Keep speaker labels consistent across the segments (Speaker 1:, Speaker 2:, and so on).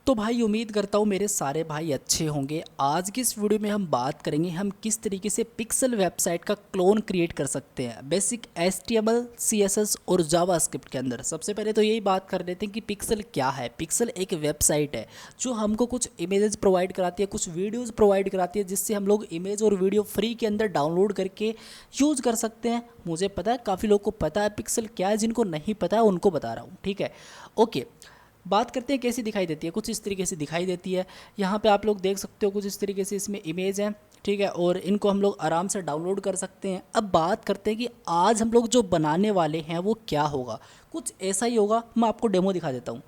Speaker 1: तो भाई उम्मीद करता हूँ मेरे सारे भाई अच्छे होंगे। आज की इस वीडियो में हम बात करेंगे हम किस तरीके से पिक्सल वेबसाइट का क्लोन क्रिएट कर सकते हैं बेसिक HTML CSS और जावास्क्रिप्ट के अंदर। सबसे पहले तो यही बात कर लेते हैं कि पिक्सल क्या है। पिक्सल एक वेबसाइट है जो हमको कुछ इमेजेस प्रोवाइड कराती है, कुछ वीडियोज़ प्रोवाइड कराती है, जिससे हम लोग इमेज और वीडियो फ्री के अंदर डाउनलोड करके यूज़ कर सकते हैं। मुझे पता है काफ़ी लोग को पता है पिक्सल क्या है, जिनको नहीं पता है उनको बता रहा हूँ, ठीक है। ओके, बात करते हैं कैसी दिखाई देती है। कुछ इस तरीके से दिखाई देती है। यहाँ पे आप लोग देख सकते हो कुछ इस तरीके से इसमें इमेज है, ठीक है, और इनको हम लोग आराम से डाउनलोड कर सकते हैं। अब बात करते हैं कि आज हम लोग जो बनाने वाले हैं वो क्या होगा। कुछ ऐसा ही होगा, मैं आपको डेमो दिखा देता हूँ।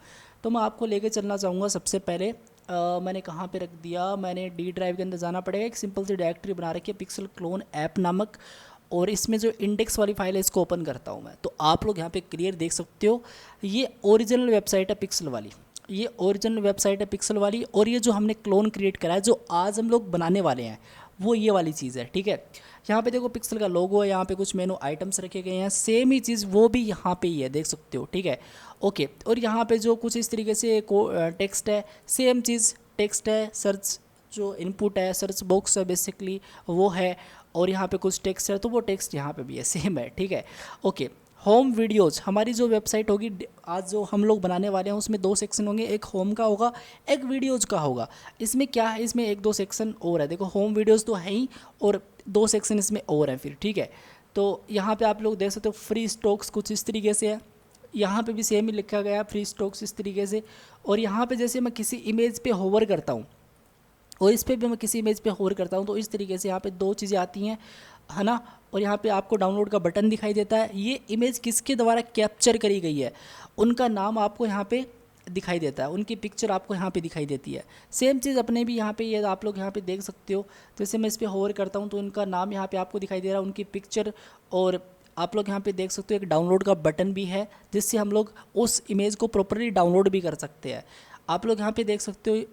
Speaker 1: तो मैं आपको लेके चलना चाहूँगा। सबसे पहले मैंने कहाँ पे रख दिया, मैंने डी ड्राइव के अंदर जाना पड़ेगा। एक सिंपल सी डायरेक्टरी बना रखी है पिक्सल क्लोन ऐप नामक, और इसमें जो इंडेक्स वाली फाइल है इसको ओपन करता हूँ मैं। तो आप लोग यहाँ पे क्लियर देख सकते हो, ये ओरिजिनल वेबसाइट है पिक्सल वाली, ये ओरिजिनल वेबसाइट है पिक्सल वाली। और ये जो हमने क्लोन क्रिएट करा है, जो आज हम लोग बनाने वाले हैं, वो ये वाली चीज़ है, ठीक है। यहाँ पे देखो पिक्सल का लोगो है, यहाँ पे कुछ मेनू आइटम्स रखे गए हैं, सेम ही चीज़ वो भी यहाँ पे ही है, देख सकते हो, ठीक है। ओके, और यहाँ पे जो कुछ इस तरीके से टेक्स्ट है, सेम चीज़ टेक्स्ट है। सर्च जो इनपुट है, सर्च बॉक्स है बेसिकली वो है, और यहाँ पे कुछ टेक्स्ट है, तो वो टेक्स्ट यहाँ पे भी है, सेम है, ठीक है। ओके, होम वीडियोज़ हमारी जो वेबसाइट होगी आज जो हम लोग बनाने वाले हैं, उसमें दो सेक्शन होंगे, एक होम का होगा, एक वीडियोज़ का होगा। इसमें क्या है, इसमें एक दो सेक्शन और है। देखो होम वीडियोज़ तो है ही, और दो सेक्शन इसमें और हैं फिर, ठीक है। तो यहाँ पे आप लोग देख सकते हो फ्री स्टॉक्स कुछ इस तरीके से है। यहाँ पे भी सेम ही लिखा गया फ्री स्टॉक्स इस तरीके से। और यहाँ पे जैसे मैं किसी इमेज पे होवर करता हूँ, और इस पर भी मैं किसी इमेज पे होवर करता हूँ, तो इस तरीके से यहाँ पे दो चीज़ें आती हैं, है ना। और यहाँ पे आपको डाउनलोड का बटन दिखाई देता है। ये इमेज किसके द्वारा कैप्चर करी गई है, उनका नाम आपको यहाँ पे दिखाई देता है, उनकी पिक्चर आपको यहाँ पे दिखाई देती है। सेम चीज़ अपने भी यहाँ पे ये आप लोग यहाँ पे देख सकते हो। जैसे मैं इस पर होवर करता हूँ तो उनका नाम यहाँ पे आपको दिखाई दे रहा है, उनकी पिक्चर। और आप लोग यहाँ पे देख सकते हो एक डाउनलोड का बटन भी है, जिससे हम लोग उस इमेज को प्रॉपरली डाउनलोड भी कर सकते हैं। आप लोग यहाँ पे देख सकते हो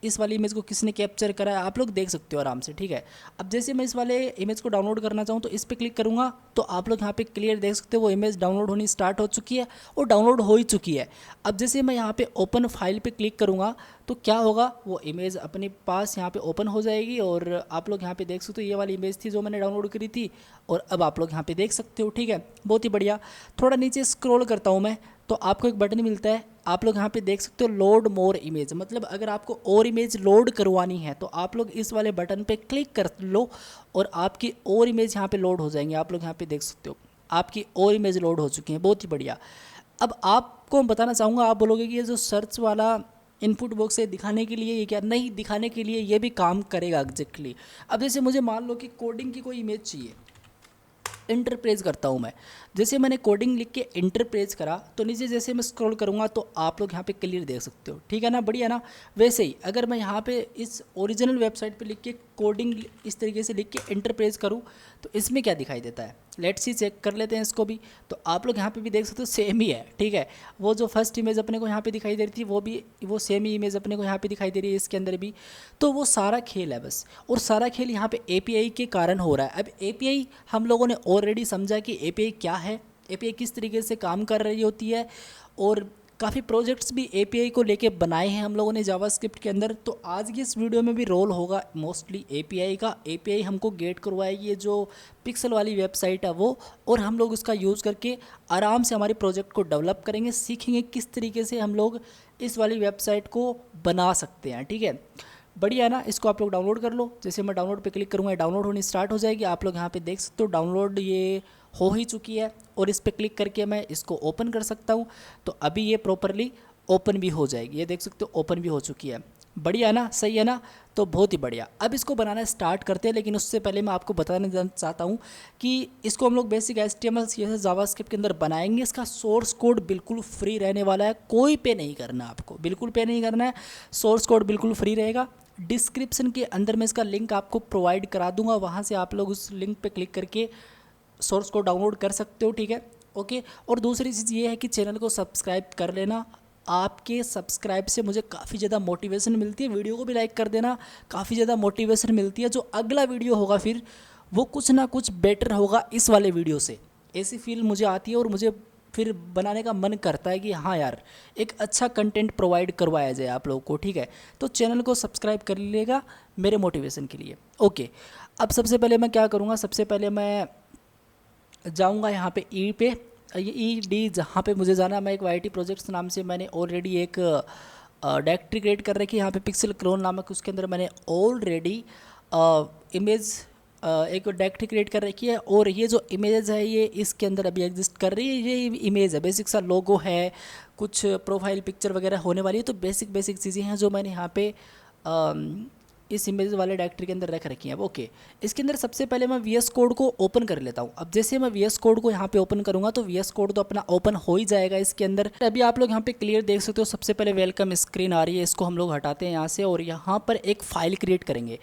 Speaker 1: इस वाली इमेज को किसने कैप्चर करा है, आप लोग देख सकते हो आराम से, ठीक है। अब जैसे मैं इस वाले इमेज को डाउनलोड करना चाहूँ तो इस पर क्लिक करूँगा, तो आप लोग यहाँ पे क्लियर देख सकते हो वो इमेज डाउनलोड होनी स्टार्ट हो चुकी है, और डाउनलोड हो ही चुकी है। अब जैसे मैं यहाँ पे ओपन फाइल पे क्लिक करूँगा तो क्या होगा, वो इमेज अपने पास यहाँ पे ओपन हो जाएगी। और आप लोग यहाँ पे देख सकते हो ये वाली इमेज थी जो मैंने डाउनलोड करी थी, और अब आप लोग यहाँ पे देख सकते हो, ठीक है। बहुत ही बढ़िया। थोड़ा नीचे स्क्रॉल करता हूँ मैं, तो आपको एक बटन मिलता है, आप लोग यहाँ पे देख सकते हो लोड मोर इमेज। मतलब अगर आपको और इमेज लोड करवानी है तो आप लोग इस वाले बटन पे क्लिक कर लो, और आपकी और इमेज यहाँ पे लोड हो जाएंगे। आप लोग यहाँ पे देख सकते हो आपकी और इमेज लोड हो चुकी हैं, बहुत ही बढ़िया। अब आपको मैं बताना चाहूँगा, आप बोलोगे कि ये जो सर्च वाला इनपुट बॉक्स है दिखाने के लिए, ये क्या नहीं, दिखाने के लिए ये भी काम करेगा एग्जैक्टली। अब जैसे मुझे मान लो कि कोडिंग की कोई इमेज चाहिए, इंटरप्रेज करता हूँ मैं। जैसे मैंने कोडिंग लिख के इंटरप्रेज करा, तो नीचे जैसे मैं स्क्रॉल करूँगा तो आप लोग यहाँ पे क्लियर देख सकते हो, ठीक है ना, बढ़िया ना। वैसे ही अगर मैं यहाँ पे इस ओरिजिनल वेबसाइट पे लिख के कोडिंग इस तरीके से लिख के इंटरप्रेज करूँ, तो इसमें क्या दिखाई देता है, लेट्स सी चेक कर लेते हैं इसको भी। तो आप लोग यहाँ पे भी देख सकते हो सेम ही है, ठीक है। वो जो फर्स्ट इमेज अपने को यहाँ पे दिखाई दे रही थी, वो भी वो सेम ही इमेज अपने को यहाँ पे दिखाई दे रही है इसके अंदर भी। तो वो सारा खेल है बस, और सारा खेल यहाँ पे API के कारण हो रहा है। अब API हम लोगों ने ऑलरेडी समझा कि API क्या है, API किस तरीके से काम कर रही होती है, और काफ़ी प्रोजेक्ट्स भी API को लेके बनाए हैं हम लोगों ने जावास्क्रिप्ट के अंदर। तो आज की इस वीडियो में भी रोल होगा मोस्टली API का। API हमको गेट करवाएगी ये जो पिक्सल वाली वेबसाइट है वो, और हम लोग उसका यूज़ करके आराम से हमारे प्रोजेक्ट को डेवलप करेंगे, सीखेंगे किस तरीके से हम लोग इस वाली वेबसाइट को बना सकते हैं, ठीक है। बढ़िया है ना। इसको आप लोग डाउनलोड कर लो। जैसे मैं डाउनलोड पे क्लिक करूँगा, डाउनलोड होनी स्टार्ट हो जाएगी। आप लोग यहाँ पे देख सकते हो डाउनलोड ये हो ही चुकी है, और इस पर क्लिक करके मैं इसको ओपन कर सकता हूँ। तो अभी ये प्रॉपरली ओपन भी हो जाएगी, ये देख सकते हो ओपन भी हो चुकी है। बढ़िया है ना, सही है ना। तो बहुत ही बढ़िया। अब इसको बनाना स्टार्ट करते हैं, लेकिन उससे पहले मैं आपको बताना चाहता हूँ कि इसको हम लोग बेसिक HTML CSS जावास्क्रिप्ट के अंदर बनाएंगे। इसका सोर्स कोड बिल्कुल फ्री रहने वाला है, कोई पे नहीं करना, आपको बिल्कुल पे नहीं करना है, सोर्स कोड बिल्कुल फ्री रहेगा। डिस्क्रिप्शन के अंदर मैं इसका लिंक आपको प्रोवाइड करा दूंगा, वहाँ से आप लोग उस लिंक पे क्लिक करके सोर्स को डाउनलोड कर सकते हो, ठीक है। ओके, और दूसरी चीज़ ये है कि चैनल को सब्सक्राइब कर लेना। आपके सब्सक्राइब से मुझे काफ़ी ज़्यादा मोटिवेशन मिलती है। वीडियो को भी लाइक कर देना, काफ़ी ज़्यादा मोटिवेशन मिलती है। जो अगला वीडियो होगा फिर वो कुछ ना कुछ बेटर होगा इस वाले वीडियो से, ऐसी फील मुझे आती है। और मुझे फिर बनाने का मन करता है कि हाँ यार एक अच्छा कंटेंट प्रोवाइड करवाया जाए आप लोगों को, ठीक है। तो चैनल को सब्सक्राइब कर लीजिएगा मेरे मोटिवेशन के लिए। ओके, अब सबसे पहले मैं क्या करूँगा, सबसे पहले मैं जाऊँगा यहाँ पे ई पे, ये ई डी जहाँ पे मुझे जाना, मैं एक वाई प्रोजेक्ट्स नाम से मैंने ऑलरेडी एक डायरेक्टरी क्रिएट कर रखी है यहाँ पे पिक्सल क्लोन नामक, उसके अंदर मैंने ऑलरेडी इमेज एक डायरेक्टरी क्रिएट कर रखी है। और ये जो इमेज है ये इसके अंदर अभी एग्जिस्ट कर रही है, ये इमेज है, बेसिक सा लोगो है, कुछ प्रोफाइल पिक्चर वगैरह होने वाली है। तो बेसिक चीज़ें हैं जो मैंने यहाँ पे इस इमेज वाले डायरेक्टरी के अंदर रख रखी हैं। ओके, इसके अंदर सबसे पहले मैं वी एस कोड को ओपन कर लेता हूँ। अब जैसे मैं वी एस कोड को यहाँ पे ओपन करूँगा तो वी एस कोड तो अपना ओपन हो ही जाएगा इसके अंदर। अभी आप लोग यहाँ पे क्लियर देख सकते हो, सबसे पहले वेलकम स्क्रीन आ रही है, इसको हम लोग हटाते हैं यहाँ से और यहाँ पर एक फ़ाइल क्रिएट करेंगे।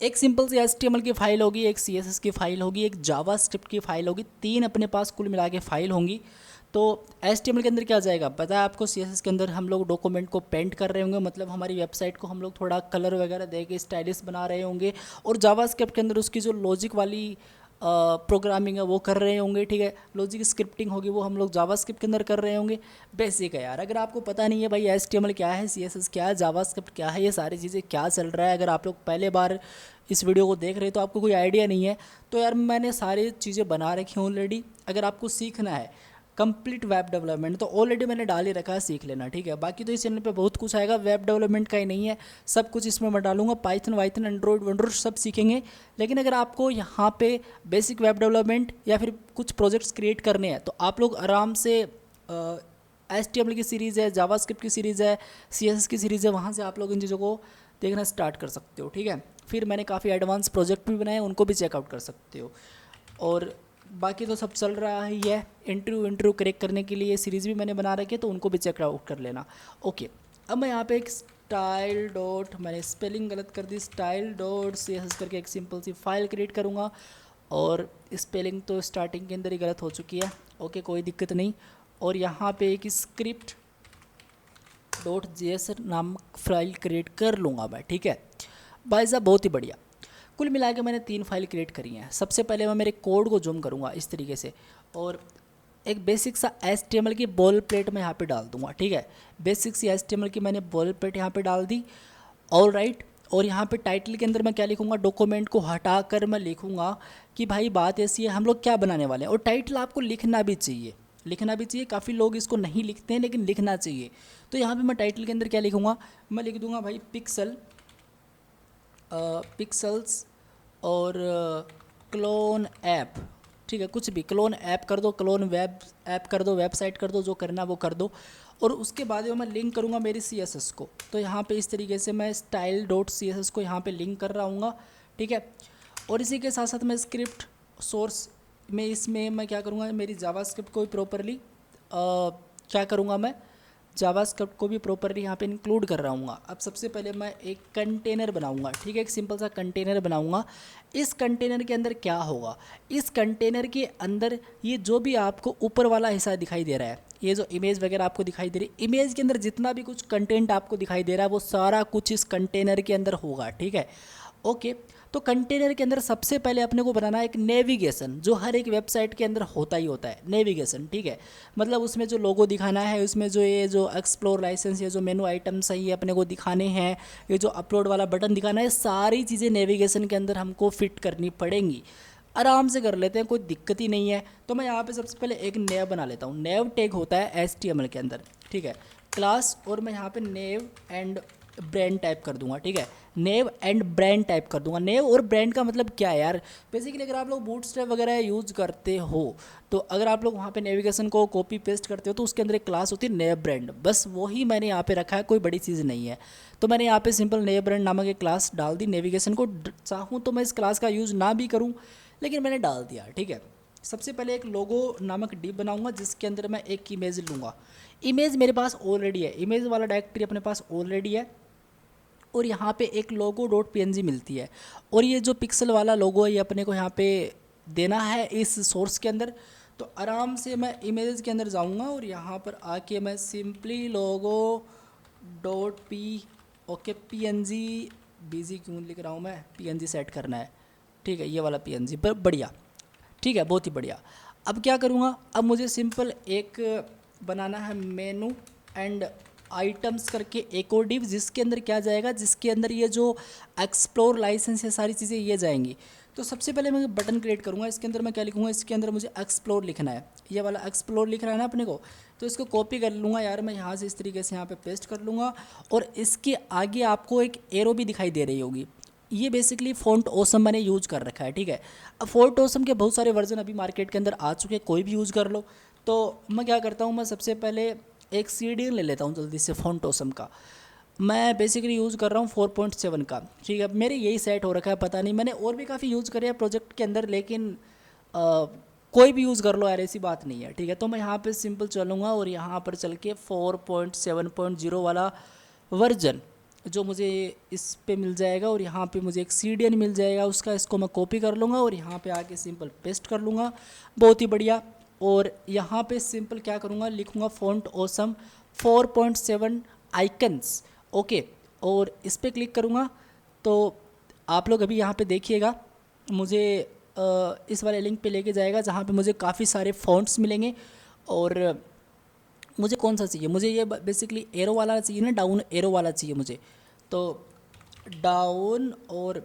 Speaker 1: एक सिंपल सी HTML की फ़ाइल होगी, एक CSS की फ़ाइल होगी, एक जावास्क्रिप्ट की फ़ाइल होगी, 3 अपने पास कुल मिला के फ़ाइल होंगी। तो HTML के अंदर क्या जाएगा पता है आपको, CSS के अंदर हम लोग डॉक्यूमेंट को पेंट कर रहे होंगे, मतलब हमारी वेबसाइट को हम लोग थोड़ा कलर वगैरह दे के स्टाइलिश बना रहे होंगे। और जावास्क्रिप्ट के अंदर उसकी जो लॉजिक वाली प्रोग्रामिंग है वो कर रहे होंगे, ठीक है। लॉजिक स्क्रिप्टिंग होगी वो हम लोग जावास्क्रिप्ट के अंदर कर रहे होंगे। बेसिक है यार, अगर आपको पता नहीं है भाई HTML क्या है, CSS क्या है, जावास्क्रिप्ट क्या है, ये सारी चीज़ें क्या चल रहा है, अगर आप लोग पहले बार इस वीडियो को देख रहे हैं तो आपको कोई आइडिया नहीं है, तो यार मैंने सारी चीज़ें बना रखी हैं ऑलरेडी। अगर आपको सीखना है कंप्लीट वेब डेवलपमेंट तो ऑलरेडी मैंने डाल ही रखा है, सीख लेना, ठीक है। बाकी तो इस चैनल पे बहुत कुछ आएगा, वेब डेवलपमेंट का ही नहीं है, सब कुछ इसमें मैं डालूंगा, पाइथन वाइथन एंड्रॉइड वेंड्रॉइड सब सीखेंगे। लेकिन अगर आपको यहाँ पे बेसिक वेब डेवलपमेंट या फिर कुछ प्रोजेक्ट्स क्रिएट करने हैं तो आप लोग आराम से HTML की सीरीज़ है, जावास्क्रिप्ट की सीरीज़ है, CSS की सीरीज़ है, वहाँ से आप लोग इन चीज़ों को देखना स्टार्ट कर सकते हो, ठीक है। फिर मैंने काफ़ी एडवांस प्रोजेक्ट भी बनाए, उनको भी चेकआउट कर सकते हो। और बाकी तो सब चल रहा ही है, इंटरव्यू क्रैक करने के लिए सीरीज़ भी मैंने बना रखी है, तो उनको भी चेकआउट कर लेना। ओके, अब मैं यहाँ पे एक स्टाइल डॉट, मैंने स्पेलिंग गलत कर दी, स्टाइल डॉट CSS करके एक सिंपल सी फाइल क्रिएट करूँगा। और स्पेलिंग तो स्टार्टिंग के अंदर ही गलत हो चुकी है, ओके कोई दिक्कत नहीं। और यहाँ पे एक स्क्रिप्ट .js नामक फाइल क्रिएट कर लूँगा मैं, ठीक है भाई साहब, बहुत ही बढ़िया। कुल मिला के मैंने 3 फाइल क्रिएट करी हैं। सबसे पहले मैं मेरे कोड को जूम करूँगा इस तरीके से और एक बेसिक सा HTML की बॉल प्लेट मैं यहाँ पे डाल दूँगा, ठीक है। बेसिक सी HTML की मैंने बॉल प्लेट यहाँ पे डाल दी, ऑल राइट। और यहाँ पे टाइटल के अंदर मैं क्या लिखूँगा, डॉक्यूमेंट को हटा कर मैं लिखूँगा कि भाई बात ऐसी है हम लोग क्या बनाने वाले हैं। और टाइटल आपको लिखना भी चाहिए, लिखना भी चाहिए, काफ़ी लोग इसको नहीं लिखते हैं लेकिन लिखना चाहिए। तो यहाँ पे मैं टाइटल के अंदर क्या लिखूँगा, मैं लिख दूँगा भाई पिक्सल्स और क्लोन ऐप, ठीक है, कुछ भी क्लोन ऐप कर दो, क्लोन वेब ऐप कर दो, वेबसाइट कर दो, जो करना वो कर दो। और उसके बाद में मैं लिंक करूँगा मेरी CSS को। तो यहाँ पे इस तरीके से मैं style.css को यहाँ पे लिंक कर रहा हूँगा, ठीक है। और इसी के साथ साथ मैं स्क्रिप्ट सोर्स में इसमें मैं क्या करूँगा, मेरी जावास्क्रिप्ट को भी प्रॉपरली क्या करूँगा, मैं जावास्क्रिप्ट को भी प्रॉपरली यहाँ पे इंक्लूड कर रहा हूँ। अब सबसे पहले मैं एक कंटेनर बनाऊँगा, ठीक है, एक सिंपल सा कंटेनर बनाऊँगा। इस कंटेनर के अंदर क्या होगा, इस कंटेनर के अंदर ये जो भी आपको ऊपर वाला हिस्सा दिखाई दे रहा है, ये जो इमेज वगैरह आपको दिखाई दे रही है, इमेज के अंदर जितना भी कुछ कंटेंट आपको दिखाई दे रहा है वो सारा कुछ इस कंटेनर के अंदर होगा, ठीक है। ओके, तो कंटेनर के अंदर सबसे पहले अपने को बनाना है एक नेविगेशन, जो हर एक वेबसाइट के अंदर होता ही होता है, नेविगेशन, ठीक है। मतलब उसमें जो लोगो दिखाना है, उसमें जो ये जो एक्सप्लोर लाइसेंस, ये जो मेनू आइटम्स हैं ये अपने को दिखाने हैं, ये जो अपलोड वाला बटन दिखाना है, सारी चीज़ें नेविगेशन के अंदर हमको फिट करनी पड़ेंगी। आराम से कर लेते हैं, कोई दिक्कत ही नहीं है। तो मैं यहाँ पे सबसे पहले एक नेव बना लेता हूँ। नेव टैग होता है HTML के अंदर, ठीक है, क्लास, और मैं यहाँ पे नेव एंड ब्रांड टाइप कर दूंगा, ठीक है, नेव एंड ब्रांड टाइप कर दूंगा। नेव और ब्रांड का मतलब क्या है यार, बेसिकली अगर आप लोग बूटस्ट्रैप वगैरह यूज़ करते हो तो अगर आप लोग वहाँ पे नेविगेशन को कॉपी पेस्ट करते हो तो उसके अंदर एक क्लास होती है नेव ब्रांड, बस वही मैंने यहाँ पे रखा है, कोई बड़ी चीज़ नहीं है। तो मैंने यहाँ पे सिंपल नेव ब्रांड नामक एक क्लास डाल दी। नेविगेशन को चाहूँ तो मैं इस क्लास का यूज़ ना भी करूँ, लेकिन मैंने डाल दिया, ठीक है। सबसे पहले एक लोगो नामक डिव बनाऊंगा जिसके अंदर मैं एक इमेज लूँगा। इमेज मेरे पास ऑलरेडी है, इमेज वाला डायरेक्टरी अपने पास ऑलरेडी है। और यहाँ पे एक logo.png मिलती है, और ये जो पिक्सल वाला लोगो है ये अपने को यहाँ पे देना है इस सोर्स के अंदर। तो आराम से मैं इमेज के अंदर जाऊँगा और यहाँ पर आके मैं simply logo.p okay PNG BG क्यों लिख रहा हूँ मैं, PNG सेट करना है, ठीक है, ये वाला PNG पर बढ़िया, ठीक है, बहुत ही बढ़िया। अब क्या करूँगा, अब मुझे सिंपल एक बनाना है मेनू एंड आइटम्स करके एक और डिव, जिसके अंदर क्या जाएगा, जिसके अंदर ये जो एक्सप्लोर लाइसेंस है सारी चीज़ें ये जाएंगी। तो सबसे पहले मैं बटन क्रिएट करूँगा, इसके अंदर मैं क्या लिखूँगा, इसके अंदर मुझे एक्सप्लोर लिखना है, ये वाला एक्सप्लोर लिखना है ना अपने को। तो इसको कॉपी कर लूँगा यार मैं यहाँ से, इस तरीके से यहाँ पे पेस्ट कर लूँगा। और इसके आगे आपको एक एरो भी दिखाई दे रही होगी, ये बेसिकली फ़ॉन्ट ऑसम मैंने यूज़ कर रखा है, ठीक है। अब फ़ॉन्ट ऑसम के बहुत सारे वर्जन अभी मार्केट के अंदर आ चुके हैं, कोई भी यूज़ कर लो। तो मैं क्या करता हूँ, मैं सबसे पहले एक सीडी ले लेता हूँ जल्दी से फ़ॉन्ट ऑसम का। मैं बेसिकली यूज़ कर रहा हूँ 4.7 का, ठीक है। मेरे यही सेट हो रखा है, पता नहीं मैंने और भी काफ़ी यूज़ करे हैं प्रोजेक्ट के अंदर, लेकिन कोई भी यूज़ कर लो यार, ऐसी बात नहीं है, ठीक है। तो मैं यहाँ पे सिंपल चलूँगा और यहाँ पर चल के 4.7.0 वाला वर्जन जो मुझे इस पे मिल जाएगा, और यहाँ पे मुझे एक CDN मिल जाएगा उसका, इसको मैं कॉपी कर लूँगा और यहाँ पे आके सिंपल पेस्ट कर लूँगा, बहुत ही बढ़िया। और यहाँ पे सिंपल क्या करूँगा, लिखूँगा फ़ॉन्ट ऑसम 4.7 आइकन्स, ओके। और इस पर क्लिक करूँगा तो आप लोग अभी यहाँ पे देखिएगा, मुझे इस वाले लिंक पे लेके जाएगा जहाँ पे मुझे काफ़ी सारे फ़ॉन्ट्स मिलेंगे। और मुझे कौन सा चाहिए, मुझे ये बेसिकली एरो वाला चाहिए ना, डाउन एरो वाला चाहिए मुझे। तो डाउन और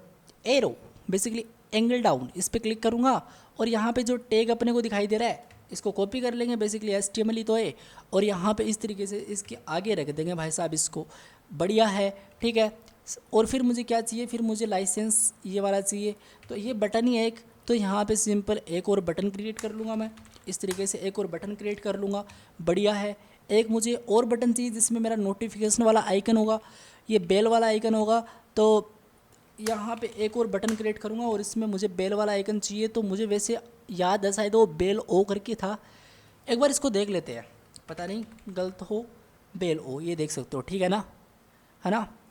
Speaker 1: एरो बेसिकली एंगल डाउन, इस पर क्लिक करूँगा और यहाँ पे जो टैग अपने को दिखाई दे रहा है इसको कॉपी कर लेंगे, बेसिकली HTML ही तो है। और यहाँ पे इस तरीके से इसके आगे रख देंगे भाई साहब इसको, बढ़िया है, ठीक है। और फिर मुझे क्या चाहिए, फिर मुझे लाइसेंस ये वाला चाहिए, तो ये बटन ही है एक, तो यहाँ पे सिंपल एक और बटन क्रिएट कर लूँगा मैं, इस तरीके से एक और बटन क्रिएट कर लूँगा, बढ़िया है। एक मुझे और बटन चाहिए जिसमें मेरा नोटिफिकेशन वाला आइकन होगा, ये बेल वाला आइकन होगा। तो यहाँ पे एक और बटन क्रिएट करूँगा और इसमें मुझे बेल वाला आइकन चाहिए। तो मुझे वैसे याद है शायद वो बेल ओ करके था, एक बार इसको देख लेते हैं, पता नहीं गलत हो, बेल ओ, ये देख सकते हो, ठीक है ना,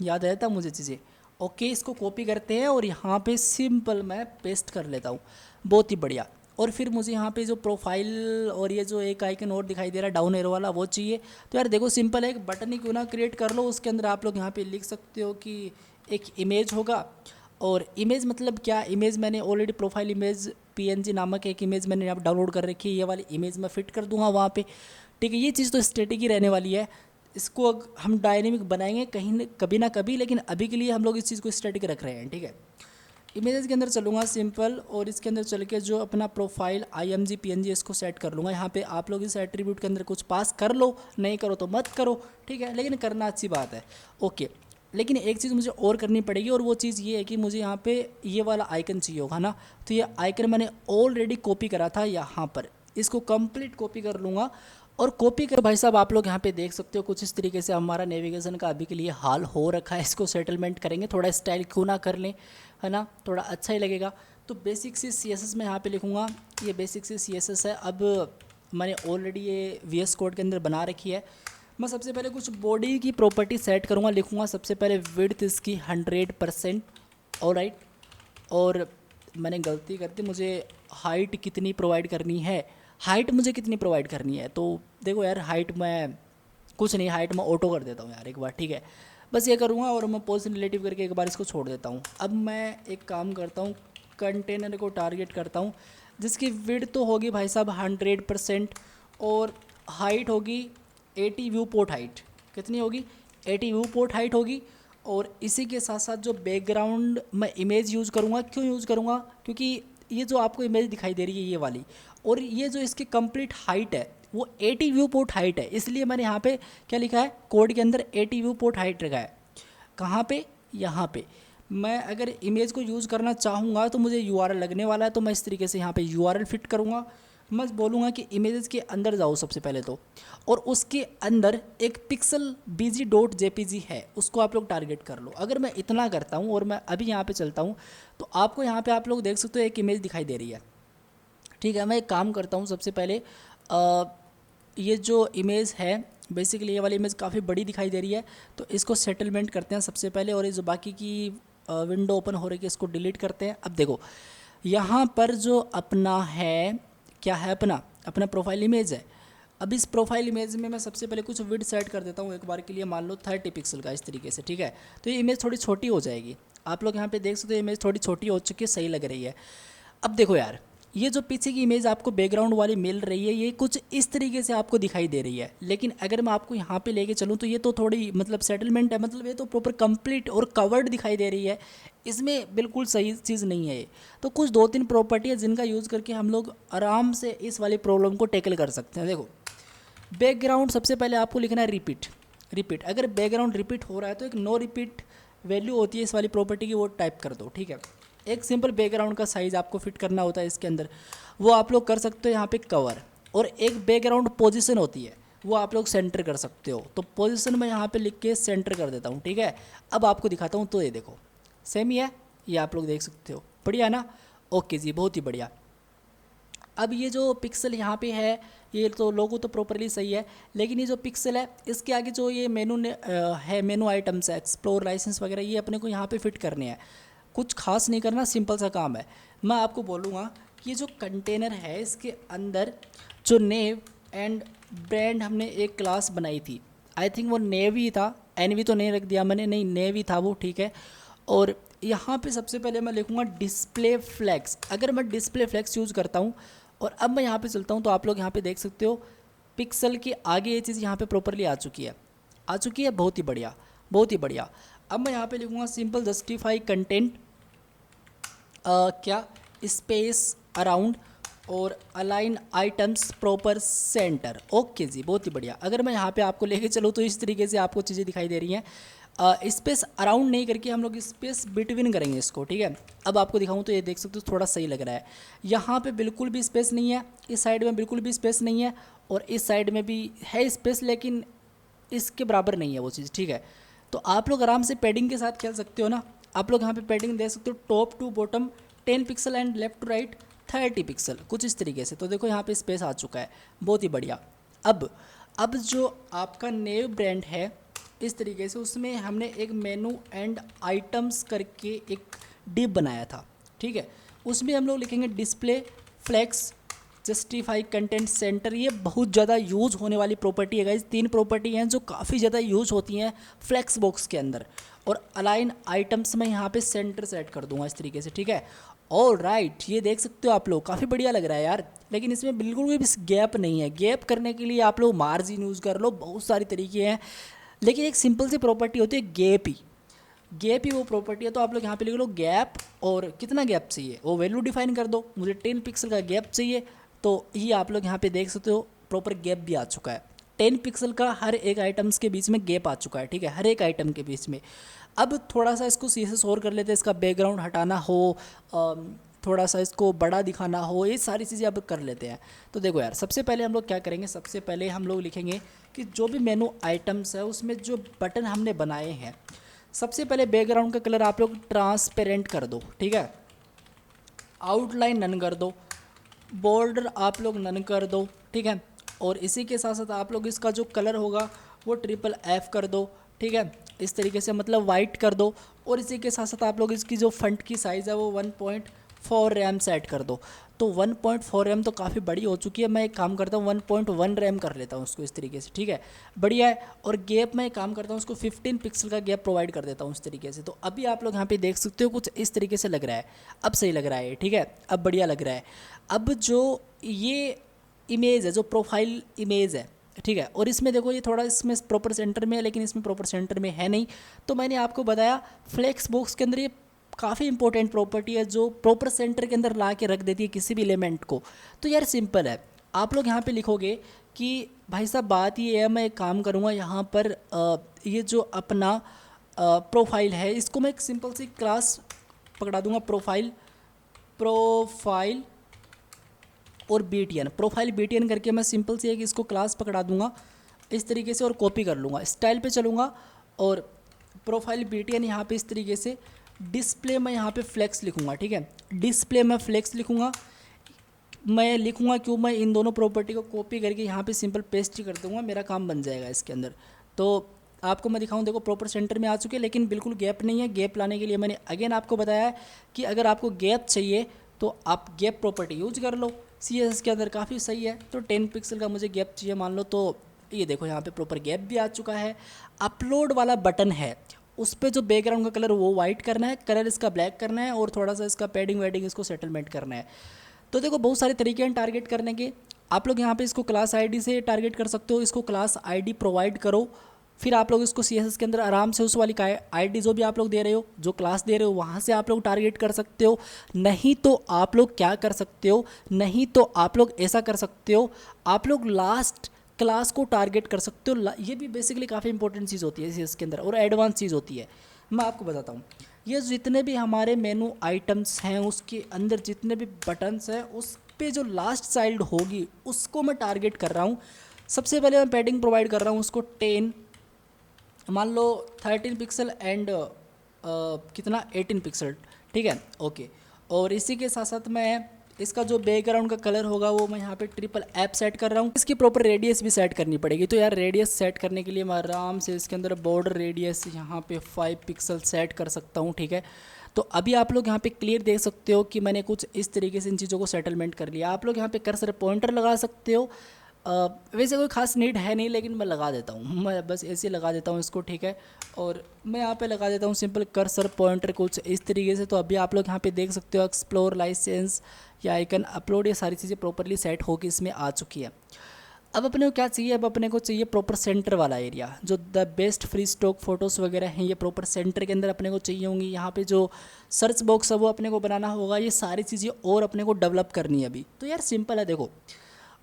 Speaker 1: याद रहता मुझे चीज़ें। ओके, इसको कॉपी करते हैं और यहाँ पे सिंपल मैं पेस्ट कर लेता हूँ, बहुत ही बढ़िया। और फिर मुझे यहाँ पे जो प्रोफाइल और ये जो एक आइकन और दिखाई दे रहा है डाउन एरो वाला, वो चाहिए। तो यार देखो सिंपल है, एक बटन ही क्यों ना क्रिएट कर लो, उसके अंदर आप लोग यहाँ पे लिख सकते हो कि एक इमेज होगा। और इमेज मतलब क्या, इमेज मैंने ऑलरेडी प्रोफाइल इमेज PNG नामक एक इमेज मैंने यहाँ डाउनलोड कर रखी है, ये वाली इमेज मैं फिट कर दूंगा वहाँ पे, ठीक है। ये चीज़ तो स्टैटिक ही रहने वाली है, इसको हम डायनेमिक बनाएंगे कहीं कभी ना कभी, लेकिन अभी के लिए हम लोग इस चीज़ को स्टैटिक रख रहे हैं, ठीक है। इमेजेस के अंदर चलूँगा सिंपल, और इसके अंदर चल के जो अपना प्रोफाइल IMG PNG इसको सेट कर लूँगा। यहाँ पे आप लोग इस एट्रीब्यूट के अंदर कुछ पास कर लो, नहीं करो तो मत करो, ठीक है, लेकिन करना अच्छी बात है, ओके। लेकिन एक चीज़ मुझे और करनी पड़ेगी, और वो चीज़ ये है कि मुझे यहाँ पे ये वाला आइकन चाहिए होगा ना। तो ये आइकन मैंने ऑलरेडी कॉपी करा था यहाँ पर, इसको कंप्लीट कॉपी कर लूँगा। और कॉपी कर भाई साहब आप लोग यहाँ पे देख सकते हो कुछ इस तरीके से हमारा नेविगेशन का अभी के लिए हाल हो रखा है। इसको सेटलमेंट करेंगे, थोड़ा स्टाइल क्यों ना कर लें, है ना, थोड़ा अच्छा ही लगेगा। तो बेसिक सी CSS मैं यहाँ पे लिखूँगा, ये बेसिक सी CSS है। अब मैंने ऑलरेडी ये VS कोड के अंदर बना रखी है। मैं सबसे पहले कुछ बॉडी की प्रॉपर्टी सेट करूँगा, लिखूँगा सबसे पहले विड्थ इसकी 100%, ऑलराइट। और मैंने गलती कर दी, मुझे हाइट कितनी प्रोवाइड करनी है, हाइट मुझे कितनी प्रोवाइड करनी है। तो देखो यार, हाइट मैं कुछ नहीं, हाइट मैं ऑटो कर देता हूँ यार एक बार, ठीक है। बस ये करूँगा और मैं पोजीशन रिलेटिव करके एक बार इसको छोड़ देता हूँ। अब मैं एक काम करता हूँ, कंटेनर को टारगेट करता हूँ जिसकी विड्थ तो होगी भाई साहब 100%, और हाइट होगी 80 व्यू पोर्ट हाइट। कितनी होगी, 80 व्यू पोर्ट हाइट होगी। और इसी के साथ साथ जो बैकग्राउंड मैं इमेज यूज़ करूँगा, क्यों यूज़ करूँगा, क्योंकि ये जो आपको इमेज दिखाई दे रही है ये वाली, और ये जो इसकी कंप्लीट हाइट है वो 80 व्यू पोर्ट हाइट है, इसलिए मैंने यहाँ पे क्या लिखा है कोड के अंदर 80 व्यू पोर्ट हाइट रखा है। कहाँ पे, यहाँ पे। मैं अगर इमेज को यूज़ करना चाहूँगा तो मुझे URL लगने वाला है, तो मैं इस तरीके से यहाँ पे URL फिट करूँगा। मैं बोलूँगा कि इमेजेस के अंदर जाओ सबसे पहले तो, और उसके अंदर एक पिक्सल bg.jpg है, उसको आप लोग टारगेट कर लो। अगर मैं इतना करता हूँ और मैं अभी यहाँ पे चलता हूँ तो आपको यहाँ पे आप लोग देख सकते हो एक इमेज दिखाई दे रही है, ठीक है। मैं एक काम करता हूँ, सबसे पहले ये जो इमेज है बेसिकली ये वाली इमेज काफ़ी बड़ी दिखाई दे रही है, तो इसको सेटलमेंट करते हैं सबसे पहले। और ये जो बाकी की विंडो ओपन हो रही है इसको डिलीट करते हैं। अब देखो यहाँ पर जो अपना है, क्या है, अपना प्रोफाइल इमेज है। अब इस प्रोफाइल इमेज में मैं सबसे पहले कुछ विड्थ सेट कर देता हूँ एक बार के लिए, मान लो 30 पिक्सल का, इस तरीके से, ठीक है। तो ये इमेज थोड़ी छोटी हो जाएगी, आप लोग यहाँ पे देख सकते हो इमेज थोड़ी छोटी हो चुकी है, सही लग रही है। अब देखो यार, ये जो पीछे की इमेज आपको बैकग्राउंड वाली मिल रही है, ये कुछ इस तरीके से आपको दिखाई दे रही है। लेकिन अगर मैं आपको यहाँ पे लेके चलूँ तो ये तो थोड़ी मतलब सेटलमेंट है, मतलब ये तो प्रॉपर कंप्लीट और कवर्ड दिखाई दे रही है, इसमें बिल्कुल सही चीज़ नहीं है ये। तो कुछ 2-3 प्रॉपर्टी है जिनका यूज़ करके हम लोग आराम से इस वाली प्रॉब्लम को टैकल कर सकते हैं। देखो, बैकग्राउंड सबसे पहले आपको लिखना है रिपीट। रिपीट, अगर बैकग्राउंड रिपीट हो रहा है तो एक नो रिपीट वैल्यू होती है इस वाली प्रॉपर्टी की, वो टाइप कर दो, ठीक है। एक सिंपल बैकग्राउंड का साइज़ आपको फिट करना होता है इसके अंदर, वो आप लोग कर सकते हो यहाँ पे कवर। और एक बैकग्राउंड पोजीशन होती है, वो आप लोग सेंटर कर सकते हो। तो पोजीशन मैं यहाँ पे लिख के सेंटर कर देता हूँ, ठीक है। अब आपको दिखाता हूँ, तो ये देखो सेम ही है, ये आप लोग देख सकते हो, बढ़िया है ना। ओके जी, बहुत ही बढ़िया। अब ये जो पिक्सल यहाँ पे है, ये तो लोगो तो प्रॉपरली सही है, लेकिन ये जो पिक्सल है इसके आगे जो ये मेनू है, मेनू आइटम्स है, एक्सप्लोर, लाइसेंस वगैरह, ये अपने को यहाँ पे फिट करने हैं। कुछ खास नहीं करना, सिंपल सा काम है। मैं आपको बोलूँगा कि ये जो कंटेनर है इसके अंदर जो नेव एंड ब्रांड हमने एक क्लास बनाई थी, आई थिंक वो नेव ही था, एनवी तो नहीं रख दिया मैंने, नहीं नेव ही था वो, ठीक है। और यहाँ पे सबसे पहले मैं लिखूँगा डिस्प्ले फ्लैग्स। अगर मैं डिस्प्ले फ्लैग्स यूज़ करता हूँ और अब मैं यहाँ पे चलता हूँ तो आप लोग यहाँ पे देख सकते हो पिक्सल के आगे ये चीज़ यहाँ पे प्रॉपरली आ चुकी है, आ चुकी है, बहुत ही बढ़िया, बहुत ही बढ़िया। अब मैं यहाँ पे लिखूँगा सिंपल जस्टिफाई कंटेंट क्या स्पेस अराउंड और align items proper center. Okay जी, बहुत ही बढ़िया। अगर मैं यहाँ पे आपको लेके चलूँ तो इस तरीके से आपको चीज़ें दिखाई दे रही हैं। स्पेस अराउंड नहीं करके हम लोग स्पेस बिटवीन करेंगे इसको, ठीक है। अब आपको दिखाऊं तो ये देख सकते हो थोड़ा सही लग रहा है। यहाँ पे बिल्कुल भी स्पेस नहीं है, इस साइड में बिल्कुल भी स्पेस नहीं है, और इस साइड में भी है स्पेस लेकिन इसके बराबर नहीं है वो चीज़, ठीक है। तो आप लोग आराम से पैडिंग के साथ खेल सकते हो ना। आप लोग यहाँ पे पैडिंग दे सकते हो, top to bottom 10 pixel and left to right 30 pixel, कुछ इस तरीके से। तो देखो यहाँ पे स्पेस आ चुका है, बहुत ही बढ़िया। अब जो आपका नेव ब्रांड है इस तरीके से, उसमें हमने एक मेनू एंड आइटम्स करके एक डिप बनाया था, ठीक है। उसमें हम लोग लिखेंगे display flex justify content centre. ये बहुत ज़्यादा यूज़ होने वाली प्रॉपर्टी है गाइस, 3 प्रॉपर्टी हैं जो काफ़ी ज़्यादा यूज़ होती हैं फ्लेक्स बॉक्स के अंदर। और अलाइन आइटम्स में यहाँ पे सेंटर सेट कर दूंगा इस तरीके से, ठीक है। ऑल राइट, ये देख सकते हो आप लोग, काफ़ी बढ़िया लग रहा है यार। लेकिन इसमें बिल्कुल भी गैप नहीं है, गैप करने के लिए आप लोग मार्जिन यूज़ कर लो, बहुत सारी तरीके हैं। लेकिन एक सिंपल सी प्रॉपर्टी होती है गैप ही, गैप ही वो प्रॉपर्टी है। तो आप लोग यहाँ पे लिख लो गैप, और कितना गैप चाहिए वो वैल्यू डिफाइन कर दो, मुझे 10 पिक्सल का गैप चाहिए। तो ये आप लोग यहाँ पे देख सकते हो प्रॉपर गैप भी आ चुका है, 10 पिक्सल का हर एक आइटम्स के बीच में गैप आ चुका है, ठीक है, हर एक आइटम के बीच में। अब थोड़ा सा इसको CSS और कर लेते हैं, इसका बैकग्राउंड हटाना हो, थोड़ा सा इसको बड़ा दिखाना हो, ये सारी चीज़ें अब कर लेते हैं। तो देखो यार, सबसे पहले हम लोग क्या करेंगे, सबसे पहले हम लोग लिखेंगे कि जो भी मेनू आइटम्स है उसमें जो बटन हमने बनाए हैं, सबसे पहले बैकग्राउंड का कलर आप लोग ट्रांसपेरेंट कर दो, ठीक है। आउटलाइन नन कर दो, बॉर्डर आप लोग नन कर दो, ठीक है। और इसी के साथ साथ आप लोग इसका जो कलर होगा वो FFF कर दो, ठीक है, इस तरीके से, मतलब वाइट कर दो। और इसी के साथ साथ आप लोग इसकी जो फंट की साइज़ है वो 1.4 रैम सेट कर दो। तो 1.4 रैम तो काफ़ी बड़ी हो चुकी है, मैं एक काम करता हूँ 1.1 रैम कर लेता हूँ उसको इस तरीके से, ठीक है, बढ़िया है। और गैप मैं एक काम करता हूँ उसको 15 पिक्सल का गैप प्रोवाइड कर देता हूँ इस तरीके से। तो अभी आप लोग यहाँ पे देख सकते हो कुछ इस तरीके से लग रहा है, अब सही लग रहा है, ठीक है, अब बढ़िया लग रहा है। अब जो ये इमेज है, जो प्रोफाइल इमेज है, ठीक है, और इसमें देखो ये थोड़ा इसमें प्रॉपर सेंटर में है, लेकिन इसमें प्रॉपर सेंटर में है नहीं। तो मैंने आपको बताया फ्लेक्स बॉक्स के अंदर ये काफ़ी इंपॉर्टेंट प्रॉपर्टी है जो प्रॉपर सेंटर के अंदर ला के रख देती है किसी भी एलिमेंट को। तो यार सिंपल है, आप लोग यहाँ पे लिखोगे कि भाई साहब बात ये है, मैं एक काम करूँगा यहाँ पर ये जो अपना प्रोफाइल है इसको मैं एक सिंपल सी क्लास पकड़ा दूँगा, प्रोफाइल और BTN, प्रोफाइल BTN करके मैं सिंपल सी एक इसको क्लास पकड़ा दूंगा इस तरीके से, और कॉपी कर लूँगा, स्टाइल पे चलूँगा और प्रोफाइल BTN यहाँ पे इस तरीके से। डिस्प्ले मैं यहाँ पे फ्लेक्स लिखूँगा, ठीक है, डिस्प्ले मैं फ्लेक्स लिखूँगा। मैं लिखूँगा क्यों, मैं इन दोनों प्रॉपर्टी को कॉपी करके यहाँ पे सिंपल पेस्ट ही कर दूँगा, मेरा काम बन जाएगा इसके अंदर। तो आपको मैं दिखाऊं, देखो प्रॉपर सेंटर में आ चुके हैं, लेकिन बिल्कुल गैप नहीं है। गैप लाने के लिए मैंने अगेन आपको बताया है कि अगर आपको गैप चाहिए तो आप गैप प्रॉपर्टी यूज कर लो, CSS के अंदर काफ़ी सही है। तो 10 पिक्सल का मुझे गैप चाहिए मान लो, तो ये देखो यहाँ पे प्रॉपर गैप भी आ चुका है। अपलोड वाला बटन है, उस पर जो बैकग्राउंड का कलर वो वाइट करना है, कलर इसका ब्लैक करना है, और थोड़ा सा इसका पैडिंग वेडिंग इसको सेटलमेंट करना है। तो देखो बहुत सारे तरीके हैं टारगेट करने के। आप लोग यहाँ पे इसको क्लास आईडी से टारगेट कर सकते हो, इसको क्लास आईडी प्रोवाइड करो, फिर आप लोग इसको CSS के अंदर आराम से उस वाली आईडी जो भी आप लोग दे रहे हो, जो क्लास दे रहे हो, वहाँ से आप लोग टारगेट कर सकते हो। नहीं तो आप लोग क्या कर सकते हो, नहीं तो आप लोग ऐसा कर सकते हो, आप लोग लास्ट क्लास को टारगेट कर सकते हो। ये भी बेसिकली काफ़ी इंपॉर्टेंट चीज़ होती है CSS के अंदर और एडवांस चीज़ होती है। मैं आपको बताता हूँ, ये जितने भी हमारे मेनू आइटम्स हैं उसके अंदर जितने भी बटन्स हैं उस पे जो लास्ट चाइल्ड होगी उसको मैं टारगेट कर रहा हूँ। सबसे पहले मैं पैडिंग प्रोवाइड कर रहा हूँ उसको 10, मान लो 13 पिक्सल एंड कितना 18 पिक्सल, ठीक है, ओके। और इसी के साथ साथ मैं इसका जो बैकग्राउंड का कलर होगा वो मैं यहाँ पे ट्रिपल एफ सेट कर रहा हूँ। इसकी प्रॉपर रेडियस भी सेट करनी पड़ेगी। तो यार रेडियस सेट करने के लिए मैं आराम से इसके अंदर बॉर्डर रेडियस यहाँ पे 5 पिक्सल सेट कर सकता हूँ, ठीक है। तो अभी आप लोग यहाँ पे क्लियर देख सकते हो कि मैंने कुछ इस तरीके से इन चीज़ों को सेटलमेंट कर लिया। आप लोग यहाँ पे कर्सर पॉइंटर लगा सकते हो। वैसे कोई खास नीड है नहीं, लेकिन मैं लगा देता हूँ, मैं बस ऐसे लगा देता हूँ इसको, ठीक है। और मैं यहाँ पे लगा देता हूँ सिंपल कर्सर पॉइंटर कुछ इस तरीके से। तो अभी आप लोग यहाँ पे देख सकते हो एक्सप्लोर लाइसेंस या आइकन अपलोड, ये सारी चीज़ें प्रॉपरली सेट होकर इसमें आ चुकी है। अब अपने को क्या चाहिए, अब अपने को चाहिए प्रॉपर सेंटर वाला एरिया, जो the best free stock photos वगैरह हैं ये प्रॉपर सेंटर के अंदर अपने को चाहिए होंगी। यहाँ पे जो सर्च बॉक्स है वो अपने को बनाना होगा, ये सारी चीज़ें और अपने को डेवलप करनी है अभी। तो यार सिंपल है, देखो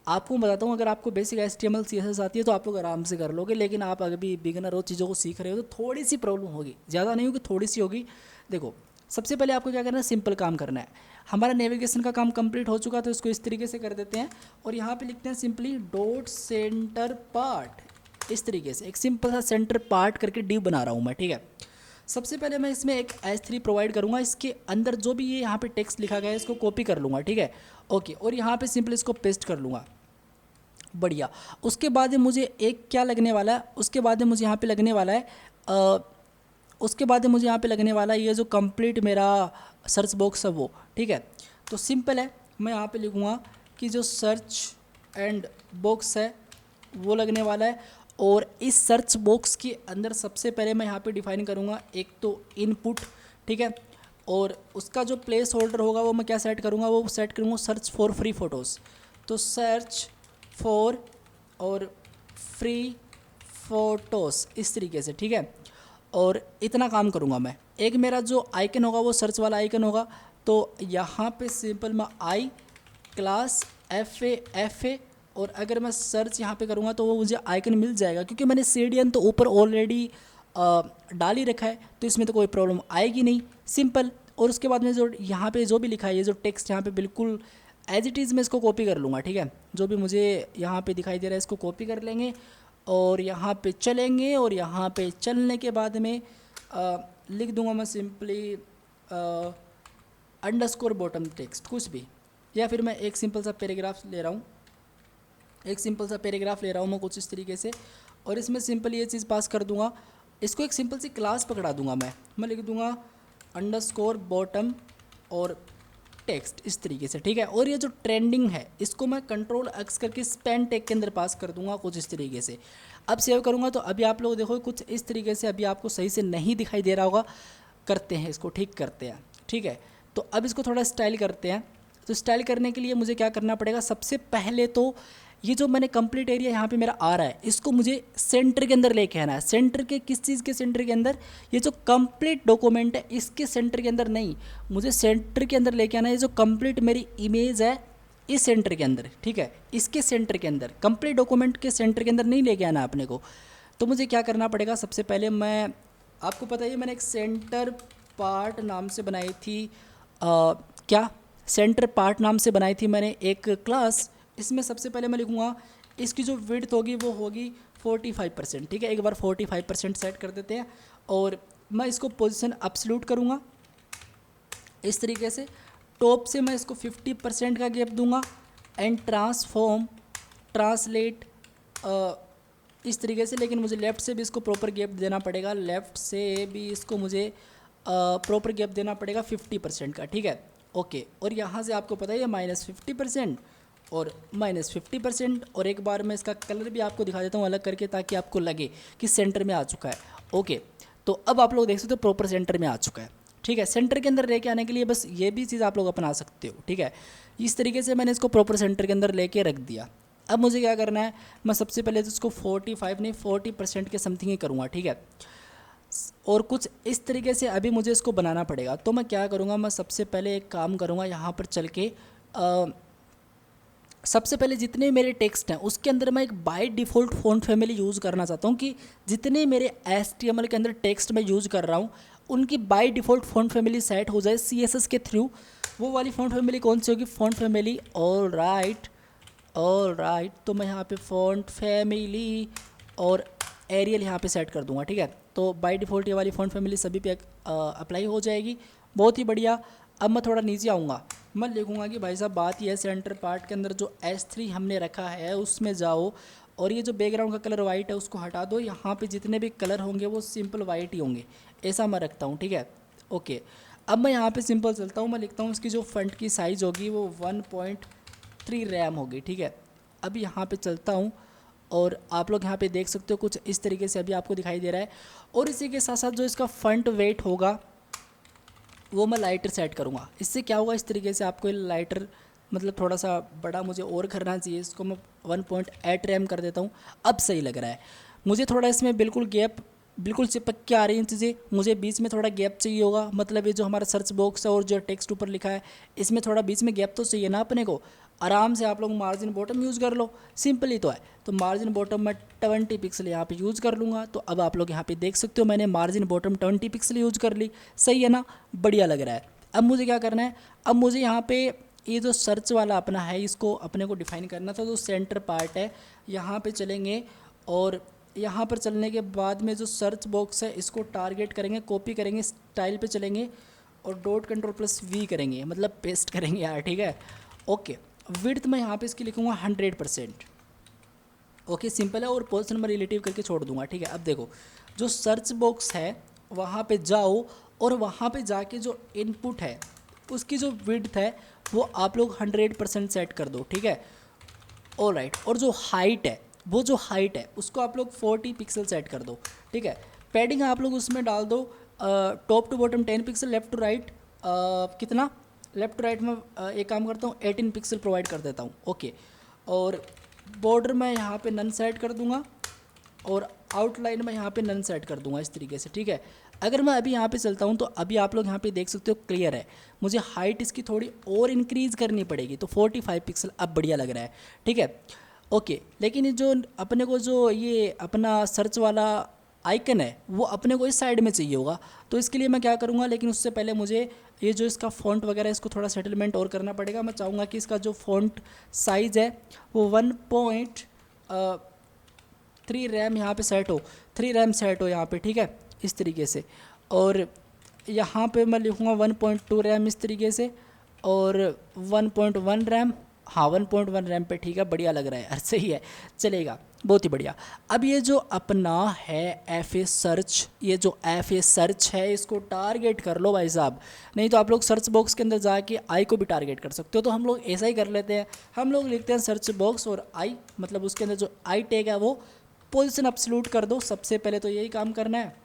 Speaker 1: आपको बताता हूँ, अगर आपको बेसिक HTML CSS आती है तो आप लोग आराम से कर लोगे, लेकिन आप अभी बिगिनर हो, चीज़ों को सीख रहे हो, तो थोड़ी सी प्रॉब्लम होगी, ज़्यादा नहीं होगी, थोड़ी सी होगी। देखो सबसे पहले आपको क्या करना है, सिंपल काम करना है। हमारा नेविगेशन का काम कंप्लीट हो चुका, तो इसको इस तरीके से कर देते हैं और यहाँ पे लिखते हैं सिंपली डॉट सेंटर पार्ट। इस तरीके से एक सिंपल सा सेंटर पार्ट करके डिव बना रहा हूँ मैं, ठीक है। सबसे पहले मैं इसमें एक H3 प्रोवाइड करूँगा, इसके अंदर जो भी ये यहाँ पे टेक्स्ट लिखा गया है इसको कॉपी कर लूँगा, ठीक है, ओके। और यहाँ पे सिंपल इसको पेस्ट कर लूँगा, बढ़िया। उसके बाद मुझे एक क्या लगने वाला है, उसके बाद मुझे यहाँ पे लगने वाला है उसके बाद मुझे यहाँ पे लगने वाला है ये जो कंप्लीट मेरा सर्च बॉक्स है वो, ठीक है। तो सिंपल है, मैं यहाँ पे लिखूँगा कि जो सर्च एंड बॉक्स है वो लगने वाला है। और इस सर्च बॉक्स के अंदर सबसे पहले मैं यहाँ पे डिफाइन करूँगा एक तो इनपुट, ठीक है। और उसका जो प्लेस होल्डर होगा वो मैं क्या सेट करूँगा, वो सेट करूँगा सर्च फॉर फ्री फ़ोटोज़। तो सर्च फॉर और फ्री फ़ोटोज़ इस तरीके से, ठीक है। और इतना काम करूँगा मैं। एक मेरा जो आइकन होगा वो सर्च वाला आइकन होगा, तो यहाँ पे सिंपल मैं आई क्लास FA और अगर मैं सर्च यहाँ पे करूँगा तो वो मुझे आइकन मिल जाएगा, क्योंकि मैंने CDN तो ऊपर ऑलरेडी डाल ही रखा है, तो इसमें तो कोई प्रॉब्लम आएगी नहीं, सिंपल। और उसके बाद में जो यहाँ पे जो भी लिखा है, ये जो टेक्स्ट यहाँ पे बिल्कुल एज इट इज़ मैं इसको कॉपी कर लूँगा, ठीक है। जो भी मुझे यहाँ पे दिखाई दे रहा है इसको कॉपी कर लेंगे और यहाँ पे चलेंगे। और यहाँ पे चलने के बाद में लिख दूँगा मैं सिंपली अंडरस्कोर बॉटम टेक्स्ट कुछ भी, या फिर मैं एक सिंपल सा पैराग्राफ ले रहा हूँ, मैं कुछ इस तरीके से। और इसमें सिंपल ये चीज़ पास कर दूँगा, इसको एक सिंपल सी क्लास पकड़ा दूँगा मैं लिख दूँगा अंडरस्कोर बॉटम और टेक्स्ट इस तरीके से, ठीक है। और ये जो ट्रेंडिंग है इसको मैं Ctrl+X करके स्पैन टैग के अंदर पास कर दूंगा कुछ इस तरीके से। अब सेव करूंगा तो अभी आप लोग देखो कुछ इस तरीके से, अभी आपको सही से नहीं दिखाई दे रहा होगा, करते हैं इसको, ठीक करते हैं, ठीक है। तो अब इसको थोड़ा स्टाइल करते हैं। तो स्टाइल करने के लिए मुझे क्या करना पड़ेगा, सबसे पहले तो ये जो मैंने कंप्लीट एरिया यहाँ पे मेरा आ रहा है इसको मुझे सेंटर के अंदर लेके आना है। सेंटर के किस चीज़ के सेंटर के अंदर, ये जो कंप्लीट डॉक्यूमेंट है इसके सेंटर के अंदर नहीं, मुझे सेंटर के अंदर लेके आना है। ये जो कंप्लीट मेरी इमेज है इस सेंटर के अंदर, ठीक है, इसके सेंटर के अंदर, कंप्लीट डॉक्यूमेंट के सेंटर के अंदर नहीं लेके आना अपने को। तो मुझे क्या करना पड़ेगा, सबसे पहले मैं आपको पता है मैंने एक सेंटर पार्ट नाम से बनाई थी, क्या सेंटर पार्ट नाम से बनाई थी मैंने एक क्लास। इसमें सबसे पहले मैं लिखूँगा इसकी जो विड्थ होगी वो होगी 45%, ठीक है। एक बार 45% सेट कर देते हैं और मैं इसको पोजीशन एब्सोल्यूट करूँगा इस तरीके से। टॉप से मैं इसको 50% का गैप दूंगा एंड ट्रांसलेट इस तरीके से। लेकिन मुझे लेफ़्ट से भी इसको प्रॉपर गैप देना पड़ेगा, लेफ़्ट से भी इसको मुझे प्रॉपर गैप देना पड़ेगा 50% का, ठीक है, ओके। और यहाँ से आपको पता है -50% और -50%। और एक बार मैं इसका कलर भी आपको दिखा देता हूँ अलग करके, ताकि आपको लगे कि सेंटर में आ चुका है, ओके। तो अब आप लोग देख सकते हो प्रॉपर सेंटर में आ चुका है। ठीक है। सेंटर के अंदर लेके आने के लिए बस ये भी चीज़ आप लोग अपना सकते हो, ठीक है। इस तरीके से मैंने इसको प्रॉपर सेंटर के अंदर लेके रख दिया। अब मुझे क्या करना है, मैं सबसे पहले तो इसको 45 नहीं 40% के समथिंग ही करूँगा, ठीक है। और कुछ इस तरीके से अभी मुझे इसको बनाना पड़ेगा। तो मैं क्या करूँगा, मैं सबसे पहले एक काम करूँगा, यहाँ पर चल के सबसे पहले जितने मेरे टेक्स्ट हैं उसके अंदर मैं एक by default font family use करना चाहता हूँ कि जितने मेरे HTML के अंदर टेक्स्ट मैं यूज़ कर रहा हूँ उनकी by default font family set हो जाए CSS के थ्रू। वो वाली फ़ॉन्ट फैमिली कौन सी होगी, फ़ॉन्ट फैमिली ऑल राइट। तो मैं यहाँ पे फ़ॉन्ट फैमिली और एरियल यहाँ पे सेट कर दूँगा, ठीक है। तो बाय डिफ़ॉल्ट ये वाली फ़ॉन्ट फैमिली सभी पे अप्लाई हो जाएगी, बहुत ही बढ़िया। अब मैं थोड़ा नीचे आऊँगा, मैं लिखूँगा कि भाई साहब बात यह है, सेंटर पार्ट के अंदर जो S3 हमने रखा है उसमें जाओ और ये जो बैकग्राउंड का कलर वाइट है उसको हटा दो। यहाँ पे जितने भी कलर होंगे वो सिंपल वाइट ही होंगे, ऐसा मैं रखता हूँ, ठीक है। ओके, अब मैं यहाँ पे सिंपल चलता हूँ, मैं लिखता हूँ इसकी जो फ्रंट की साइज़ होगी वो 1.3 रैम होगी, ठीक है। अब यहाँ पे चलता हूँ और आप लोग यहाँ पे देख सकते हो कुछ इस तरीके से अभी आपको दिखाई दे रहा है। और इसी के साथ साथ जो इसका फ्रंट वेट होगा वो मैं लाइटर सेट करूँगा। इससे क्या होगा, इस तरीके से आपको लाइटर मतलब थोड़ा सा बड़ा मुझे और करना चाहिए, इसको मैं 1.8 रैम कर देता हूँ। अब सही लग रहा है मुझे, थोड़ा इसमें बिल्कुल गैप बिल्कुल चिपक के आ रही हैं चीज़ें, मुझे बीच में थोड़ा गैप चाहिए होगा। मतलब ये जो हमारा सर्च बॉक्स है और जो टेक्स्ट ऊपर लिखा है इसमें थोड़ा बीच में गैप तो चाहिए ना अपने को। आराम से आप लोग मार्जिन बॉटम यूज़ कर लो, सिंपल ही तो है। तो मार्जिन बॉटम मैं 20 पिक्सल यहाँ पे यूज़ कर लूँगा। तो अब आप लोग यहाँ पे देख सकते हो मैंने मार्जिन बॉटम 20 पिक्सल यूज़ कर ली, सही है ना, बढ़िया लग रहा है। अब मुझे क्या करना है, अब मुझे यहाँ पे ये जो सर्च वाला अपना है इसको अपने को डिफाइन करना था। जो सेंटर पार्ट है यहाँ पे चलेंगे और यहाँ पर चलने के बाद में जो सर्च बॉक्स है इसको टारगेट करेंगे, कॉपी करेंगे, स्टाइल पे चलेंगे और $Ctrl+V करेंगे, मतलब पेस्ट करेंगे यार, ठीक है। ओके, विड्थ मैं यहाँ पे इसकी लिखूँगा 100%। ओके, सिंपल है और पोजीशन में रिलेटिव करके छोड़ दूंगा, ठीक है। अब देखो जो सर्च बॉक्स है वहाँ पे जाओ और वहाँ पे जाके जो इनपुट है उसकी जो विड्थ है वो आप लोग 100% सेट कर दो, ठीक है। ऑलराइट, और जो हाइट है वो जो हाइट है उसको आप लोग 40 पिक्सल सेट कर दो, ठीक है। पैडिंग आप लोग उसमें डाल दो top to bottom 10 pixel, left to right कितना, लेफ्ट टू राइट में एक काम करता हूँ 18 पिक्सल प्रोवाइड कर देता हूँ, ओके। और बॉर्डर मैं यहाँ पे नन सेट कर दूँगा और आउटलाइन में यहाँ पे नन सेट कर दूँगा इस तरीके से, ठीक है। अगर मैं अभी यहाँ पे चलता हूँ तो अभी आप लोग यहाँ पे देख सकते हो क्लियर है। मुझे हाइट इसकी थोड़ी और इंक्रीज़ करनी पड़ेगी, तो 45 पिक्सल अब बढ़िया लग रहा है, ठीक है। ओके, लेकिन ये जो अपने को जो ये अपना सर्च वाला आइकन है वो अपने को इस साइड में चाहिए होगा। तो इसके लिए मैं क्या करूँगा, लेकिन उससे पहले मुझे ये जो इसका फ़ॉन्ट वगैरह इसको थोड़ा सेटलमेंट और करना पड़ेगा। मैं चाहूँगा कि इसका जो फ़ॉन्ट साइज़ है वो 1.3 रैम यहाँ पे सेट हो, 3 रैम सेट हो यहाँ पे, ठीक है, इस तरीके से। और यहाँ पे मैं लिखूँगा 1.2 रैम इस तरीके से और 1.1 रैम, हाँ 1.1 रैम पे, ठीक है, बढ़िया लग रहा है यार, सही है, चलेगा, बहुत ही बढ़िया। अब ये जो अपना है FA सर्च, ये जो FA सर्च है इसको टारगेट कर लो भाई साहब, नहीं तो आप लोग सर्च बॉक्स के अंदर जाके आई को भी टारगेट कर सकते हो। तो हम लोग ऐसा ही कर लेते हैं, हम लोग लिखते हैं सर्च बॉक्स और आई, मतलब उसके अंदर जो आई टैग है वो पोजीशन अब्सोल्यूट कर दो, सबसे पहले तो यही काम करना है।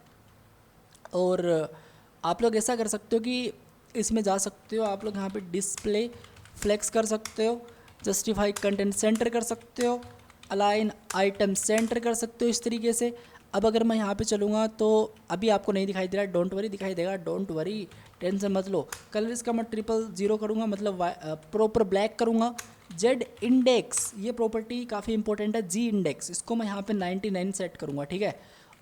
Speaker 1: और आप लोग ऐसा कर सकते हो कि इसमें जा सकते हो आप लोग यहाँ पे डिस्प्ले फ्लेक्स कर सकते हो, जस्टिफाई कंटेंट सेंटर कर सकते हो, अलाइन आइटम सेंटर कर सकते हो इस तरीके से। अब अगर मैं यहाँ पे चलूँगा तो अभी आपको नहीं दिखाई दे रहा है, डोंट वरी, दिखाई देगा, डोंट वरी, टेंशन मत लो। कलर इसका मैं 000 करूँगा, मतलब प्रॉपर ब्लैक करूँगा। जेड इंडेक्स ये प्रॉपर्टी काफ़ी इंपॉर्टेंट है, जी इंडेक्स इसको मैं यहाँ पे 99 सेट करूँगा, ठीक है,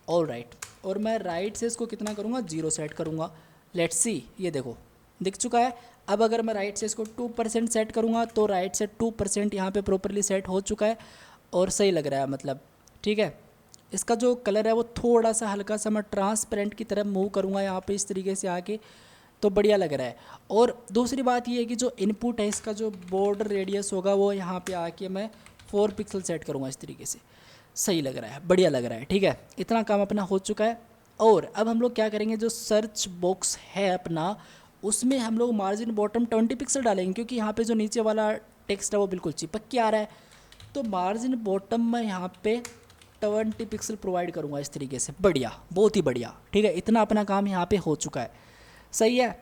Speaker 1: ऑल राइट। और मैं राइट से इसको कितना करूँगा, 0 सेट करूँगा। लेट्स सी, ये देखो दिख चुका है। अब अगर मैं राइट से इसको 2% सेट करूँगा तो राइट से 2% यहाँ पे प्रॉपरली सेट हो चुका है और सही लग रहा है, मतलब ठीक है। इसका जो कलर है वो थोड़ा सा हल्का सा मैं ट्रांसपेरेंट की तरफ मूव करूँगा यहाँ पे इस तरीके से आके, तो बढ़िया लग रहा है। और दूसरी बात ये है कि जो इनपुट है इसका जो बॉर्डर रेडियस होगा वो यहाँ पे आके मैं 4 पिक्सल सेट करूँगा इस तरीके से, सही लग रहा है, बढ़िया लग रहा है, ठीक है। इतना काम अपना हो चुका है। और अब हम लोग क्या करेंगे, जो सर्च बॉक्स है अपना उसमें हम लोग मार्जिन बॉटम 20 पिक्सल डालेंगे, क्योंकि यहाँ पे जो नीचे वाला टेक्स्ट है वो बिल्कुल चिपक के आ रहा है। तो मार्जिन बॉटम में यहाँ पे 20 पिक्सल प्रोवाइड करूँगा इस तरीके से, बढ़िया, बहुत ही बढ़िया, ठीक है। इतना अपना काम यहाँ पे हो चुका है, सही है,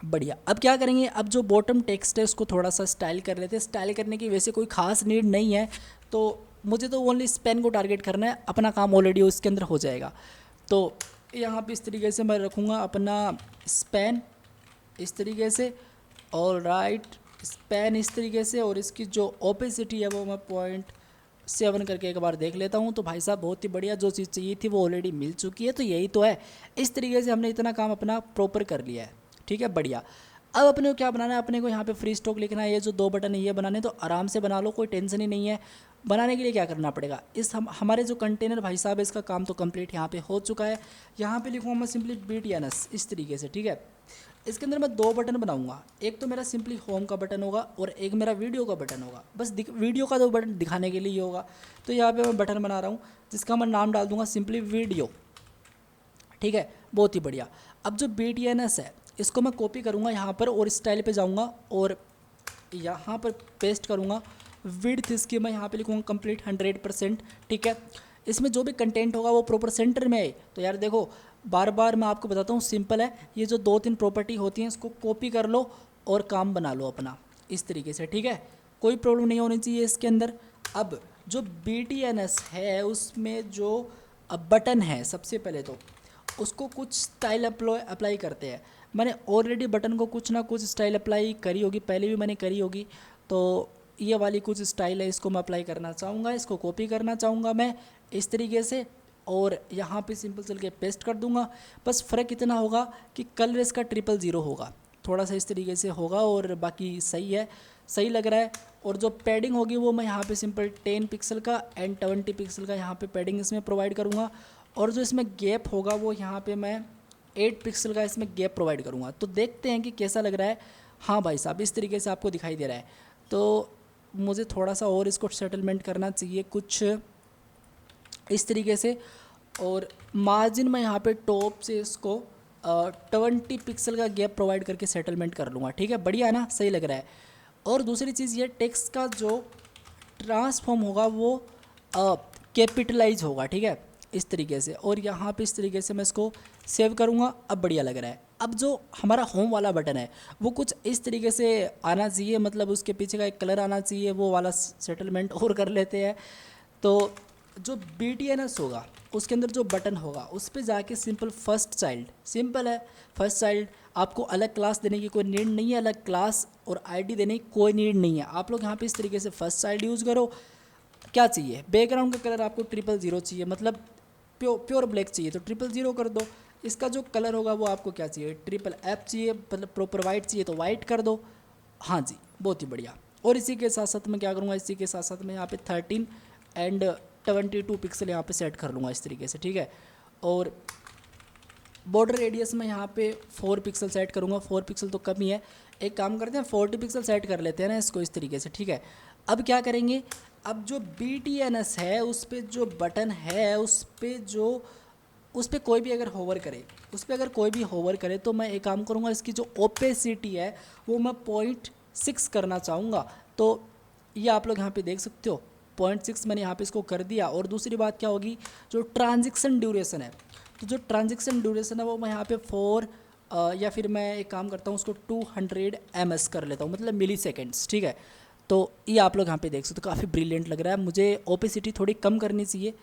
Speaker 1: बढ़िया। अब क्या करेंगे, अब जो बॉटम टेक्स्ट है उसको थोड़ा सा स्टाइल कर लेते हैं। स्टाइल करने की वैसे कोई खास नीड नहीं है, तो मुझे तो ओनली स्पेन को टारगेट करना है, अपना काम ऑलरेडी उसके अंदर हो जाएगा। तो यहाँ पे इस तरीके से मैं रखूँगा अपना स्पेन इस तरीके से, और राइट स्पेन इस तरीके से, और इसकी जो ओपेसिटी है वो मैं 0.7 करके एक बार देख लेता हूँ। तो भाई साहब बहुत ही बढ़िया, जो चीज़ चाहिए थी वो ऑलरेडी मिल चुकी है, तो यही तो है। इस तरीके से हमने इतना काम अपना प्रॉपर कर लिया है, ठीक है, बढ़िया। अब अपने को क्या बनाना है, अपने को यहाँ पे फ्री स्टॉक लिखना है। ये जो 2 बटन है ये बनाने, तो आराम से बना लो, कोई टेंशन ही नहीं है। बनाने के लिए क्या करना पड़ेगा, हमारे जो कंटेनर भाई साहब है इसका काम तो कंप्लीट यहाँ पे हो चुका है। यहाँ पे लिखूँगा मैं सिंपली BTNS इस तरीके से, ठीक है। इसके अंदर मैं 2 बटन बनाऊंगा, एक तो मेरा सिंपली होम का बटन होगा और एक मेरा वीडियो का बटन होगा। बस वीडियो का 2 बटन दिखाने के लिए ही होगा। तो यहाँ पे मैं बटन बना रहा हूँ जिसका मैं नाम डाल दूंगा सिंपली वीडियो, ठीक है, बहुत ही बढ़िया। अब जो BTNS है इसको मैं कॉपी करूँगा यहाँ पर, और स्टाइल पे जाऊँगा और यहाँ पर पेस्ट करूँगा। विड्थ इसकी मैं यहाँ पे लिखूँगा कंप्लीट 100%, ठीक है। इसमें जो भी कंटेंट होगा वो प्रॉपर सेंटर में है। तो यार देखो, बार बार मैं आपको बताता हूँ, सिंपल है। ये जो 2-3 प्रॉपर्टी होती हैं इसको कॉपी कर लो और काम बना लो अपना इस तरीके से, ठीक है। कोई प्रॉब्लम नहीं होनी चाहिए इसके अंदर। अब जो BTNS है उसमें जो बटन है, सबसे पहले तो उसको कुछ स्टाइल अप्लाई करते हैं। मैंने ऑलरेडी बटन को कुछ ना कुछ स्टाइल अप्लाई करी होगी, पहले भी मैंने करी होगी। तो ये वाली कुछ स्टाइल है, इसको मैं अप्लाई करना चाहूँगा, इसको कॉपी करना चाहूँगा मैं इस तरीके से, और यहाँ पे सिंपल चल के पेस्ट कर दूँगा। बस फ़र्क इतना होगा कि कलर इसका 000 होगा, थोड़ा सा इस तरीके से होगा, और बाकी सही है, सही लग रहा है। और जो पैडिंग होगी वो मैं यहाँ पे सिंपल 10 पिक्सल का एंड 20 पिक्सल का यहाँ पे पैडिंग इसमें प्रोवाइड करूँगा। और जो इसमें गैप होगा वो यहाँ पे मैं 8 पिक्सल का इसमें गैप प्रोवाइड करूँगा। तो देखते हैं कि कैसा लग रहा है। हाँ भाई साहब, इस तरीके से आपको दिखाई दे रहा है। तो मुझे थोड़ा सा और इसको सेटलमेंट करना चाहिए कुछ इस तरीके से, और मार्जिन मैं यहाँ पे टॉप से इसको 20 पिक्सल का गैप प्रोवाइड करके सेटलमेंट कर लूँगा, ठीक है, बढ़िया है ना, सही लग रहा है। और दूसरी चीज़ ये टेक्स्ट का जो ट्रांसफॉर्म होगा वो कैपिटलाइज होगा, ठीक है, इस तरीके से। और यहाँ पे इस तरीके से मैं इसको सेव करूँगा। अब बढ़िया लग रहा है। अब जो हमारा होम वाला बटन है वो कुछ इस तरीके से आना चाहिए, मतलब उसके पीछे का एक कलर आना चाहिए, वो वाला सेटलमेंट और कर लेते हैं। तो जो BTNS होगा उसके अंदर जो बटन होगा उस पर जाके सिंपल फर्स्ट चाइल्ड, सिंपल है, फर्स्ट चाइल्ड। आपको अलग क्लास देने की कोई नीड नहीं है, अलग क्लास और ID देने की कोई नीड नहीं है। आप लोग यहाँ पे इस तरीके से फर्स्ट चाइल्ड यूज़ करो। क्या चाहिए, बैकग्राउंड का कलर आपको 000 चाहिए, मतलब प्योर ब्लैक चाहिए तो 000 कर दो। इसका जो कलर होगा वो आपको क्या चाहिए, FFF चाहिए, मतलब प्रॉपर वाइट चाहिए तो वाइट कर दो। हाँ जी, बहुत ही बढ़िया। और इसी के साथ साथ मैं क्या करूँगा, इसी के साथ साथ मैं यहाँ पे 13 एंड 22 पिक्सल यहाँ पे सेट कर लूँगा इस तरीके से, ठीक है। और बॉर्डर रेडियस में यहाँ पे 4 पिक्सल सेट करूँगा, 4 पिक्सल तो कम ही है। एक काम करते हैं 40 पिक्सल सेट कर लेते हैं ना इसको इस तरीके से, ठीक है। अब क्या करेंगे, अब जो BTNS है उस पर जो बटन है उस पर कोई भी अगर होवर करे, उस पर अगर कोई भी होवर करे तो मैं एक काम करूँगा, इसकी जो ओपेसिटी है वो मैं 0.6 करना चाहूँगा। तो ये आप लोग यहाँ पे देख सकते हो 0.6 मैंने यहाँ पे इसको कर दिया। और दूसरी बात क्या होगी, जो ट्रांजिक्शन ड्यूरेशन है, तो जो ट्रांजिक्शन ड्यूरेशन है वो मैं यहाँ पे 4 या फिर मैं एक काम करता हूँ उसको 200 ms कर लेता हूँ, मतलब मिली सेकेंड्स, ठीक है। तो ये आप लोग यहाँ पे देख सकते हो, काफ़ी ब्रिलियंट लग रहा है। मुझे ओपेसिटी थोड़ी कम करनी चाहिए,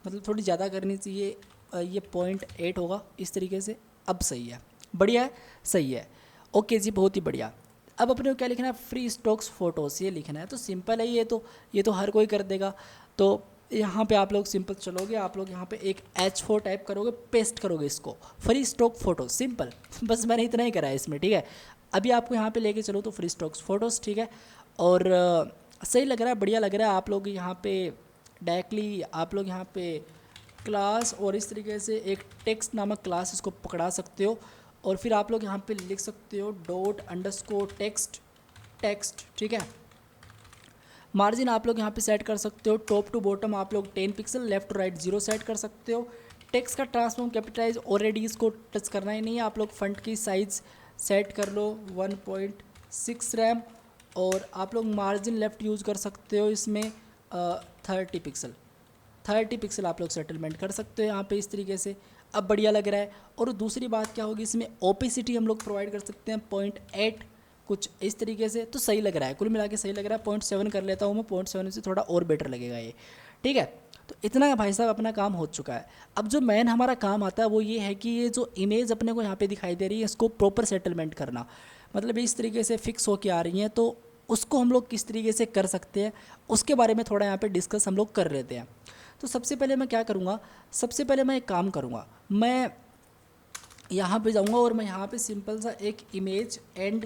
Speaker 1: मतलब थोड़ी ज़्यादा करनी चाहिए, ये 0.8 होगा इस तरीके से। अब सही है, बढ़िया है, सही है, ओके जी, बहुत ही बढ़िया। अब अपने को क्या लिखना है, फ्री स्टॉक्स फोटोज़ ये लिखना है। तो सिंपल है, ये तो हर कोई कर देगा। तो यहाँ पे आप लोग सिंपल चलोगे, आप लोग यहाँ पे एक H4 टाइप करोगे, पेस्ट करोगे इसको, फ्री स्टॉक फोटो, सिंपल। बस मैंने इतना ही करा है इसमें, ठीक है। अभी आपको यहाँ पे लेके चलो तो फ्री स्टॉक्स फोटोज़, ठीक है। और सही लग रहा है, बढ़िया लग रहा है। आप लोग यहाँ पे डायरेक्टली आप लोग यहाँ पे क्लास और इस तरीके से एक टेक्स्ट नामक क्लास इसको पकड़ा सकते हो, और फिर आप लोग यहाँ पे लिख सकते हो ._टेक्स्ट, ठीक है। मार्जिन आप लोग यहाँ पे सेट कर सकते हो, टॉप टू बॉटम आप लोग 10 pixel, left to right 0 set कर सकते हो। टेक्स्ट का ट्रांसफॉर्म कैपिटलाइज ऑलरेडी इसको टच करना ही नहीं है। आप लोग फंट की साइज़ सेट कर लो 1.6 रैम, और आप लोग मार्जिन लेफ़्ट यूज़ कर सकते हो इसमें 30 पिक्सल आप लोग सेटलमेंट कर सकते हो यहाँ पे इस तरीके से। अब बढ़िया लग रहा है। और दूसरी बात क्या होगी, इसमें ओपेसिटी हम लोग प्रोवाइड कर सकते हैं 0.8 कुछ इस तरीके से, तो सही लग रहा है, कुल मिला के सही लग रहा है। 0.7 कर लेता हूँ मैं, 0.7 से थोड़ा और बेटर लगेगा ये, ठीक है। तो इतना भाई साहब अपना काम हो चुका है। अब जो मेन हमारा काम आता है वो ये है कि ये जो इमेज अपने को यहाँ पे दिखाई दे रही है इसको प्रॉपर सेटलमेंट करना, मतलब इस तरीके से फिक्स होके आ रही हैं, तो उसको हम लोग किस तरीके से कर सकते हैं उसके बारे में थोड़ा यहाँ पे डिस्कस हम लोग कर लेते हैं। तो सबसे पहले मैं क्या करूँगा, सबसे पहले मैं एक काम करूँगा, मैं यहाँ पे जाऊँगा और मैं यहाँ पे सिंपल सा एक इमेज एंड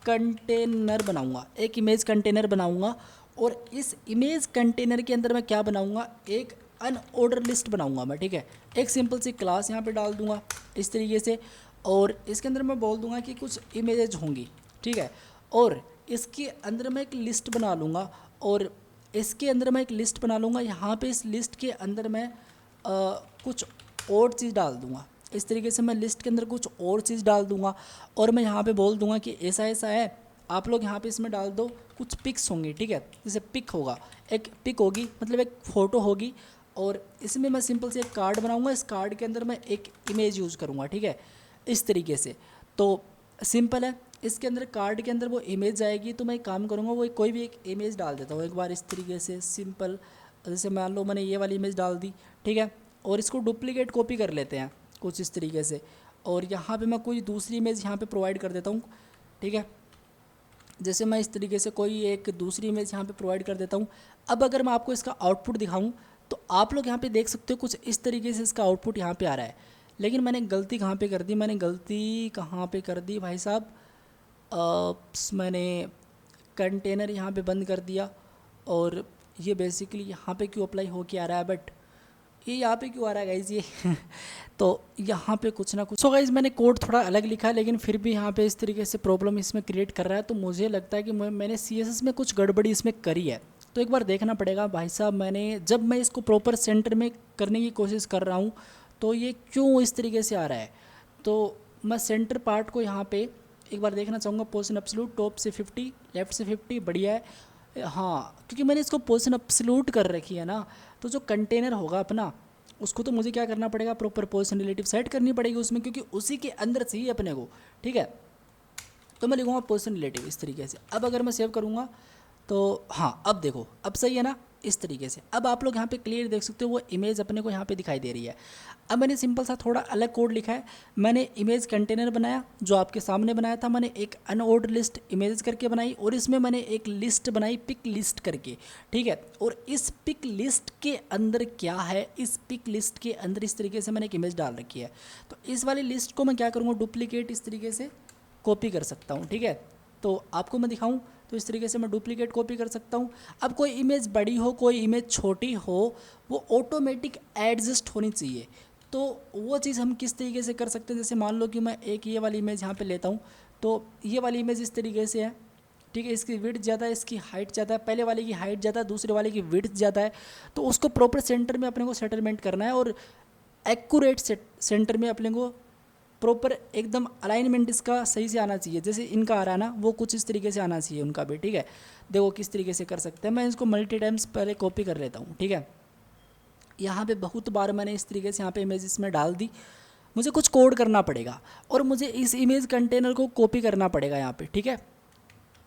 Speaker 1: कंटेनर बनाऊँगा, एक इमेज कंटेनर बनाऊँगा। और इस इमेज कंटेनर के अंदर मैं क्या बनाऊँगा, एक अनऑर्डर लिस्ट बनाऊँगा मैं, ठीक है। एक सिंपल सी क्लास यहाँ पे डाल दूँगा इस तरीके से, और इसके अंदर मैं बोल दूँगा कि कुछ इमेजेज होंगी, ठीक है। और इसके अंदर मैं एक लिस्ट बना लूँगा, और इसके अंदर मैं एक लिस्ट बना लूँगा। यहाँ पे इस लिस्ट के अंदर मैं कुछ और चीज़ डाल दूँगा, इस तरीके से मैं लिस्ट के अंदर कुछ और चीज़ डाल दूँगा। और मैं यहाँ पे बोल दूँगा कि ऐसा ऐसा है, आप लोग यहाँ पे इसमें डाल दो कुछ पिक्स होंगी, ठीक है। जैसे पिक होगा, एक पिक होगी मतलब एक फ़ोटो होगी, और इसमें मैं सिंपल से एक कार्ड बनाऊँगा, इस कार्ड के अंदर मैं एक इमेज यूज़ करूँगा, ठीक है, इस तरीके से। तो सिंपल है, इसके अंदर कार्ड के अंदर वो इमेज जाएगी, तो मैं एक काम करूँगा, वो कोई भी एक इमेज डाल देता हूँ एक बार इस तरीके से सिंपल। जैसे मान लो मैंने ये वाली इमेज डाल दी, ठीक है, और इसको डुप्लीकेट कॉपी कर लेते हैं कुछ इस तरीके से, और यहाँ पे मैं कोई दूसरी इमेज यहाँ पे प्रोवाइड कर देता हूँ, ठीक है। जैसे मैं इस तरीके से कोई एक दूसरी इमेज यहाँ पे प्रोवाइड कर देता हूँ। अब अगर मैं आपको इसका आउटपुट दिखाऊँ तो आप लोग यहाँ पे देख सकते हो कुछ इस तरीके से इसका आउटपुट यहाँ पे आ रहा है। लेकिन मैंने गलती कहाँ पे कर दी, मैंने गलती कहाँ पे कर दी भाई साहब, मैंने कंटेनर यहाँ पे बंद कर दिया, और ये बेसिकली यहाँ पे क्यों अप्लाई हो के आ रहा है, बट ये यहाँ पे क्यों आ रहा है गाइज़ ये तो यहाँ पे कुछ ना कुछ। सो गाइज़ मैंने कोड थोड़ा अलग लिखा है, लेकिन फिर भी यहाँ पे इस तरीके से प्रॉब्लम इसमें क्रिएट कर रहा है। तो मुझे लगता है कि मैंने CSS में कुछ गड़बड़ी इसमें करी है, तो एक बार देखना पड़ेगा भाई साहब। मैंने जब मैं इसको प्रॉपर सेंटर में करने की कोशिश कर रहा हूँ तो ये क्यों इस तरीके से आ रहा है। तो मैं सेंटर पार्ट को यहाँ पे एक बार देखना चाहूँगा। पोजीशन एब्सोल्यूट टॉप से 50, लेफ़्ट से 50, बढ़िया है। हाँ, क्योंकि मैंने इसको पोजीशन एब्सोल्यूट कर रखी है ना, तो जो कंटेनर होगा अपना उसको तो मुझे क्या करना पड़ेगा, प्रॉपर पोजीशन रिलेटिव सेट करनी पड़ेगी उसमें, क्योंकि उसी के अंदर चाहिए अपने को, ठीक है। तो मैं लिखूँगा पोजीशन रिलेटिव इस तरीके से। अब अगर मैं सेव करूँगा तो हाँ, अब देखो अब सही है ना इस तरीके से। अब आप लोग यहाँ पे क्लियर देख सकते हो वो इमेज अपने को यहाँ पे दिखाई दे रही है। अब मैंने सिंपल सा थोड़ा अलग कोड लिखा है। मैंने इमेज कंटेनर बनाया जो आपके सामने बनाया था, मैंने एक अनऑर्डर लिस्ट इमेज करके बनाई, और इसमें मैंने एक लिस्ट बनाई पिक लिस्ट करके, ठीक है। और इस पिक लिस्ट के अंदर क्या है, इस पिक लिस्ट के अंदर इस तरीके से मैंने एक इमेज डाल रखी है। तो इस वाली लिस्ट को मैं क्या करूँगा, डुप्लीकेट इस तरीके से कॉपी कर सकता हूँ, ठीक है। तो आपको मैं दिखाऊं तो इस तरीके से मैं डुप्लीकेट कॉपी कर सकता हूँ। अब कोई इमेज बड़ी हो कोई इमेज छोटी हो, वो ऑटोमेटिक एडजस्ट होनी चाहिए। तो वो चीज़ हम किस तरीके से कर सकते हैं, जैसे मान लो कि मैं एक ये वाली इमेज यहाँ पे लेता हूँ, तो ये वाली इमेज इस तरीके से है, ठीक है। इसकी विड्थ ज़्यादा है, इसकी हाइट ज़्यादा है, पहले वाले की हाइट ज़्यादा है, दूसरे वाले की विड्थ ज़्यादा है। तो उसको प्रॉपर सेंटर में अपने को सेटलमेंट करना है, और एक्यूरेट सेंटर में अपने को प्रॉपर एकदम अलाइनमेंट इसका सही से आना चाहिए। जैसे इनका आ रहा है ना, वो कुछ इस तरीके से आना चाहिए उनका भी, ठीक है। देखो किस तरीके से कर सकते हैं। मैं इसको मल्टी टाइम्स पहले कॉपी कर लेता हूँ, ठीक है। यहाँ पे बहुत बार मैंने इस तरीके से यहाँ पे इमेज इसमें डाल दी, मुझे कुछ कोड करना पड़ेगा, और मुझे इस इमेज कंटेनर को कॉपी करना पड़ेगा यहाँ पे, ठीक है।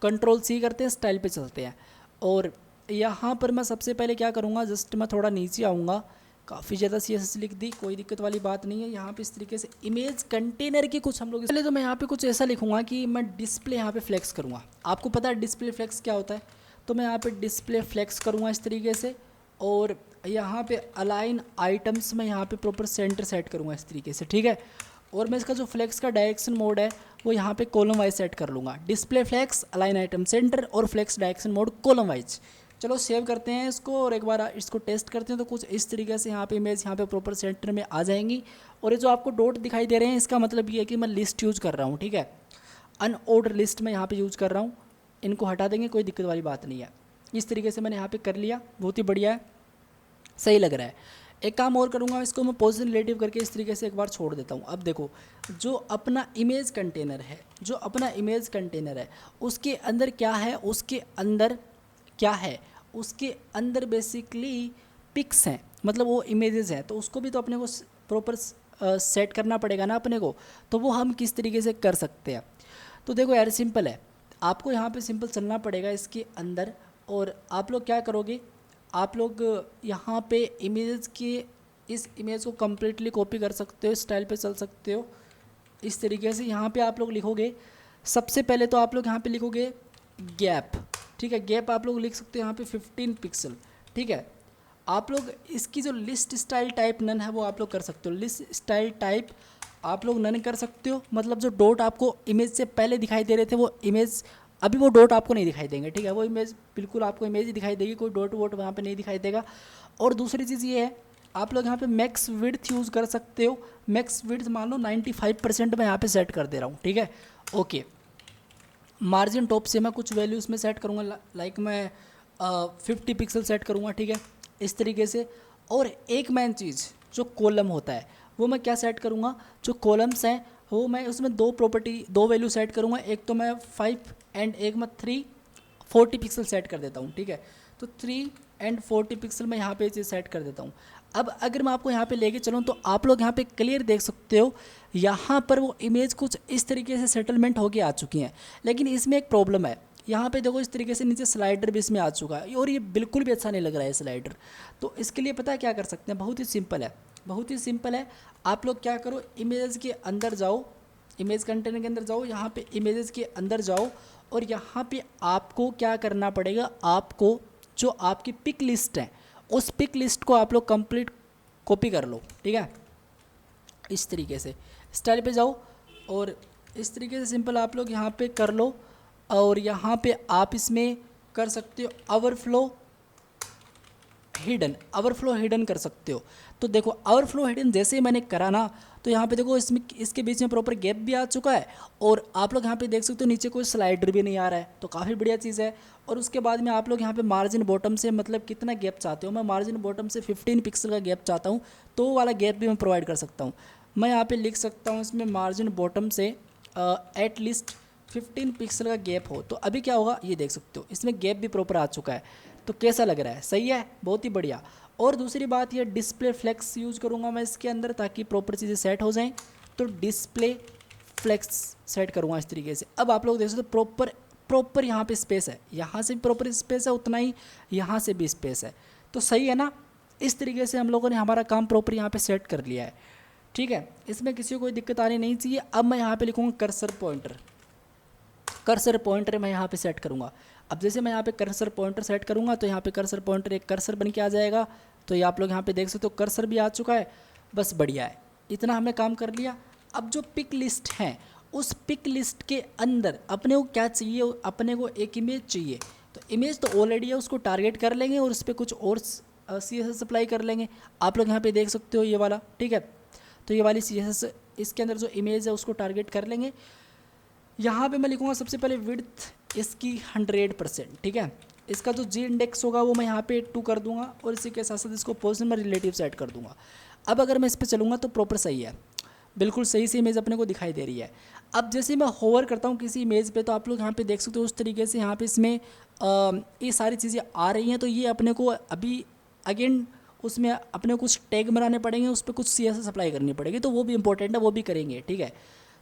Speaker 1: Ctrl+C करते हैं, स्टाइल पे चलते हैं, और यहाँ पर मैं सबसे पहले क्या करूँगा, जस्ट मैं थोड़ा नीचे आऊँगा। काफ़ी ज़्यादा CSS लिख दी, कोई दिक्कत वाली बात नहीं है। यहाँ पे इस तरीके से इमेज कंटेनर की कुछ हम लोग पहले तो मैं यहाँ पे कुछ ऐसा लिखूँगा कि मैं डिस्प्ले यहाँ पे फ्लेक्स करूँगा। आपको पता है डिस्प्ले फ्लेक्स क्या होता है, तो मैं यहाँ पे डिस्प्ले फ्लेक्स करूँगा इस तरीके से, और यहाँ पे अलाइन आइटम्स में यहाँ पे प्रॉपर सेंटर सेट करूँगा इस तरीके से, ठीक है। और मैं इसका जो फ्लेक्स का डायरेक्शन मोड है वो यहाँ पे कॉलम वाइज सेट कर लूँगा। Display flex, align item center, और flex direction mode column wise. चलो सेव करते हैं इसको, और एक बार इसको टेस्ट करते हैं। तो कुछ इस तरीके से यहाँ पे इमेज यहाँ पे प्रॉपर सेंटर में आ जाएंगी। और ये जो आपको डॉट दिखाई दे रहे हैं, इसका मतलब ये है कि मैं लिस्ट यूज़ कर रहा हूँ, ठीक है। अनऑर्डर लिस्ट में यहाँ पे यूज़ कर रहा हूँ, इनको हटा देंगे, कोई दिक्कत वाली बात नहीं है। इस तरीके से मैंने यहाँ पे कर लिया, बहुत ही बढ़िया है, सही लग रहा है। एक काम और करूँगा, इसको मैं पोजीशन रिलेटिव करके इस तरीके से एक बार छोड़ देता हूँ। अब देखो जो अपना इमेज कंटेनर है, जो अपना इमेज कंटेनर है उसके अंदर क्या है, उसके अंदर क्या है, उसके अंदर बेसिकली पिक्स हैं, मतलब वो इमेजेस हैं। तो उसको भी तो अपने को प्रॉपर सेट करना पड़ेगा ना अपने को, तो वो हम किस तरीके से कर सकते हैं। तो देखो यार सिंपल है, आपको यहाँ पे सिंपल चलना पड़ेगा इसके अंदर, और आप लोग क्या करोगे, आप लोग यहाँ पे इमेजेस के इस इमेज को कम्प्लीटली कॉपी कर सकते हो, स्टाइल पे चल सकते हो इस तरीके से। यहाँ पे आप लोग लिखोगे, सबसे पहले तो आप लोग यहाँ पे लिखोगे गैप, ठीक है, गैप आप लोग लिख सकते हो यहाँ पे 15 पिक्सल, ठीक है। आप लोग इसकी जो लिस्ट स्टाइल टाइप नन है वो आप लोग कर सकते हो, लिस्ट स्टाइल टाइप आप लोग नन कर सकते हो, मतलब जो डॉट आपको इमेज से पहले दिखाई दे रहे थे वो इमेज अभी वो डॉट आपको नहीं दिखाई देंगे, ठीक है, वो इमेज बिल्कुल आपको इमेज ही दिखाई देगी, कोई डॉट वोट वहाँ पे नहीं दिखाई देगा। और दूसरी चीज़ ये है, आप लोग यहाँ पे मैक्स विड्थ यूज़ कर सकते हो, मैक्स विड्थ मान लो 95% मैं यहाँ पे सेट कर दे रहा हूँ, ठीक है। ओके, मार्जिन टॉप से मैं कुछ वैल्यू इसमें सेट करूँगा, लाइक मैं 50 पिक्सल सेट करूँगा, ठीक है, इस तरीके से। और एक मेन चीज़ जो कॉलम होता है वो मैं क्या सेट करूँगा, जो कॉलम्स हैं वो मैं उसमें दो वैल्यू सेट करूँगा, एक तो मैं 5 एंड एक मैं 40 पिक्सल सेट कर देता हूँ, ठीक है। तो 3 एंड 40 पिक्सल मैं यहाँ पे चीज़ सेट कर देता हूँ। अब अगर मैं आपको यहाँ पे लेके चलूँ तो आप लोग यहाँ पे क्लियर देख सकते हो, यहाँ पर वो इमेज कुछ इस तरीके से सेटलमेंट होके आ चुकी हैं, लेकिन इसमें एक प्रॉब्लम है, यहाँ पे देखो इस तरीके से नीचे स्लाइडर भी इसमें आ चुका है और ये बिल्कुल भी अच्छा नहीं लग रहा है स्लाइडर। तो इसके लिए पता है क्या कर सकते हैं, बहुत ही सिंपल है, बहुत ही सिंपल है। आप लोग क्या करो, इमेज के अंदर जाओ, इमेज कंटेनर के अंदर जाओ, यहाँ पे इमेजेस के अंदर जाओ, और यहाँ पे आपको क्या करना पड़ेगा, आपको जो आपकी पिक लिस्ट है उस पिक लिस्ट को आप लोग कंप्लीट कॉपी कर लो, ठीक है। इस तरीके से स्टाइल पे जाओ और इस तरीके से सिंपल आप लोग यहाँ पे कर लो, और यहाँ पे आप इसमें कर सकते हो ओवरफ्लो हिडन कर सकते हो। तो देखो ओवरफ्लो हिडन जैसे ही मैंने करा ना, तो यहाँ पे देखो इसमें इसके बीच में प्रॉपर गैप भी आ चुका है, और आप लोग यहाँ पे देख सकते हो नीचे कोई स्लाइडर भी नहीं आ रहा है, तो काफ़ी बढ़िया चीज़ है। और उसके बाद में आप लोग यहाँ पे मार्जिन बॉटम से मतलब कितना गैप चाहते हो, मैं मार्जिन बॉटम से 15 पिक्सल का गैप चाहता हूँ, तो वो वाला गैप भी मैं प्रोवाइड कर सकता हूँ। मैं यहाँ पर लिख सकता हूँ इसमें मार्जिन बॉटम से एटलीस्ट 15 पिक्सल का गैप हो। तो अभी क्या होगा ये देख सकते हो, इसमें गैप भी प्रॉपर आ चुका है। तो कैसा लग रहा है, सही है, बहुत ही बढ़िया। और दूसरी बात ये डिस्प्ले फ्लेक्स यूज़ करूँगा मैं इसके अंदर, ताकि प्रॉपर चीज़ें सेट हो जाएं। तो डिस्प्ले फ्लेक्स सेट करूँगा इस तरीके से। अब आप लोग देख सकते हो प्रॉपर यहाँ पे स्पेस है, यहाँ से भी प्रॉपर स्पेस है, उतना ही यहाँ से भी स्पेस है, तो सही है ना। इस तरीके से हम लोगों ने हमारा काम प्रॉपर यहाँ पे सेट कर लिया है, ठीक है। इसमें किसी को कोई दिक्कत आनी नहीं चाहिए। अब मैं यहाँ पे लिखूँगा कर्सर पॉइंटर मैं यहाँ पे सेट करूँगा। अब जैसे मैं यहाँ पे कर्सर पॉइंटर सेट करूँगा तो यहाँ पे कर्सर पॉइंटर एक कर्सर बन के आ जाएगा। तो ये आप लोग यहाँ पे देख सकते हो कर्सर भी आ चुका है, बस बढ़िया है, इतना हमने काम कर लिया। अब जो पिक लिस्ट है उस पिक लिस्ट के अंदर अपने को क्या चाहिए, अपने को एक इमेज चाहिए। तो इमेज तो ऑलरेडी है, उसको टारगेट कर लेंगे और उस पर कुछ और CSS अप्लाई कर लेंगे। आप लोग यहाँ पे देख सकते हो ये वाला, ठीक है। तो ये वाली CSS इसके अंदर जो इमेज है उसको टारगेट कर लेंगे। यहाँ पे मैं लिखूँगा सबसे पहले विड्थ इसकी 100%, ठीक है। इसका जो जी इंडेक्स होगा वो मैं यहाँ पे 2 कर दूंगा, और इसी के साथ साथ इसको पोजीशन में रिलेटिव सेट कर दूंगा। अब अगर मैं इस पर चलूँगा तो प्रॉपर सही है, बिल्कुल सही से इमेज अपने को दिखाई दे रही है। अब जैसे मैं होवर करता हूँ किसी इमेज पे, तो आप लोग यहाँ पे देख सकते हो उस तरीके से यहाँ पे इसमें ये सारी चीज़ें आ रही हैं। तो ये अपने को अभी अगेन उसमें अपने कुछ टैग बनाने पड़ेंगे, उस पर कुछ CSS अप्लाई करनी पड़ेगी, तो वो भी इंपॉर्टेंट है, वो भी करेंगे, ठीक है।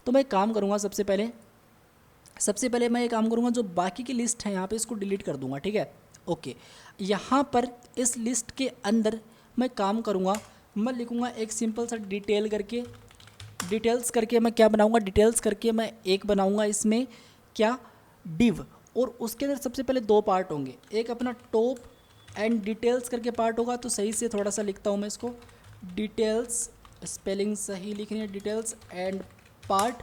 Speaker 1: तो मैं काम करूँगा सबसे पहले मैं ये काम करूँगा, जो बाकी की लिस्ट है यहाँ पे इसको डिलीट कर दूँगा, ठीक है। ओके, यहाँ पर इस लिस्ट के अंदर मैं काम करूँगा, मैं लिखूँगा एक सिंपल सा डिटेल्स करके मैं क्या बनाऊँगा, डिटेल्स करके मैं एक बनाऊँगा इसमें क्या डिव, और उसके अंदर सबसे पहले 2 पार्ट होंगे, एक अपना टॉप एंड डिटेल्स करके पार्ट होगा। तो सही से थोड़ा सा लिखता हूँ मैं इसको, डिटेल्स, स्पेलिंग सही लिखनी है, डिटेल्स एंड पार्ट,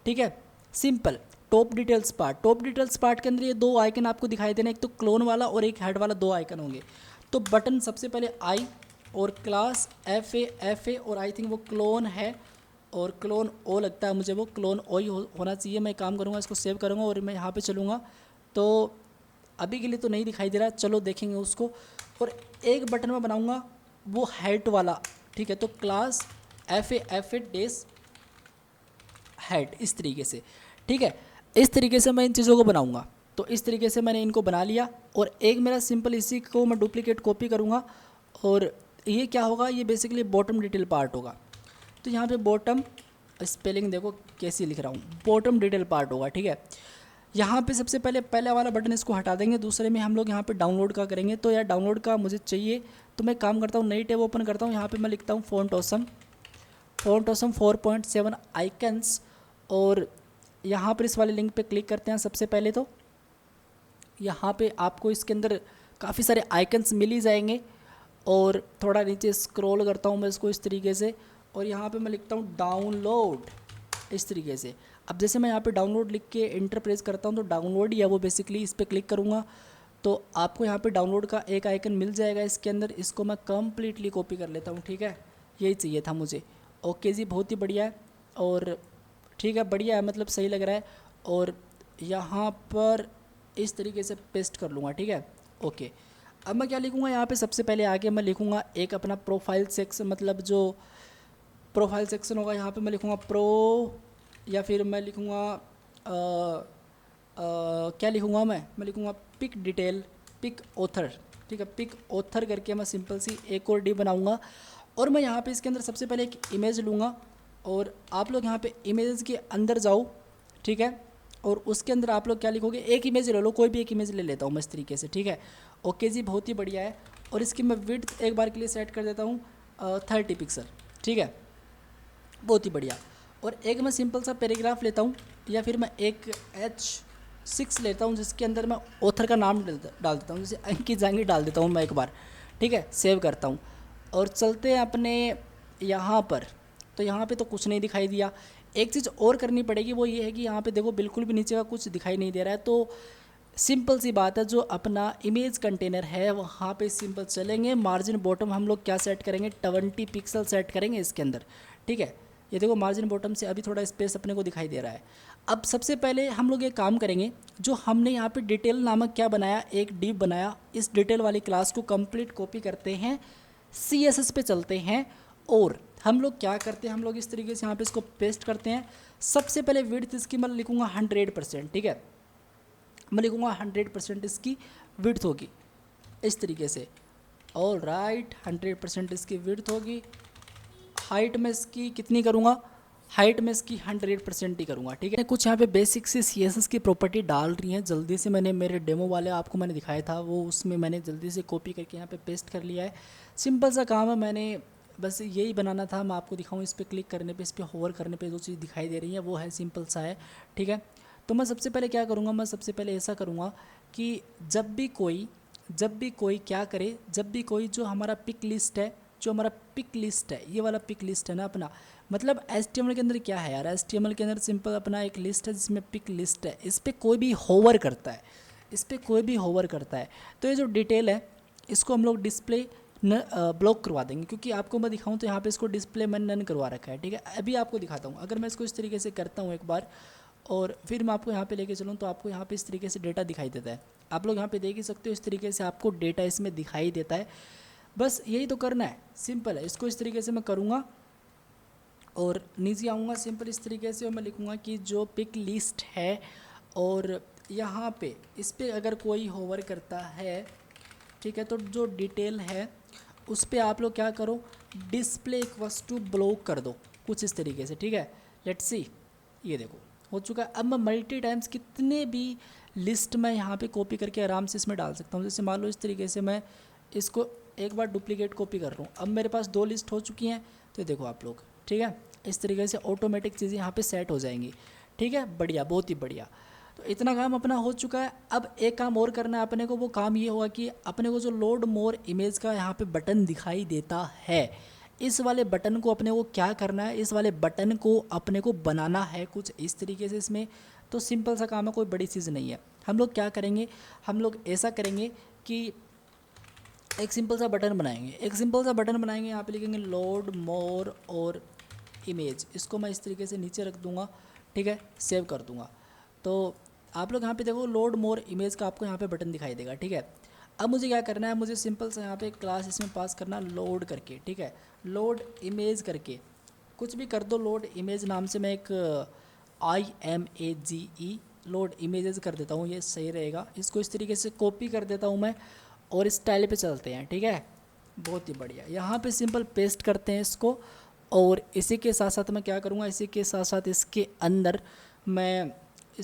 Speaker 1: ठीक है, सिंपल। टॉप डिटेल्स पार्ट के अंदर ये 2 आइकन आपको दिखाई देना, एक तो क्लोन वाला और एक हेड वाला, 2 आइकन होंगे। तो बटन सबसे पहले आई और क्लास FA और आई थिंक वो क्लोन है, और क्लोन ओ लगता है मुझे, वो क्लोन ओ ही होना चाहिए। मैं काम करूँगा, इसको सेव करूँगा और मैं यहाँ पे चलूँगा। तो अभी के लिए तो नहीं दिखाई दे रहा, चलो देखेंगे उसको। और एक बटन में बनाऊँगा वो हेड वाला, ठीक है। तो क्लास FA डेस हेड, इस तरीके से, ठीक है। इस तरीके से मैं इन चीज़ों को बनाऊंगा। तो इस तरीके से मैंने इनको बना लिया, और एक मेरा सिंपल इसी को मैं डुप्लीकेट कॉपी करूंगा, और ये क्या होगा, ये बेसिकली बॉटम डिटेल पार्ट होगा। तो यहाँ पे बॉटम स्पेलिंग देखो कैसी लिख रहा हूँ, बॉटम डिटेल पार्ट होगा, ठीक है। यहाँ पे सबसे पहले वाला बटन इसको हटा देंगे, दूसरे में हम लोग यहाँ पे डाउनलोड का करेंगे। तो यार डाउनलोड का मुझे चाहिए, तो मैं काम करता हूँ, नई टैब ओपन करता हूँ, यहाँ पे मैं लिखता हूँ फ़ॉन्ट ऑसम 4.7 आइकन्स, और यहाँ पर इस वाले लिंक पे क्लिक करते हैं। सबसे पहले तो यहाँ पे आपको इसके अंदर काफ़ी सारे आइकन्स मिल ही जाएंगे, और थोड़ा नीचे स्क्रॉल करता हूँ मैं इसको इस तरीके से, और यहाँ पे मैं लिखता हूँ डाउनलोड इस तरीके से। अब जैसे मैं यहाँ पे डाउनलोड लिख के इंटर प्रेस करता हूँ तो डाउनलोड ही है वो, बेसिकली इस पर क्लिक करूँगा तो आपको यहाँ पे डाउनलोड का एक आइकन मिल जाएगा इसके अंदर। इसको मैं कम्प्लीटली कॉपी कर लेता हूँ, ठीक है, यही चाहिए था मुझे। ओके जी, बहुत ही बढ़िया है, और ठीक है, बढ़िया है, मतलब सही लग रहा है। और यहाँ पर इस तरीके से पेस्ट कर लूँगा, ठीक है। ओके, अब मैं क्या लिखूँगा यहाँ पे, सबसे पहले आगे मैं लिखूँगा एक अपना प्रोफाइल सेक्शन, मतलब जो प्रोफाइल सेक्शन होगा यहाँ पे मैं लिखूँगा प्रो, या फिर मैं लिखूँगा क्या लिखूँगा मैं लिखूँगा पिक डिटेल, पिक ऑथर, ठीक है, पिक ऑथर करके मैं सिंपल सी एक और डी बनाऊँगा। और मैं यहाँ पे इसके अंदर सबसे पहले एक इमेज लूँगा, और आप लोग यहाँ पे इमेज के अंदर जाओ, ठीक है, और उसके अंदर आप लोग क्या लिखोगे, एक इमेज ले लो, कोई भी एक इमेज ले लेता हूँ मैं इस तरीके से, ठीक है। ओके जी, बहुत ही बढ़िया है। और इसकी मैं विड्थ एक बार के लिए सेट कर देता हूँ 30 पिक्सल, ठीक है, बहुत ही बढ़िया। और एक मैं सिंपल सा पैराग्राफ लेता हूँ, या फिर मैं एक H6 लेता हूँ, जिसके अंदर मैं ऑथर का नाम डाल देता हूँ, जैसे अंकित जांगी डाल देता हूँ मैं एक बार, ठीक है, सेव करता हूँ। और चलते हैं अपने यहाँ पर, तो यहाँ पे तो कुछ नहीं दिखाई दिया। एक चीज़ और करनी पड़ेगी, वो ये है कि यहाँ पे देखो बिल्कुल भी नीचे का कुछ दिखाई नहीं दे रहा है। तो सिंपल सी बात है, जो अपना इमेज कंटेनर है वहाँ पे सिंपल चलेंगे, मार्जिन बॉटम हम लोग क्या सेट करेंगे, 20 पिक्सल सेट करेंगे इसके अंदर, ठीक है। ये देखो मार्जिन बॉटम से अभी थोड़ा स्पेस अपने को दिखाई दे रहा है। अब सबसे पहले हम लोग ये काम करेंगे, जो हमने यहाँ पे डिटेल नामक क्या बनाया, एक डिव बनाया, इस डिटेल वाली क्लास को कंप्लीट कॉपी करते हैं, CSS पे चलते हैं, और हम लोग क्या करते हैं, हम लोग इस तरीके से यहाँ पे इसको पेस्ट करते हैं। सबसे पहले विड्थ इसकी मैं लिखूँगा 100%, ठीक है, मैं लिखूँगा 100% इसकी विड्थ होगी इस तरीके से, ऑल राइट, 100% इसकी विड्थ होगी। हाइट में इसकी कितनी करूँगा, हाइट में इसकी 100% ही करूँगा, ठीक है। कुछ यहाँ पे बेसिक से CSS की प्रॉपर्टी डाल रही हैं, जल्दी से मैंने मेरे डेमो वाले आपको मैंने दिखाया था, वो उसमें मैंने जल्दी से कॉपी करके यहाँ पे पेस्ट कर लिया है। सिंपल सा काम है, मैंने बस यही बनाना था, मैं आपको दिखाऊँ। इस पर क्लिक करने पे, इस पर होवर करने पे जो चीज़ दिखाई दे रही है वो है, सिंपल सा है, ठीक है। तो मैं सबसे पहले क्या करूँगा, मैं सबसे पहले ऐसा करूँगा कि जब भी कोई क्या करे, जब भी कोई जो हमारा पिक लिस्ट है, जो हमारा पिक लिस्ट है, ये वाला पिक लिस्ट है ना अपना, मतलब HTML के अंदर क्या है यार, HTML के अंदर सिंपल अपना एक लिस्ट है जिसमें पिक लिस्ट है, इस पर कोई भी होवर करता है, इस पर कोई भी होवर करता है, तो ये जो डिटेल है इसको हम लोग डिस्प्ले ब्लॉक करवा देंगे। क्योंकि आपको मैं दिखाऊं तो यहाँ पे इसको डिस्प्ले मैंने नन करवा रखा है, ठीक है। अभी आपको दिखाता हूँ, अगर मैं इसको इस तरीके से करता हूँ एक बार, और फिर मैं आपको यहाँ पे लेके चलूँ, तो आपको यहाँ पे इस तरीके से डेटा दिखाई देता है। आप लोग यहाँ पे देख ही सकते हो, इस तरीके से आपको डेटा इसमें दिखाई देता है। बस यही तो करना है, सिंपल है। इसको इस तरीके से मैं करूँगा और नीचे आऊँगा सिंपल इस तरीके से, और मैं लिखूँगा कि जो पिक लिस्ट है, और यहाँ पे इस पर अगर कोई होवर करता है, ठीक है, तो जो डिटेल है उस पर आप लोग क्या करो, डिस्प्ले इक्वल्स टू ब्लॉक कर दो, कुछ इस तरीके से, ठीक है। लेट्स सी, ये देखो हो चुका है। अब मैं मल्टी टाइम्स कितने भी लिस्ट में यहाँ पे कॉपी करके आराम से इसमें डाल सकता हूँ। जैसे मान लो इस तरीके से मैं इसको एक बार डुप्लीकेट कॉपी कर रहा हूँ, अब मेरे पास 2 लिस्ट हो चुकी हैं। तो देखो आप लोग, ठीक है, इस तरीके से ऑटोमेटिक चीज़ें यहाँ पे सेट हो जाएंगी, ठीक है, बढ़िया, बहुत ही बढ़िया। तो इतना काम अपना हो चुका है। अब एक काम और करना है अपने को, वो काम ये होगा कि अपने को जो लोड मोर इमेज का यहाँ पे बटन दिखाई देता है, इस वाले बटन को अपने को क्या करना है, इस वाले बटन को अपने को बनाना है कुछ इस तरीके से इसमें। तो सिंपल सा काम है, कोई बड़ी चीज़ नहीं है। हम लोग क्या करेंगे, हम लोग ऐसा करेंगे कि एक सिंपल सा बटन बनाएंगे, यहाँ पे लिखेंगे लोड मोर और इमेज। इसको मैं इस तरीके से नीचे रख दूँगा, ठीक है, सेव कर दूँगा। तो आप लोग यहाँ पे देखो लोड मोर इमेज का आपको यहाँ पे बटन दिखाई देगा, ठीक है। अब मुझे क्या करना है, मुझे सिंपल सा यहाँ पे क्लास इसमें पास करना लोड करके, ठीक है, लोड इमेज करके कुछ भी कर दो। लोड इमेज नाम से मैं एक IMAGE लोड इमेजेस कर देता हूँ, ये सही रहेगा। इसको इस तरीके से कॉपी कर देता हूँ मैं, और स्टाइल पे चलते हैं, ठीक है, बहुत ही बढ़िया। यहाँ पे सिंपल पेस्ट करते हैं इसको, और इसी के साथ साथ मैं क्या करूँगा, इसी के साथ साथ इसके अंदर मैं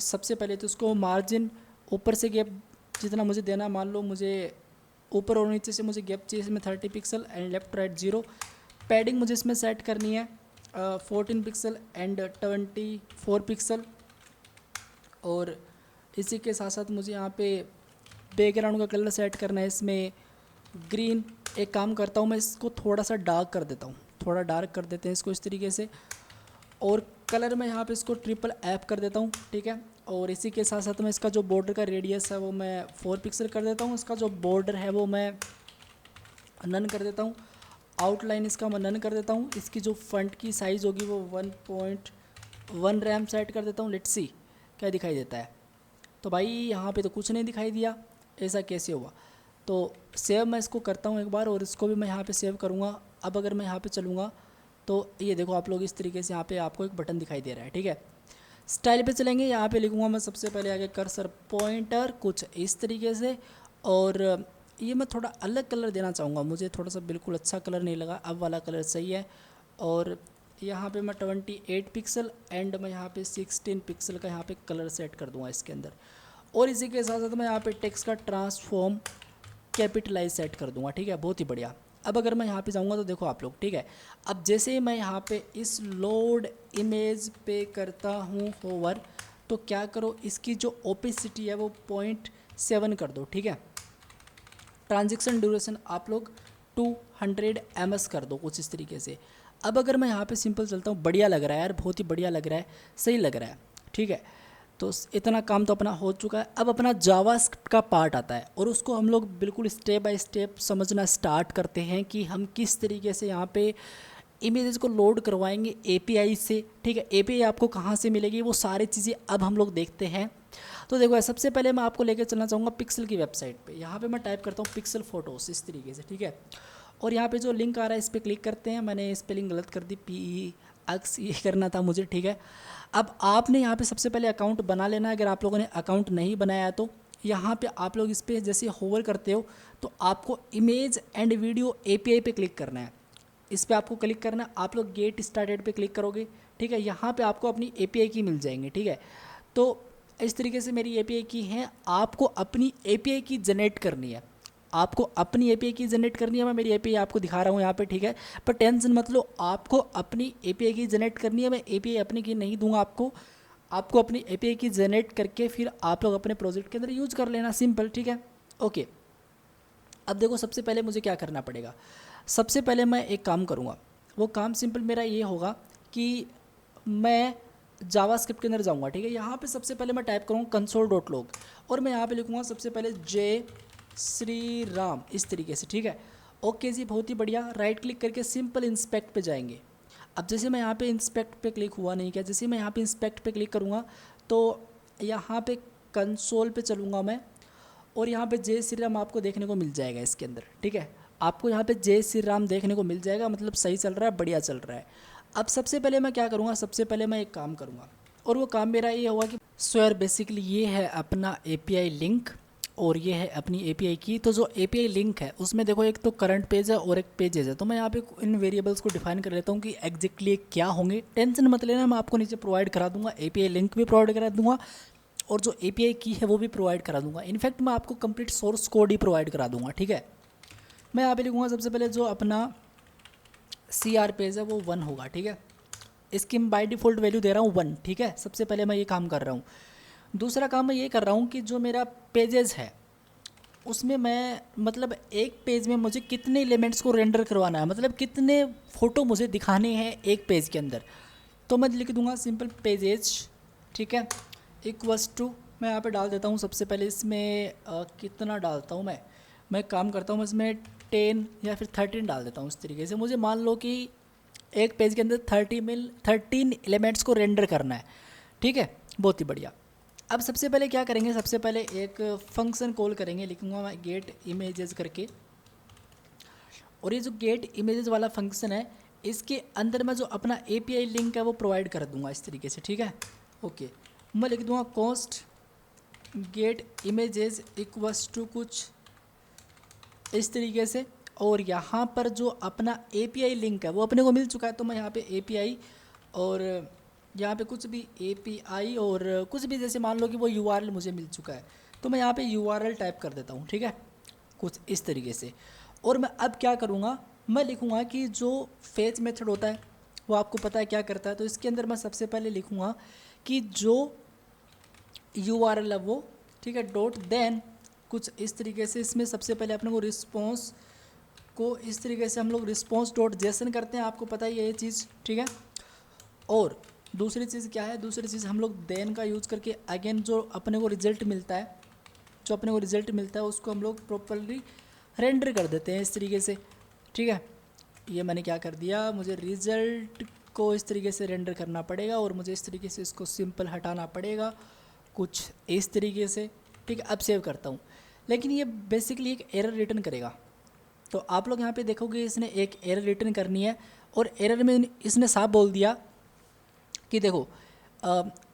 Speaker 1: सबसे पहले तो इसको मार्जिन ऊपर से गैप जितना मुझे देना, मान लो मुझे ऊपर और नीचे से मुझे गैप चाहिए इसमें 30 pixel and left right 0। Padding मुझे इसमें सेट करनी है 14 पिक्सल एंड 24 पिक्सल। और इसी के साथ साथ मुझे यहाँ पे बैकग्राउंड का कलर सेट करना है इसमें ग्रीन। एक काम करता हूँ मैं इसको थोड़ा सा डार्क कर देता हूँ, थोड़ा डार्क कर देते हैं इसको इस तरीके से। और कलर मैं यहाँ पे इसको FFF कर देता हूँ, ठीक है। और इसी के साथ साथ मैं इसका जो बॉर्डर का रेडियस है वो मैं 4 पिक्सल कर देता हूँ। इसका जो बॉर्डर है वो मैं नन कर देता हूँ। आउटलाइन इसका मैं नन कर देता हूँ। इसकी जो फ्रंट की साइज़ होगी वो 1.1 रैम सेट कर देता हूँ। लेट्स सी क्या दिखाई देता है। तो भाई यहाँ पे तो कुछ नहीं दिखाई दिया, ऐसा कैसे हुआ। तो सेव मैं इसको करता हूँ एक बार और इसको भी मैं यहाँ पे सेव करूँगा। अब अगर मैं यहाँ पे चलूँगा तो ये देखो आप लोग इस तरीके से यहाँ पे आपको एक बटन दिखाई दे रहा है, ठीक है। स्टाइल पे चलेंगे, यहाँ पे लिखूँगा मैं सबसे पहले आगे कर्सर पॉइंटर कुछ इस तरीके से। और ये मैं थोड़ा अलग कलर देना चाहूँगा, मुझे थोड़ा सा बिल्कुल अच्छा कलर नहीं लगा, अब वाला कलर सही है। और यहाँ पे मैं 28 पिक्सल एंड मैं यहाँ पे 16 पिक्सल का यहाँ पे कलर सेट कर दूँगा इसके अंदर। और इसी के साथ साथ मैं यहाँ पे टेक्स्ट का ट्रांसफॉर्म कैपिटलाइज सेट कर दूँगा, ठीक है। बहुत ही बढ़िया। अब अगर मैं यहाँ पे जाऊँगा तो देखो आप लोग, ठीक है। अब जैसे ही मैं यहाँ पे इस लोड इमेज पे करता हूँ होवर, तो क्या करो इसकी जो ओपेसिटी है वो 0.7 कर दो, ठीक है। ट्रांजेक्शन ड्यूरेशन आप लोग 200 ms कर दो कुछ इस तरीके से। अब अगर मैं यहाँ पे सिंपल चलता हूँ, बढ़िया लग रहा है यार, बहुत ही बढ़िया लग रहा है, सही लग रहा है, ठीक है। तो इतना काम तो अपना हो चुका है। अब अपना जावास्क्रिप्ट का पार्ट आता है और उसको हम लोग बिल्कुल स्टेप बाय स्टेप समझना स्टार्ट करते हैं कि हम किस तरीके से यहाँ पे इमेजेस को लोड करवाएंगे एपीआई से, ठीक है। एपीआई आपको कहाँ से मिलेगी वो सारी चीज़ें अब हम लोग देखते हैं। तो देखो सबसे पहले मैं आपको लेकर चलना चाहूँगा पिक्सल की वेबसाइट पे। यहाँ पे मैं टाइप करता हूँ पिक्सल फ़ोटोज़ इस तरीके से, ठीक है। और यहाँ पे जो लिंक आ रहा है इस पर क्लिक करते हैं। मैंने स्पेलिंग गलत कर दी, PEX ये करना था मुझे, ठीक है। अब आपने यहाँ पे सबसे पहले अकाउंट बना लेना है। अगर आप लोगों ने अकाउंट नहीं बनाया तो यहाँ पे आप लोग इस पर जैसे होवर करते हो तो आपको इमेज एंड वीडियो API पे क्लिक करना है। इस पर आपको क्लिक करना है, आप लोग गेट स्टार्टेड पे क्लिक करोगे, ठीक है। यहाँ पे आपको अपनी API की मिल जाएंगे, ठीक है। तो इस तरीके से मेरी API की है, आपको अपनी API की जनरेट करनी है, आपको अपनी API की जनरेट करनी है। मैं मेरी API आपको दिखा रहा हूँ यहाँ पे, ठीक है। पर टेंशन मत लो, आपको अपनी API की जनरेट करनी है। मैं API अपनी की नहीं दूंगा आपको अपनी API की जनरेट करके फिर आप लोग अपने प्रोजेक्ट के अंदर यूज़ कर लेना, सिंपल, ठीक है। ओके, अब देखो सबसे पहले मुझे क्या करना पड़ेगा। सबसे पहले मैं एक काम करूँगा, वो काम सिंपल मेरा ये होगा कि मैं जावास्क्रिप्ट के अंदर जाऊँगा, ठीक है। यहाँ पे सबसे पहले मैं टाइप करूँगा console.log और मैं यहाँ पे लिखूँगा सबसे पहले जय श्री राम इस तरीके से, ठीक है। ओके जी, बहुत ही बढ़िया। राइट क्लिक करके सिंपल इंस्पेक्ट पे जाएंगे। अब जैसे मैं यहाँ पे इंस्पेक्ट पे क्लिक हुआ नहीं क्या, जैसे मैं यहाँ पे इंस्पेक्ट पे क्लिक करूँगा तो यहाँ पे कंसोल पे चलूँगा मैं और यहाँ पे जय श्री राम आपको देखने को मिल जाएगा इसके अंदर, ठीक है। आपको यहाँ पे जय श्री राम देखने को मिल जाएगा, मतलब सही चल रहा है, बढ़िया चल रहा है। अब सबसे पहले मैं क्या करूँगा, सबसे पहले मैं एक काम करूँगा और वो काम मेरा ये होगा कि सो यार बेसिकली ये है अपना API लिंक और ये है अपनी API की। तो जो API लिंक है उसमें देखो एक तो करंट पेज है और एक पेजेस है। तो मैं यहाँ पे इन वेरिएबल्स को डिफाइन कर लेता हूँ कि एग्जैक्टली क्या होंगे। टेंशन मत लेना, मैं आपको नीचे प्रोवाइड करा दूंगा, API लिंक भी प्रोवाइड करा दूंगा और जो API की है वो भी प्रोवाइड करा दूंगा। इनफैक्ट मैं आपको कंप्लीट सोर्स कोड ही प्रोवाइड करा दूंगा, ठीक है। मैं यहाँ पे लिखूँगा सबसे पहले जो अपना CR पेज है वो 1 होगा, ठीक है। इसकी मैं बाई डिफ़ॉल्ट वैल्यू दे रहा हूँ 1, ठीक है। सबसे पहले मैं ये काम कर रहा हूँ। दूसरा काम मैं ये कर रहा हूँ कि जो मेरा पेजेस है उसमें मैं मतलब एक पेज में मुझे कितने एलिमेंट्स को रेंडर करवाना है, मतलब कितने फ़ोटो मुझे दिखाने हैं एक पेज के अंदर। तो मैं लिख दूंगा सिंपल पेजेज, ठीक है, इक्वल्स टू मैं यहाँ पे डाल देता हूँ सबसे पहले इसमें कितना डालता हूँ मैं काम करता हूँ इसमें 10 या फिर 13 डाल देता हूँ इस तरीके से। मुझे मान लो कि एक पेज के अंदर 13 एलिमेंट्स को रेंडर करना है, ठीक है। बहुत ही बढ़िया। अब सबसे पहले क्या करेंगे, सबसे पहले एक फंक्शन कॉल करेंगे, लिखूँगा मैं गेट इमेजेस करके। और ये जो गेट इमेजेस वाला फंक्शन है इसके अंदर मैं जो अपना API लिंक है वो प्रोवाइड कर दूंगा इस तरीके से, ठीक है। ओके, मैं लिख दूंगा const get images equals to कुछ इस तरीके से। और यहाँ पर जो अपना API लिंक है वो अपने को मिल चुका है। तो मैं यहाँ पे API और यहाँ पे कुछ भी API और कुछ भी, जैसे मान लो कि वो URL मुझे मिल चुका है, तो मैं यहाँ पे URL टाइप कर देता हूँ, ठीक है, कुछ इस तरीके से। और मैं अब क्या करूँगा, मैं लिखूँगा कि जो फेच मेथड होता है वो आपको पता है क्या करता है। तो इसके अंदर मैं सबसे पहले लिखूँगा कि जो URL है वो, ठीक है, डॉट देन कुछ इस तरीके से। इसमें सबसे पहले अपने को रिस्पॉन्स को इस तरीके से हम लोग रिस्पॉन्स डॉट जेसन करते हैं, आपको पता ही है ये चीज़, ठीक है। और दूसरी चीज़ क्या है, दूसरी चीज़ हम लोग देन का यूज़ करके अगेन जो अपने को रिजल्ट मिलता है, जो अपने को रिजल्ट मिलता है उसको हम लोग प्रॉपरली रेंडर कर देते हैं इस तरीके से, ठीक है। ये मैंने क्या कर दिया, मुझे रिजल्ट को इस तरीके से रेंडर करना पड़ेगा और मुझे इस तरीके से इसको सिंपल हटाना पड़ेगा कुछ इस तरीके से, ठीक है। अब सेव करता हूँ, लेकिन ये बेसिकली एक एरर रिटर्न करेगा। तो आप लोग यहाँ पे देखोगे इसने एक एरर रिटर्न करनी है और एरर में इसने साफ बोल दिया कि देखो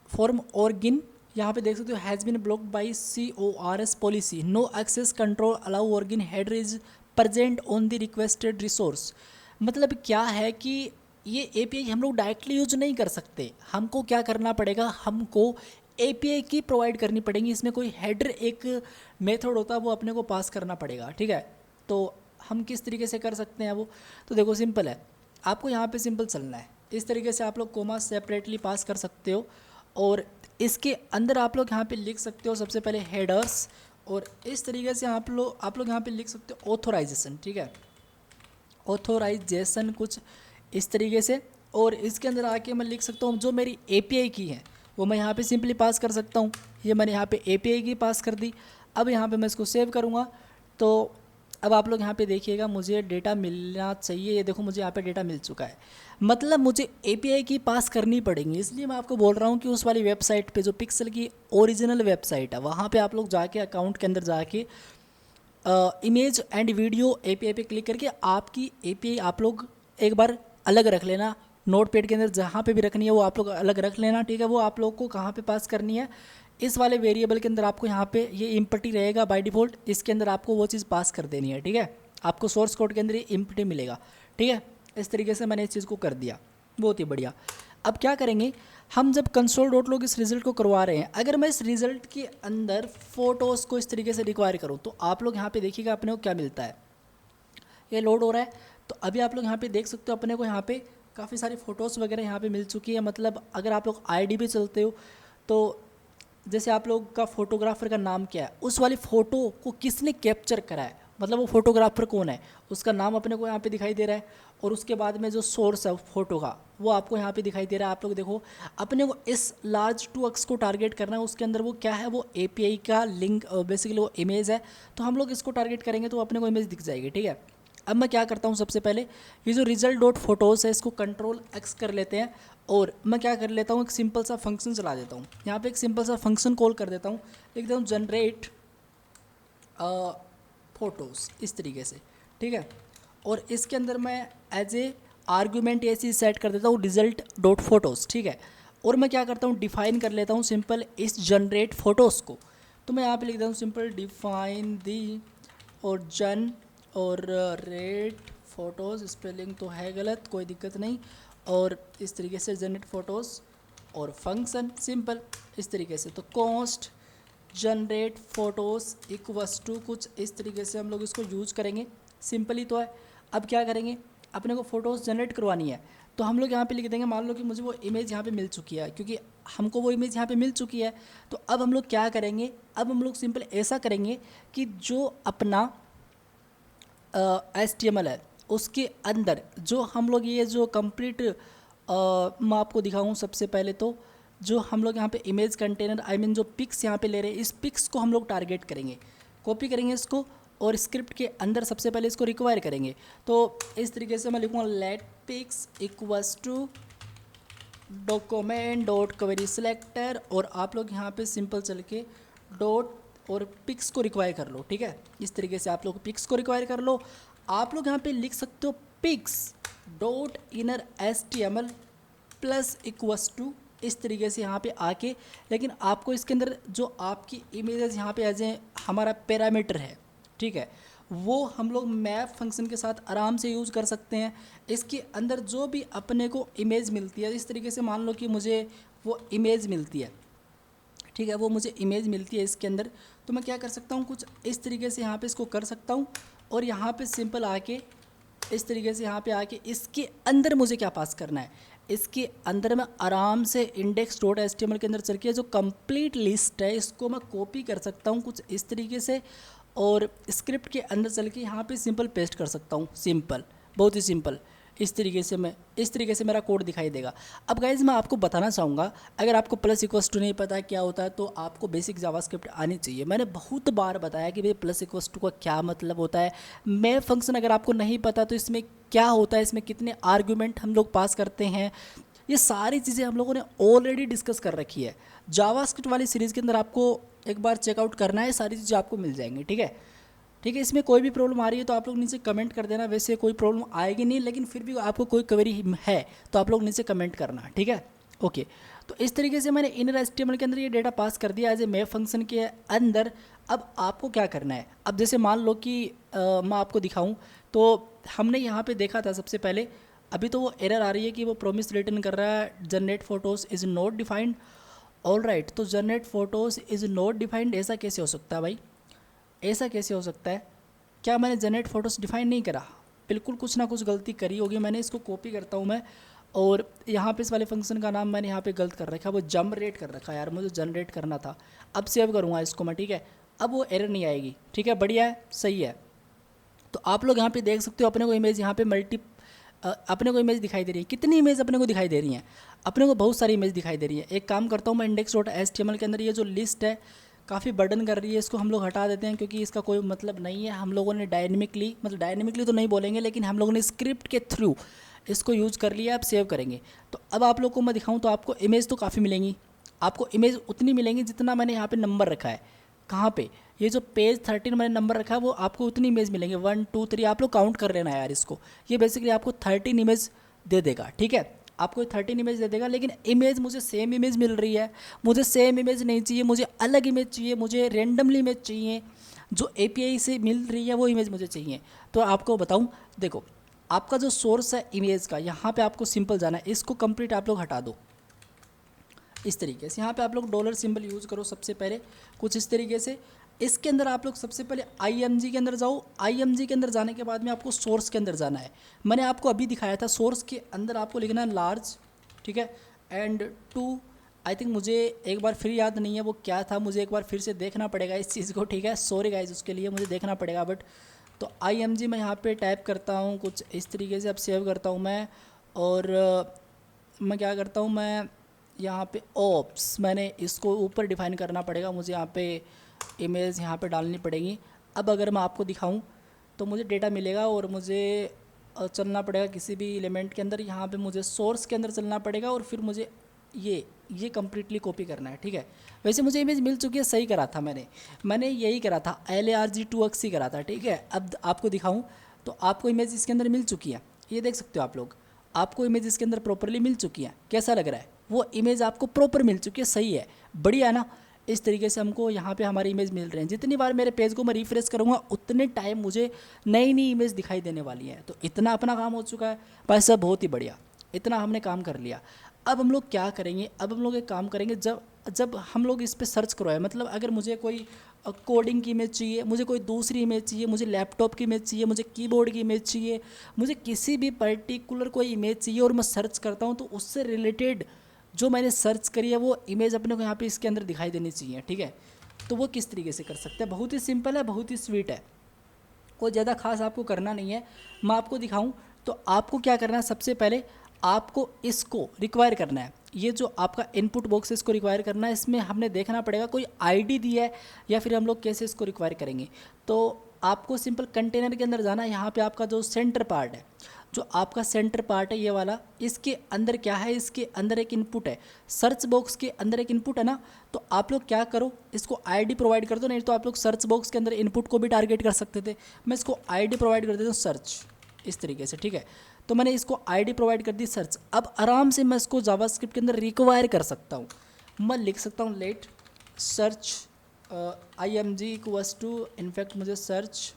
Speaker 1: फॉर्म ऑर्गिन, यहाँ पे देख सकते हो, has been blocked by CORS पॉलिसी, no access control allow origin header is present on the requested resource. मतलब क्या है कि ये API हम लोग डायरेक्टली यूज नहीं कर सकते, हमको क्या करना पड़ेगा, हमको API की प्रोवाइड करनी पड़ेगी। इसमें कोई हेडर एक मेथड होता है वो अपने को पास करना पड़ेगा, ठीक है। तो हम किस तरीके से कर सकते हैं वो, तो देखो सिंपल है, आपको यहाँ पे सिंपल चलना है इस तरीके से। आप लोग कोमा सेपरेटली पास कर सकते हो और इसके अंदर आप लोग यहाँ पे लिख सकते हो सबसे पहले हेडर्स, और इस तरीके से आप लोग यहाँ पे लिख सकते हो ऑथोराइजेशन, ठीक है, ऑथोराइजेशन कुछ इस तरीके से। और इसके अंदर आके मैं लिख सकता हूँ जो मेरी API की है वो मैं यहाँ पे सिंपली पास कर सकता हूँ। ये मैंने यहाँ पे API की पास कर दी। अब यहाँ पे मैं इसको सेव करूँगा, तो अब आप लोग यहाँ पे देखिएगा मुझे डेटा मिलना चाहिए। ये देखो मुझे यहाँ पे डेटा मिल चुका है, मतलब मुझे API की पास करनी पड़ेगी। इसलिए मैं आपको बोल रहा हूँ कि उस वाली वेबसाइट पे जो पिक्सल की ओरिजिनल वेबसाइट है वहाँ पे आप लोग जाके अकाउंट के अंदर जाके इमेज एंड वीडियो API पे क्लिक करके आपकी API आप लोग एक बार अलग रख लेना। नोटपैड के अंदर जहाँ पे भी रखनी है वो आप लोग अलग रख लेना, ठीक है। वो आप लोग को कहाँ पे पास करनी है, इस वाले वेरिएबल के अंदर आपको यहाँ पे ये इम्पटी रहेगा बाय डिफ़ॉल्ट, इसके अंदर आपको वो चीज़ पास कर देनी है, ठीक है। आपको सोर्स कोड के अंदर ये इम्पटी मिलेगा, ठीक है। इस तरीके से मैंने इस चीज़ को कर दिया, बहुत ही बढ़िया। अब क्या करेंगे, हम जब console.log इस रिज़ल्ट को करवा रहे हैं, अगर मैं इस रिज़ल्ट के अंदर फ़ोटोज़ को इस तरीके से रिक्वायर करूँ तो आप लोग यहाँ पे देखिएगा अपने को क्या मिलता है। ये लोड हो रहा है, तो अभी आप लोग यहाँ पे देख सकते हो अपने को यहाँ पे काफ़ी सारी फ़ोटोज़ वगैरह यहाँ पे मिल चुकी है। मतलब अगर आप लोग ID पे चलते हो तो जैसे आप लोग का फ़ोटोग्राफ़र का नाम क्या है, उस वाली फ़ोटो को किसने कैप्चर करा है, मतलब वो फ़ोटोग्राफ़र कौन है, उसका नाम अपने को यहाँ पे दिखाई दे रहा है। और उसके बाद में जो सोर्स है फ़ोटो का वो आपको यहाँ पे दिखाई दे रहा है। आप लोग देखो अपने को इस लार्ज 2x को टारगेट करना है, उसके अंदर वो क्या है, वो API का लिंक बेसिकली वो इमेज है। तो हम लोग इसको टारगेट करेंगे तो अपने को इमेज दिख जाएगी, ठीक है। अब मैं क्या करता हूँ, सबसे पहले ये जो रिजल्ट डॉट फोटोज़ है इसको Ctrl+X कर लेते हैं और मैं क्या कर लेता हूँ, एक सिंपल सा फंक्शन चला देता हूँ। यहाँ पे एक सिंपल सा फंक्शन कॉल कर देता हूँ, लिख देता हूँ जनरेट फ़ोटोज़ इस तरीके से, ठीक है। और इसके अंदर मैं एज ए आर्गूमेंट ये चीज़ सेट कर देता हूँ रिजल्ट डॉट फोटोज़, ठीक है। और मैं क्या करता हूँ, डिफाइन कर लेता हूँ सिंपल इस जनरेट फ़ोटोज़ को। तो मैं यहाँ पे लिख देता हूँ सिंपल डिफाइन दी और जन और रेट फ़ोटोज़, स्पेलिंग तो है गलत, कोई दिक्कत नहीं। और इस तरीके से जनरेट फ़ोटोज़ और फंक्शन सिंपल इस तरीके से। तो const generate photos equals to कुछ इस तरीके से हम लोग इसको यूज करेंगे, सिंपल ही तो है। अब क्या करेंगे, अपने को फ़ोटोज़ जनरेट करवानी है तो हम लोग यहाँ पे लिख देंगे, मान लो कि मुझे वो इमेज यहाँ पे मिल चुकी है, क्योंकि हमको वो इमेज यहाँ पे मिल चुकी है। तो अब हम लोग क्या करेंगे, अब हम लोग सिंपल ऐसा करेंगे कि जो अपना HTML है उसके अंदर जो हम लोग ये जो कंप्लीट मैं आपको दिखाऊँ सबसे पहले तो जो हम लोग यहाँ पे इमेज कंटेनर आई मीन जो पिक्स यहाँ पे ले रहे हैं, इस पिक्स को हम लोग टारगेट करेंगे, कॉपी करेंगे इसको और स्क्रिप्ट के अंदर सबसे पहले इसको रिक्वायर करेंगे। तो इस तरीके से मैं लिखूँगा let pics equals to document dot query selector और आप लोग यहाँ पे सिंपल चल के डॉट और पिक्स को रिक्वायर कर लो, ठीक है। इस तरीके से आप लोग पिक्स को रिक्वायर कर लो। आप लोग यहाँ पे लिख सकते हो pics dot inner HTML plus equals to इस तरीके से यहाँ पे आके, लेकिन आपको इसके अंदर जो आपकी इमेजेस यहाँ पे एज ए हमारा पैरामीटर है, ठीक है, वो हम लोग मैप फंक्शन के साथ आराम से यूज़ कर सकते हैं। इसके अंदर जो भी अपने को इमेज मिलती है, इस तरीके से मान लो कि मुझे वो इमेज मिलती है, ठीक है, वो मुझे इमेज मिलती है इसके अंदर, तो मैं क्या कर सकता हूँ, कुछ इस तरीके से यहाँ पे इसको कर सकता हूँ और यहाँ पे सिंपल आके इस तरीके से यहाँ पे आके इसके अंदर मुझे क्या पास करना है, इसके अंदर मैं आराम से index.html के अंदर चल के जो कंप्लीट लिस्ट है इसको मैं कॉपी कर सकता हूँ कुछ इस तरीके से, और स्क्रिप्ट के अंदर चल के यहाँ पे सिंपल पेस्ट कर सकता हूँ। सिंपल, बहुत ही सिंपल, इस तरीके से मेरा कोड दिखाई देगा। अब गाइज़ मैं आपको बताना चाहूँगा, अगर आपको प्लस इक्वस टू नहीं पता क्या होता है तो आपको बेसिक जावास्क्रिप्ट आनी चाहिए। मैंने बहुत बार बताया कि भाई प्लस इक्वस टू का क्या मतलब होता है, मैप फंक्शन अगर आपको नहीं पता तो इसमें क्या होता है, इसमें कितने आर्गूमेंट हम लोग पास करते हैं, ये सारी चीज़ें हम लोगों ने ऑलरेडी डिस्कस कर रखी है। जावास्क्रिप्ट वाली सीरीज़ के अंदर आपको एक बार चेकआउट करना है, सारी चीज़ें आपको मिल जाएंगी। ठीक है, ठीक है। इसमें कोई भी प्रॉब्लम आ रही है तो आप लोग नीचे कमेंट कर देना। वैसे कोई प्रॉब्लम आएगी नहीं, लेकिन फिर भी आपको कोई क्वेरी है तो आप लोग नीचे कमेंट करना, ठीक है। ओके, तो इस तरीके से मैंने इनर एचटीएमएल के अंदर ये डेटा पास कर दिया एज ए मैप फंक्शन के अंदर। अब आपको क्या करना है, अब जैसे मान लो कि मैं आपको दिखाऊं तो हमने यहाँ पे देखा था सबसे पहले, अभी तो वो एरर आ रही है कि वो प्रोमिस रिटर्न कर रहा है generate photos is not defined. All right, तो generate photos is not defined ऐसा कैसे हो सकता है भाई, ऐसा कैसे हो सकता है? क्या मैंने जनरेट फोटोज़ डिफाइन नहीं करा? बिल्कुल कुछ ना कुछ गलती करी होगी मैंने। इसको कॉपी करता हूँ मैं, और यहाँ पे इस वाले फंक्शन का नाम मैंने यहाँ पे गलत कर रखा है, वो जनरेट कर रखा है यार, मुझे जनरेट करना था। अब सेव करूँगा इसको मैं, ठीक है, अब वो एरर नहीं आएगी। ठीक है, बढ़िया है, सही है। तो आप लोग यहाँ पे देख सकते हो अपने को इमेज यहाँ पे अपने को इमेज दिखाई दे रही है। कितनी इमेज अपने को दिखाई दे रही हैं? अपने को बहुत सारी इमेज दिखाई दे रही है। एक काम करता हूँ मैं, index.html के अंदर ये जो लिस्ट है काफ़ी बर्डन कर रही है, इसको हम लोग हटा देते हैं क्योंकि इसका कोई मतलब नहीं है। हम लोगों ने डायनेमिकली, मतलब डायनेमिकली तो नहीं बोलेंगे, लेकिन हम लोगों ने स्क्रिप्ट के थ्रू इसको यूज़ कर लिया। आप सेव करेंगे तो अब आप लोग को मैं दिखाऊँ तो आपको इमेज तो काफ़ी मिलेंगी। आपको इमेज उतनी मिलेंगी जितना मैंने यहाँ पर नंबर रखा है। कहाँ पे? ये जो पेज 13 मैंने नंबर रखा है वो आपको उतनी इमेज मिलेंगे, 1 2 3, आप लोग काउंट कर लेना यार इसको। ये बेसिकली आपको 13 इमेज दे देगा, ठीक है, आपको 13 इमेज दे देगा। लेकिन इमेज मुझे सेम इमेज मिल रही है, मुझे सेम इमेज नहीं चाहिए, मुझे अलग इमेज चाहिए, मुझे रेंडमली इमेज चाहिए, जो एपीआई से मिल रही है वो इमेज मुझे चाहिए। तो आपको बताऊँ, देखो आपका जो सोर्स है इमेज का, यहाँ पर आपको सिंपल जाना है, इसको कंप्लीट आप लोग हटा दो इस तरीके से। यहाँ पे आप लोग डॉलर सिंबल यूज़ करो सबसे पहले, कुछ इस तरीके से। इसके अंदर आप लोग सबसे पहले IMG के अंदर जाओ। IMG के अंदर जाने के बाद में आपको सोर्स के अंदर जाना है। मैंने आपको अभी दिखाया था, सोर्स के अंदर आपको लिखना है लार्ज, ठीक है, एंड टू, आई थिंक मुझे एक बार फिर याद नहीं है वो क्या था, मुझे एक बार फिर से देखना पड़ेगा इस चीज़ को, ठीक है, सॉरी गाइज उसके लिए, मुझे देखना पड़ेगा। बट तो IMG मैं यहाँ पर टाइप करता हूँ कुछ इस तरीके से, अब सेव करता हूँ मैं, और मैं क्या करता हूँ, मैं यहाँ पे ओप्स, मैंने इसको ऊपर डिफाइन करना पड़ेगा, मुझे यहाँ पे इमेज यहाँ पे डालनी पड़ेगी। अब अगर मैं आपको दिखाऊं तो मुझे डेटा मिलेगा और मुझे चलना पड़ेगा किसी भी एलिमेंट के अंदर, यहाँ पे मुझे सोर्स के अंदर चलना पड़ेगा और फिर मुझे ये कम्प्लीटली कॉपी करना है, ठीक है। वैसे मुझे इमेज मिल चुकी है, सही करा था मैंने यही करा था, LARG2X ही करा था, ठीक है। अब आपको दिखाऊँ तो आपको इमेज इसके अंदर मिल चुकी है, ये देख सकते हो आप लोग, आपको इमेज इसके अंदर प्रॉपरली मिल चुकी है। कैसा लग रहा है? वो इमेज आपको प्रॉपर मिल चुकी है, सही है, बढ़िया है ना। इस तरीके से हमको यहाँ पे हमारी इमेज मिल रहे हैं। जितनी बार मेरे पेज को मैं रिफ्रेश करूँगा उतने टाइम मुझे नई नई इमेज दिखाई देने वाली है। तो इतना अपना काम हो चुका है भाई साहब, बहुत ही बढ़िया, इतना हमने काम कर लिया। अब हम लोग क्या करेंगे, अब हम लोग एक काम करेंगे, जब हम लोग इस पर सर्च करवाए, मतलब अगर मुझे कोई कोडिंग की इमेज चाहिए, मुझे कोई दूसरी इमेज चाहिए, मुझे लैपटॉप की इमेज चाहिए, मुझे कीबोर्ड की इमेज चाहिए, मुझे किसी भी पर्टिकुलर कोई इमेज चाहिए और मैं सर्च करता हूँ तो उससे रिलेटेड जो मैंने सर्च करी है वो इमेज अपने को यहाँ पे इसके अंदर दिखाई देनी चाहिए, ठीक है। तो वो किस तरीके से कर सकते हैं? बहुत ही सिंपल है, बहुत ही स्वीट है, कोई ज़्यादा खास आपको करना नहीं है। मैं आपको दिखाऊं तो आपको क्या करना है, सबसे पहले आपको इसको रिक्वायर करना है, ये जो आपका इनपुट बॉक्स है इसको रिक्वायर करना है। इसमें हमने देखना पड़ेगा कोई आईडी दी है या फिर हम लोग कैसे इसको रिक्वायर करेंगे। तो आपको सिंपल कंटेनर के अंदर जाना है, यहाँ पे आपका जो सेंटर पार्ट है, जो आपका सेंटर पार्ट है ये वाला, इसके अंदर क्या है, इसके अंदर एक इनपुट है, सर्च बॉक्स के अंदर एक इनपुट है ना। तो आप लोग क्या करो, इसको आईडी प्रोवाइड कर दो, नहीं तो आप लोग सर्च बॉक्स के अंदर इनपुट को भी टारगेट कर सकते थे। मैं इसको आईडी प्रोवाइड कर देता हूँ सर्च, इस तरीके से, ठीक है। तो मैंने इसको आईडी प्रोवाइड कर दी सर्च। अब आराम से मैं इसको जावास्क्रिप्ट के अंदर रिक्वायर कर सकता हूँ। मैं लिख सकता हूँ let search IMG equals to, in fact मुझे सर्च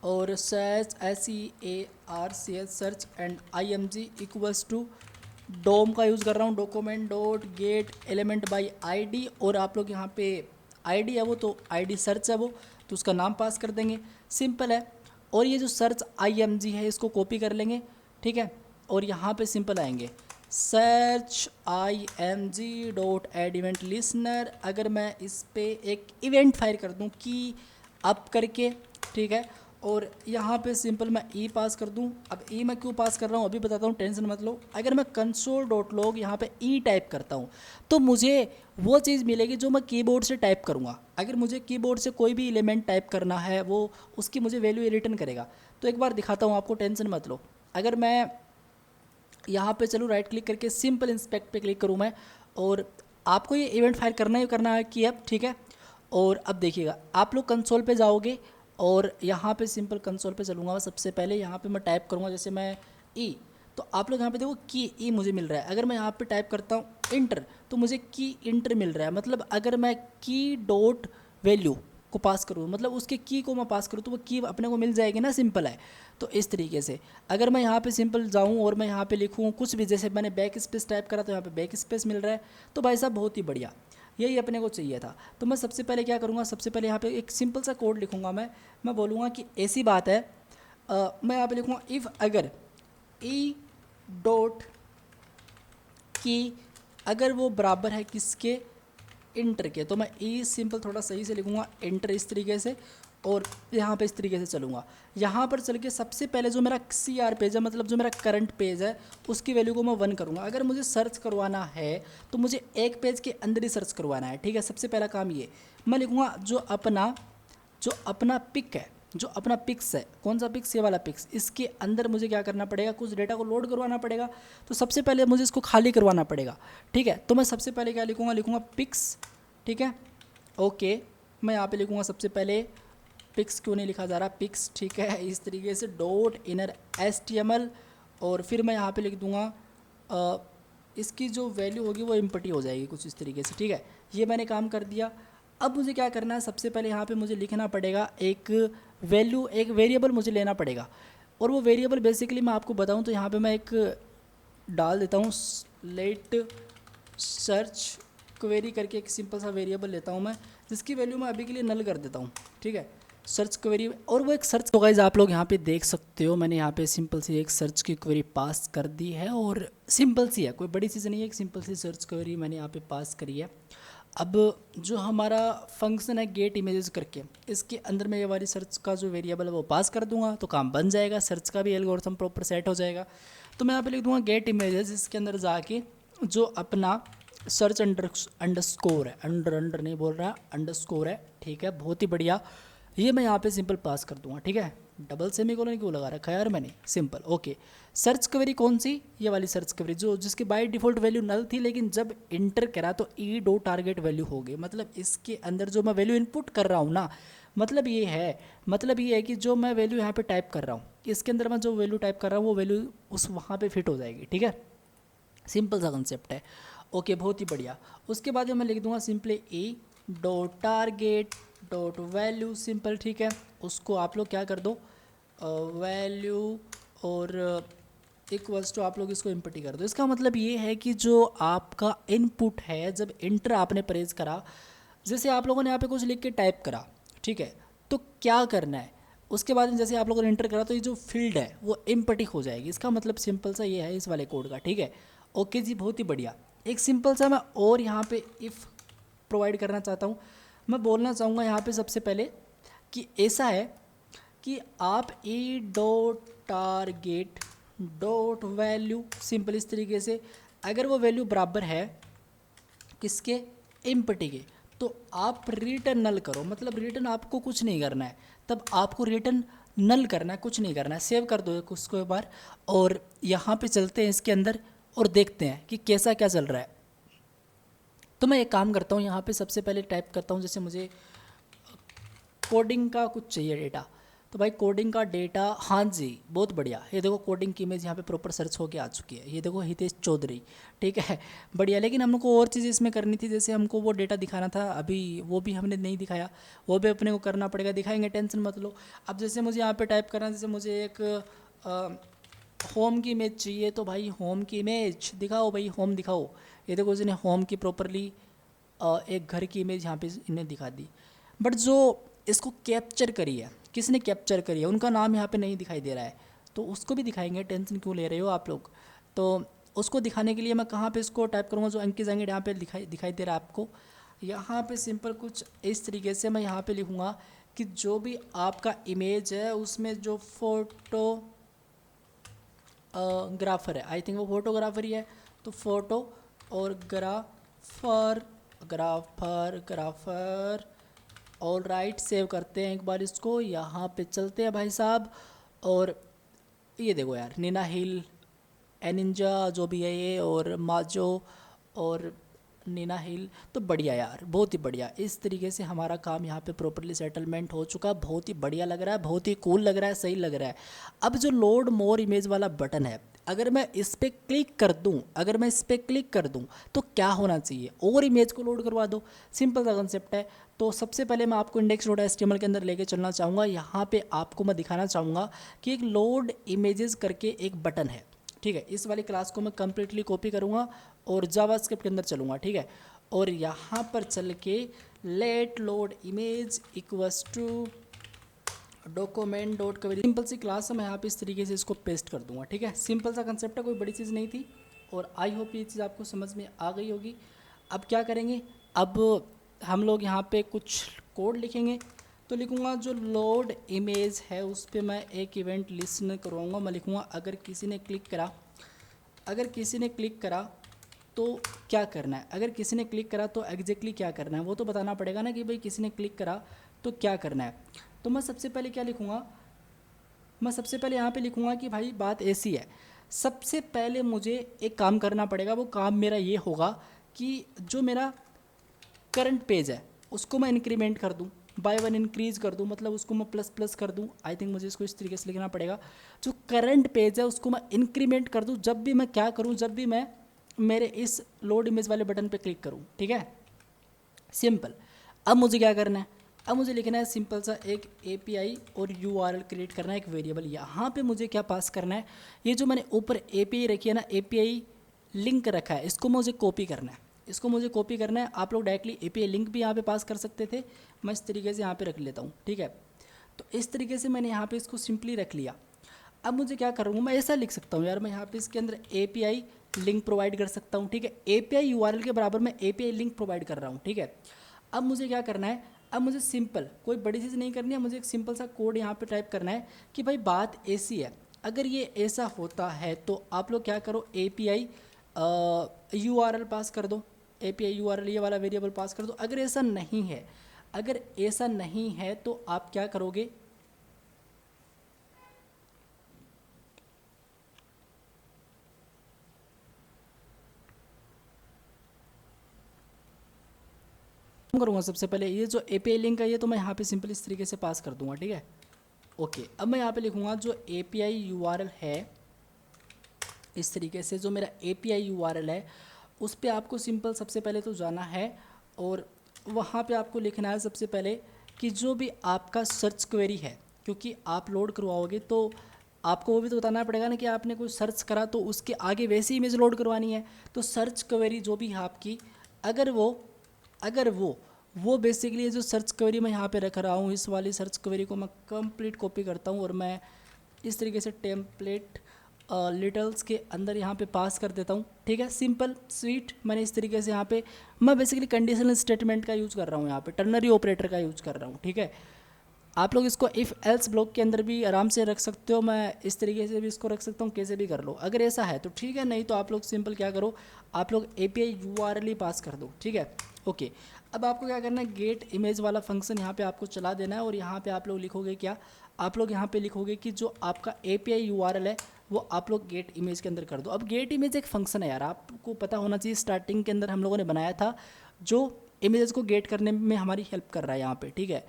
Speaker 1: और search SEARCH search and IMG equals to DOM का यूज़ कर रहा हूँ, document dot get element by ID। और आप लोग यहाँ पे ID है वो तो ID सर्च है वो तो उसका नाम पास कर देंगे, सिंपल है। और ये जो सर्च IMG है इसको कॉपी कर लेंगे, ठीक है। और यहाँ पे सिंपल आएंगे search IMG dot add event listener. अगर मैं इस पे एक इवेंट फायर कर दूँ की अप करके, ठीक है। और यहाँ पे सिंपल मैं पास कर दूँ। अब मैं क्यों पास कर रहा हूँ अभी बताता हूँ, टेंशन मत लो। अगर मैं कंसोल डॉट लॉग यहाँ पे टाइप करता हूँ तो मुझे वो चीज़ मिलेगी जो मैं कीबोर्ड से टाइप करूँगा। अगर मुझे कीबोर्ड से कोई भी एलिमेंट टाइप करना है वो उसकी मुझे वैल्यू रिटर्न करेगा। तो एक बार दिखाता हूँ आपको, टेंशन मत लो। अगर मैं यहाँ पे चलूँ राइट क्लिक करके सिंपल इंस्पेक्ट पे क्लिक करूँ मैं, और आपको ये इवेंट फायर करना है कि अब ठीक है। और अब देखिएगा आप लोग कंसोल पे जाओगे और यहाँ पे सिंपल कंसोल पे चलूँगा मैं। सबसे पहले यहाँ पे मैं टाइप करूँगा, जैसे मैं तो आप लोग यहाँ पे देखो की मुझे मिल रहा है। अगर मैं यहाँ पे टाइप करता हूँ इंटर तो मुझे की इंटर मिल रहा है। मतलब अगर मैं की डॉट वैल्यू को पास करूँ, मतलब उसके की को मैं पास करूँ तो वो की अपने को मिल जाएगी ना, सिंपल है। तो इस तरीके से अगर मैं यहाँ पे सिंपल जाऊँ और मैं यहाँ पे लिखूँ कुछ भी, जैसे मैंने बैक स्पेस टाइप करा तो यहाँ पे बैक स्पेस मिल रहा है। तो भाई साहब बहुत ही बढ़िया, यही अपने को चाहिए था। तो मैं सबसे पहले क्या करूँगा, सबसे पहले यहाँ पे एक सिंपल सा कोड लिखूँगा मैं बोलूँगा कि ऐसी बात है, मैं यहाँ पे लिखूँगा इफ़ अगर डॉट की अगर वो बराबर है किसके, इंटर के। तो मैं सिंपल थोड़ा सही से लिखूँगा इंटर इस तरीके से, और यहाँ पे इस तरीके से चलूँगा। यहाँ पर चल के सबसे पहले जो मेरा CR पेज है, मतलब जो मेरा करंट पेज है, उसकी वैल्यू को मैं 1 करूँगा। अगर मुझे सर्च करवाना है तो मुझे एक पेज के अंदर ही सर्च करवाना है, ठीक है। सबसे पहला काम ये मैं लिखूँगा, जो अपना पिक है, जो अपना पिक्स है, कौन सा पिक्स, ये वाला पिक्स, इसके अंदर मुझे क्या करना पड़ेगा, कुछ डेटा को लोड करवाना पड़ेगा। तो सबसे पहले मुझे इसको खाली करवाना पड़ेगा, ठीक है। तो मैं सबसे पहले क्या लिखूँगा पिक्स, ठीक है। ओके, मैं यहाँ पे लिखूँगा सबसे पहले पिक्स, क्यों नहीं लिखा जा रहा पिक्स, ठीक है। इस तरीके से डॉट इनर HTML, और फिर मैं यहाँ पे लिख दूँगा इसकी जो वैल्यू होगी वो एम्प्टी हो जाएगी कुछ इस तरीके से, ठीक है। ये मैंने काम कर दिया। अब मुझे क्या करना है, सबसे पहले यहाँ पे मुझे लिखना पड़ेगा एक वैल्यू, एक वेरिएबल मुझे लेना पड़ेगा। और वो वेरिएबल बेसिकली मैं आपको बताऊँ तो यहाँ पे मैं एक डाल देता हूँ लेट सर्च क्वेरी करके, एक सिंपल सा वेरिएबल लेता हूँ मैं, जिसकी वैल्यू मैं अभी के लिए नल कर देता हूँ, ठीक है। सर्च क्वेरी, और वो एक सर्च, तो गाइस आप लोग यहाँ पे देख सकते हो मैंने यहाँ पे सिंपल सी एक सर्च की क्वेरी पास कर दी है, और सिंपल सी है, कोई बड़ी चीज़ नहीं है, एक सिंपल सी सर्च क्वेरी मैंने यहाँ पे पास करी है। अब जो हमारा फंक्शन है गेट इमेजेस करके, इसके अंदर मैं ये वाली सर्च का जो वेरिएबल है वो पास कर दूंगा तो काम बन जाएगा, सर्च का भी एल्गोरिथम प्रॉपर सेट हो जाएगा। तो मैं यहाँ पे लिख दूंगा गेट इमेजेस, इसके अंदर जाके जो अपना सर्च अंडरस्कोर है, अंडर नहीं बोल रहा, अंडरस्कोर है, ठीक है। बहुत ही बढ़िया, ये मैं यहाँ पे सिंपल पास कर दूंगा, ठीक है। डबल सेमीकोलन क्यों लगा रखा है यार मैंने, सिंपल ओके। सर्च क्वेरी कौन सी, ये वाली सर्च क्वेरी जो जिसकी बाय डिफ़ॉल्ट वैल्यू नल थी, लेकिन जब इंटर करा तो डो टारगेट वैल्यू हो गई। मतलब इसके अंदर जो मैं वैल्यू इनपुट कर रहा हूँ ना, मतलब ये है कि जो मैं वैल्यू यहाँ पे टाइप कर रहा हूँ, इसके अंदर मैं जो वैल्यू टाइप कर रहा हूँ वो वैल्यू उस वहाँ पे फिट हो जाएगी, ठीक है। सिंपल सा कंसेप्ट है, ओके, बहुत ही बढ़िया। उसके बाद मैं लिख दूंगा simply dot target dot value, simple, ठीक है। उसको आप लोग क्या कर दो वैल्यू और इक्वल्स टू, आप लोग इसको इम्पटी कर दो। इसका मतलब ये है कि जो आपका इनपुट है, जब इंटर आपने प्रेस करा, जैसे आप लोगों ने यहाँ पे कुछ लिख के टाइप करा, ठीक है, तो क्या करना है उसके बाद जैसे आप लोगों ने इंटर करा तो ये जो फील्ड है वो एम्पटी हो जाएगी। इसका मतलब सिंपल सा ये है इस वाले कोड का, ठीक है। ओके जी, बहुत ही बढ़िया। एक सिंपल सा मैं और यहाँ पे इफ़ प्रोवाइड करना चाहता हूँ। मैं बोलना चाहूँगा यहाँ पे सबसे पहले कि ऐसा है कि आप dot target dot value, simple इस तरीके से, अगर वो वैल्यू बराबर है किसके, एम्पटी के, तो आप रिटर्न नल करो। मतलब रिटर्न आपको कुछ नहीं करना है, तब आपको रिटर्न नल करना है, कुछ नहीं करना है। सेव कर दो उसको एक बार, और यहाँ पे चलते हैं इसके अंदर और देखते हैं कि कैसा क्या चल रहा है। तो मैं एक काम करता हूँ, यहाँ पे सबसे पहले टाइप करता हूँ, जैसे मुझे कोडिंग का कुछ चाहिए डेटा, तो भाई कोडिंग का डेटा, हाँ जी बहुत बढ़िया। ये देखो कोडिंग की इमेज यहाँ पे प्रॉपर सर्च होके आ चुकी है। ये देखो हितेश चौधरी, ठीक है बढ़िया। लेकिन हमको और चीज़ इसमें करनी थी, जैसे हमको वो डेटा दिखाना था, अभी वो भी हमने नहीं दिखाया, वो भी अपने को करना पड़ेगा, दिखाएंगे टेंशन मत लो। अब जैसे मुझे यहाँ पे टाइप करना, जैसे मुझे एक होम की इमेज चाहिए, तो भाई होम की इमेज दिखाओ, भाई होम दिखाओ। ये देखो इसने होम की प्रॉपरली एक घर की इमेज यहाँ पे इन्हें दिखा दी। बट जो इसको कैप्चर करी है, किसने कैप्चर करी है, उनका नाम यहाँ पे नहीं दिखाई दे रहा है, तो उसको भी दिखाएंगे, टेंशन क्यों ले रहे हो आप लोग। तो उसको दिखाने के लिए मैं कहाँ पे इसको टाइप करूँगा, जो अंकित जंगीड यहाँ पे दिखाई दे रहा है आपको, यहाँ पे सिंपल कुछ इस तरीके से मैं यहाँ पे लिखूँगा कि जो भी आपका इमेज है उसमें जो फोटो ग्राफर है, आई थिंक वो फोटोग्राफर ही है, तो फोटो और ग्राफर ऑल राइट। सेव करते हैं एक बार इसको, यहाँ पे चलते हैं भाई साहब। और ये देखो यार, नीना हिल, एनिंजा जो भी है ये, और माजो और नीना हिल, तो बढ़िया यार, बहुत ही बढ़िया। इस तरीके से हमारा काम यहाँ पे प्रॉपरली सेटलमेंट हो चुका, बहुत ही बढ़िया लग रहा है, बहुत ही कूल लग रहा है, सही लग रहा है। अब जो लोड मोर इमेज वाला बटन है, अगर मैं इस पर क्लिक कर दूं तो क्या होना चाहिए, और इमेज को लोड करवा दो, सिंपल सा कंसेप्ट है। तो सबसे पहले मैं आपको index.html के अंदर लेके चलना चाहूँगा। यहाँ पे आपको मैं दिखाना चाहूँगा कि एक लोड इमेजेस करके एक बटन है, ठीक है। इस वाली क्लास को मैं कम्प्लीटली कॉपी करूँगा और जावास्क्रिप्ट के अंदर चलूँगा, ठीक है। और यहाँ पर चल के let load image equals to document dot query, simple सी क्लास है, मैं यहाँ पे इस तरीके से इसको पेस्ट कर दूंगा, ठीक है। सिंपल सा कंसेप्ट है, कोई बड़ी चीज़ नहीं थी, और आई होप ये चीज़ आपको समझ में आ गई होगी। अब क्या करेंगे, अब हम लोग यहाँ पे कुछ कोड लिखेंगे। तो लिखूँगा जो लोड इमेज है उस पर मैं एक इवेंट लिस्टन करवाऊँगा। मैं लिखूँगा अगर किसी ने क्लिक करा तो क्या करना है, अगर किसी ने क्लिक करा तो एग्जैक्टली क्या करना है, वो तो बताना पड़ेगा ना कि भाई किसी ने क्लिक करा तो क्या करना है। तो मैं सबसे पहले क्या लिखूँगा, मैं सबसे पहले यहाँ पे लिखूँगा कि भाई बात ऐसी है, सबसे पहले मुझे एक काम करना पड़ेगा। वो काम मेरा ये होगा कि जो मेरा करंट पेज है उसको मैं इंक्रीमेंट कर दूँ, बाय वन इंक्रीज़ कर दूँ, मतलब उसको मैं प्लस प्लस कर दूँ। आई थिंक मुझे इसको इस तरीके से लिखना पड़ेगा, जो करंट पेज है उसको मैं इंक्रीमेंट कर दूँ जब भी मैं क्या करूँ, जब भी मैं मेरे इस लोड इमेज वाले बटन पे क्लिक करूँ, ठीक है, सिंपल। अब मुझे क्या करना है, अब मुझे लिखना है सिंपल सा एक API और URL क्रिएट करना है, एक वेरिएबल। यहाँ पे मुझे क्या पास करना है, ये जो मैंने ऊपर API रखी है ना, API लिंक रखा है, इसको मुझे कॉपी करना है, आप लोग डायरेक्टली API लिंक भी यहाँ पे पास कर सकते थे, मैं इस तरीके से यहाँ पे रख लेता हूँ, ठीक है। तो इस तरीके से मैंने यहाँ पे इसको सिंपली रख लिया। अब मुझे क्या करूँगा, मैं ऐसा लिख सकता हूँ यार, मैं यहाँ पे इसके अंदर API लिंक प्रोवाइड कर सकता हूँ, ठीक है। API URL के बराबर मैं API लिंक प्रोवाइड कर रहा हूँ, ठीक है। अब मुझे क्या करना है, अब मुझे सिंपल कोई बड़ी चीज़ नहीं करनी है, मुझे एक सिंपल सा कोड यहाँ पे टाइप करना है कि भाई बात ऐसी है, अगर ये ऐसा होता है तो आप लोग क्या करो, API URL पास कर दो, API URL ये वाला वेरिएबल पास कर दो। अगर ऐसा नहीं है तो आप क्या करोगे, करूँगा सबसे पहले ये जो API लिंक है ये तो मैं यहाँ पे सिंपल इस तरीके से पास कर दूंगा, ठीक है, ओके। अब मैं यहाँ पे लिखूँगा जो API URL है, इस तरीके से जो मेरा API URL है उस पर आपको सिंपल सबसे पहले तो जाना है, और वहाँ पे आपको लिखना है सबसे पहले कि जो भी आपका सर्च क्वेरी है, क्योंकि आप लोड करवाओगे तो आपको वो भी तो बताना पड़ेगा ना कि आपने कोई सर्च करा तो उसके आगे वैसी इमेज लोड करवानी है। तो सर्च क्वेरी जो भी है आपकी, अगर वो बेसिकली जो सर्च क्वेरी मैं यहाँ पे रख रहा हूँ, इस वाली सर्च क्वेरी को मैं कंप्लीट कॉपी करता हूँ और मैं इस तरीके से टेम्पलेट लिटल्स के अंदर यहाँ पे पास कर देता हूँ, ठीक है, सिंपल स्वीट। मैंने इस तरीके से यहाँ पे मैं बेसिकली कंडीशनल स्टेटमेंट का यूज़ कर रहा हूँ, यहाँ पे टर्नरी ऑपरेटर का यूज़ कर रहा हूँ, ठीक है। आप लोग इसको इफ़ एल्स ब्लॉक के अंदर भी आराम से रख सकते हो, मैं इस तरीके से भी इसको रख सकता हूँ, कैसे भी कर लो अगर ऐसा है तो ठीक है, नहीं तो आप लोग सिंपल क्या करो, आप लोग API URL ही पास कर दो, ठीक है, ओके। अब आपको क्या करना है, गेट इमेज वाला फंक्शन यहाँ पे आपको चला देना है, और यहाँ पे आप लोग लिखोगे क्या, आप लोग यहाँ पे लिखोगे कि जो आपका API URL है वो आप लोग गेट इमेज के अंदर कर दो। अब गेट इमेज एक फंक्शन है यार, आपको पता होना चाहिए, स्टार्टिंग के अंदर हम लोगों ने बनाया था, जो इमेजेस को गेट करने में हमारी हेल्प कर रहा है यहाँ पे, ठीक है।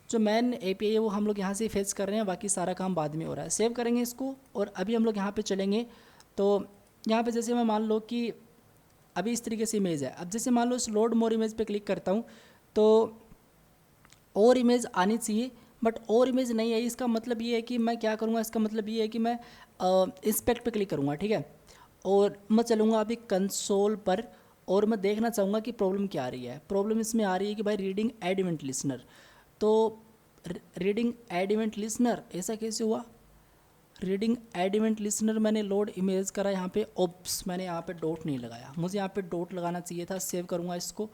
Speaker 1: जो मेन एपीआई है वो हम लोग यहाँ से फेच कर रहे हैं, बाकी सारा काम बाद में हो रहा है। सेव करेंगे इसको और अभी हम लोग यहाँ पे चलेंगे। तो यहाँ पे जैसे मैं मान लो कि अभी इस तरीके से इमेज है। अब जैसे मान लो इस लोड मोर इमेज पे क्लिक करता हूँ तो और इमेज आनी चाहिए, बट और इमेज नहीं आई। इसका मतलब ये है कि मैं क्या करूँगा, इसका मतलब ये है कि मैं इंस्पेक्ट पे क्लिक करूँगा, ठीक है। और मैं चलूँगा अभी कंसोल पर और मैं देखना चाहूँगा कि प्रॉब्लम क्या आ रही है। प्रॉब्लम इसमें आ रही है कि भाई रीडिंग एड इवेंट लिसनर। तो रीडिंग एड इवेंट लिसनर ऐसा कैसे हुआ? रीडिंग एड इवेंट लिसनर मैंने लोड इमेज करा यहाँ पे, ओप्स मैंने यहाँ पे डॉट नहीं लगाया, मुझे यहाँ पे डॉट लगाना चाहिए था। सेव करूँगा इसको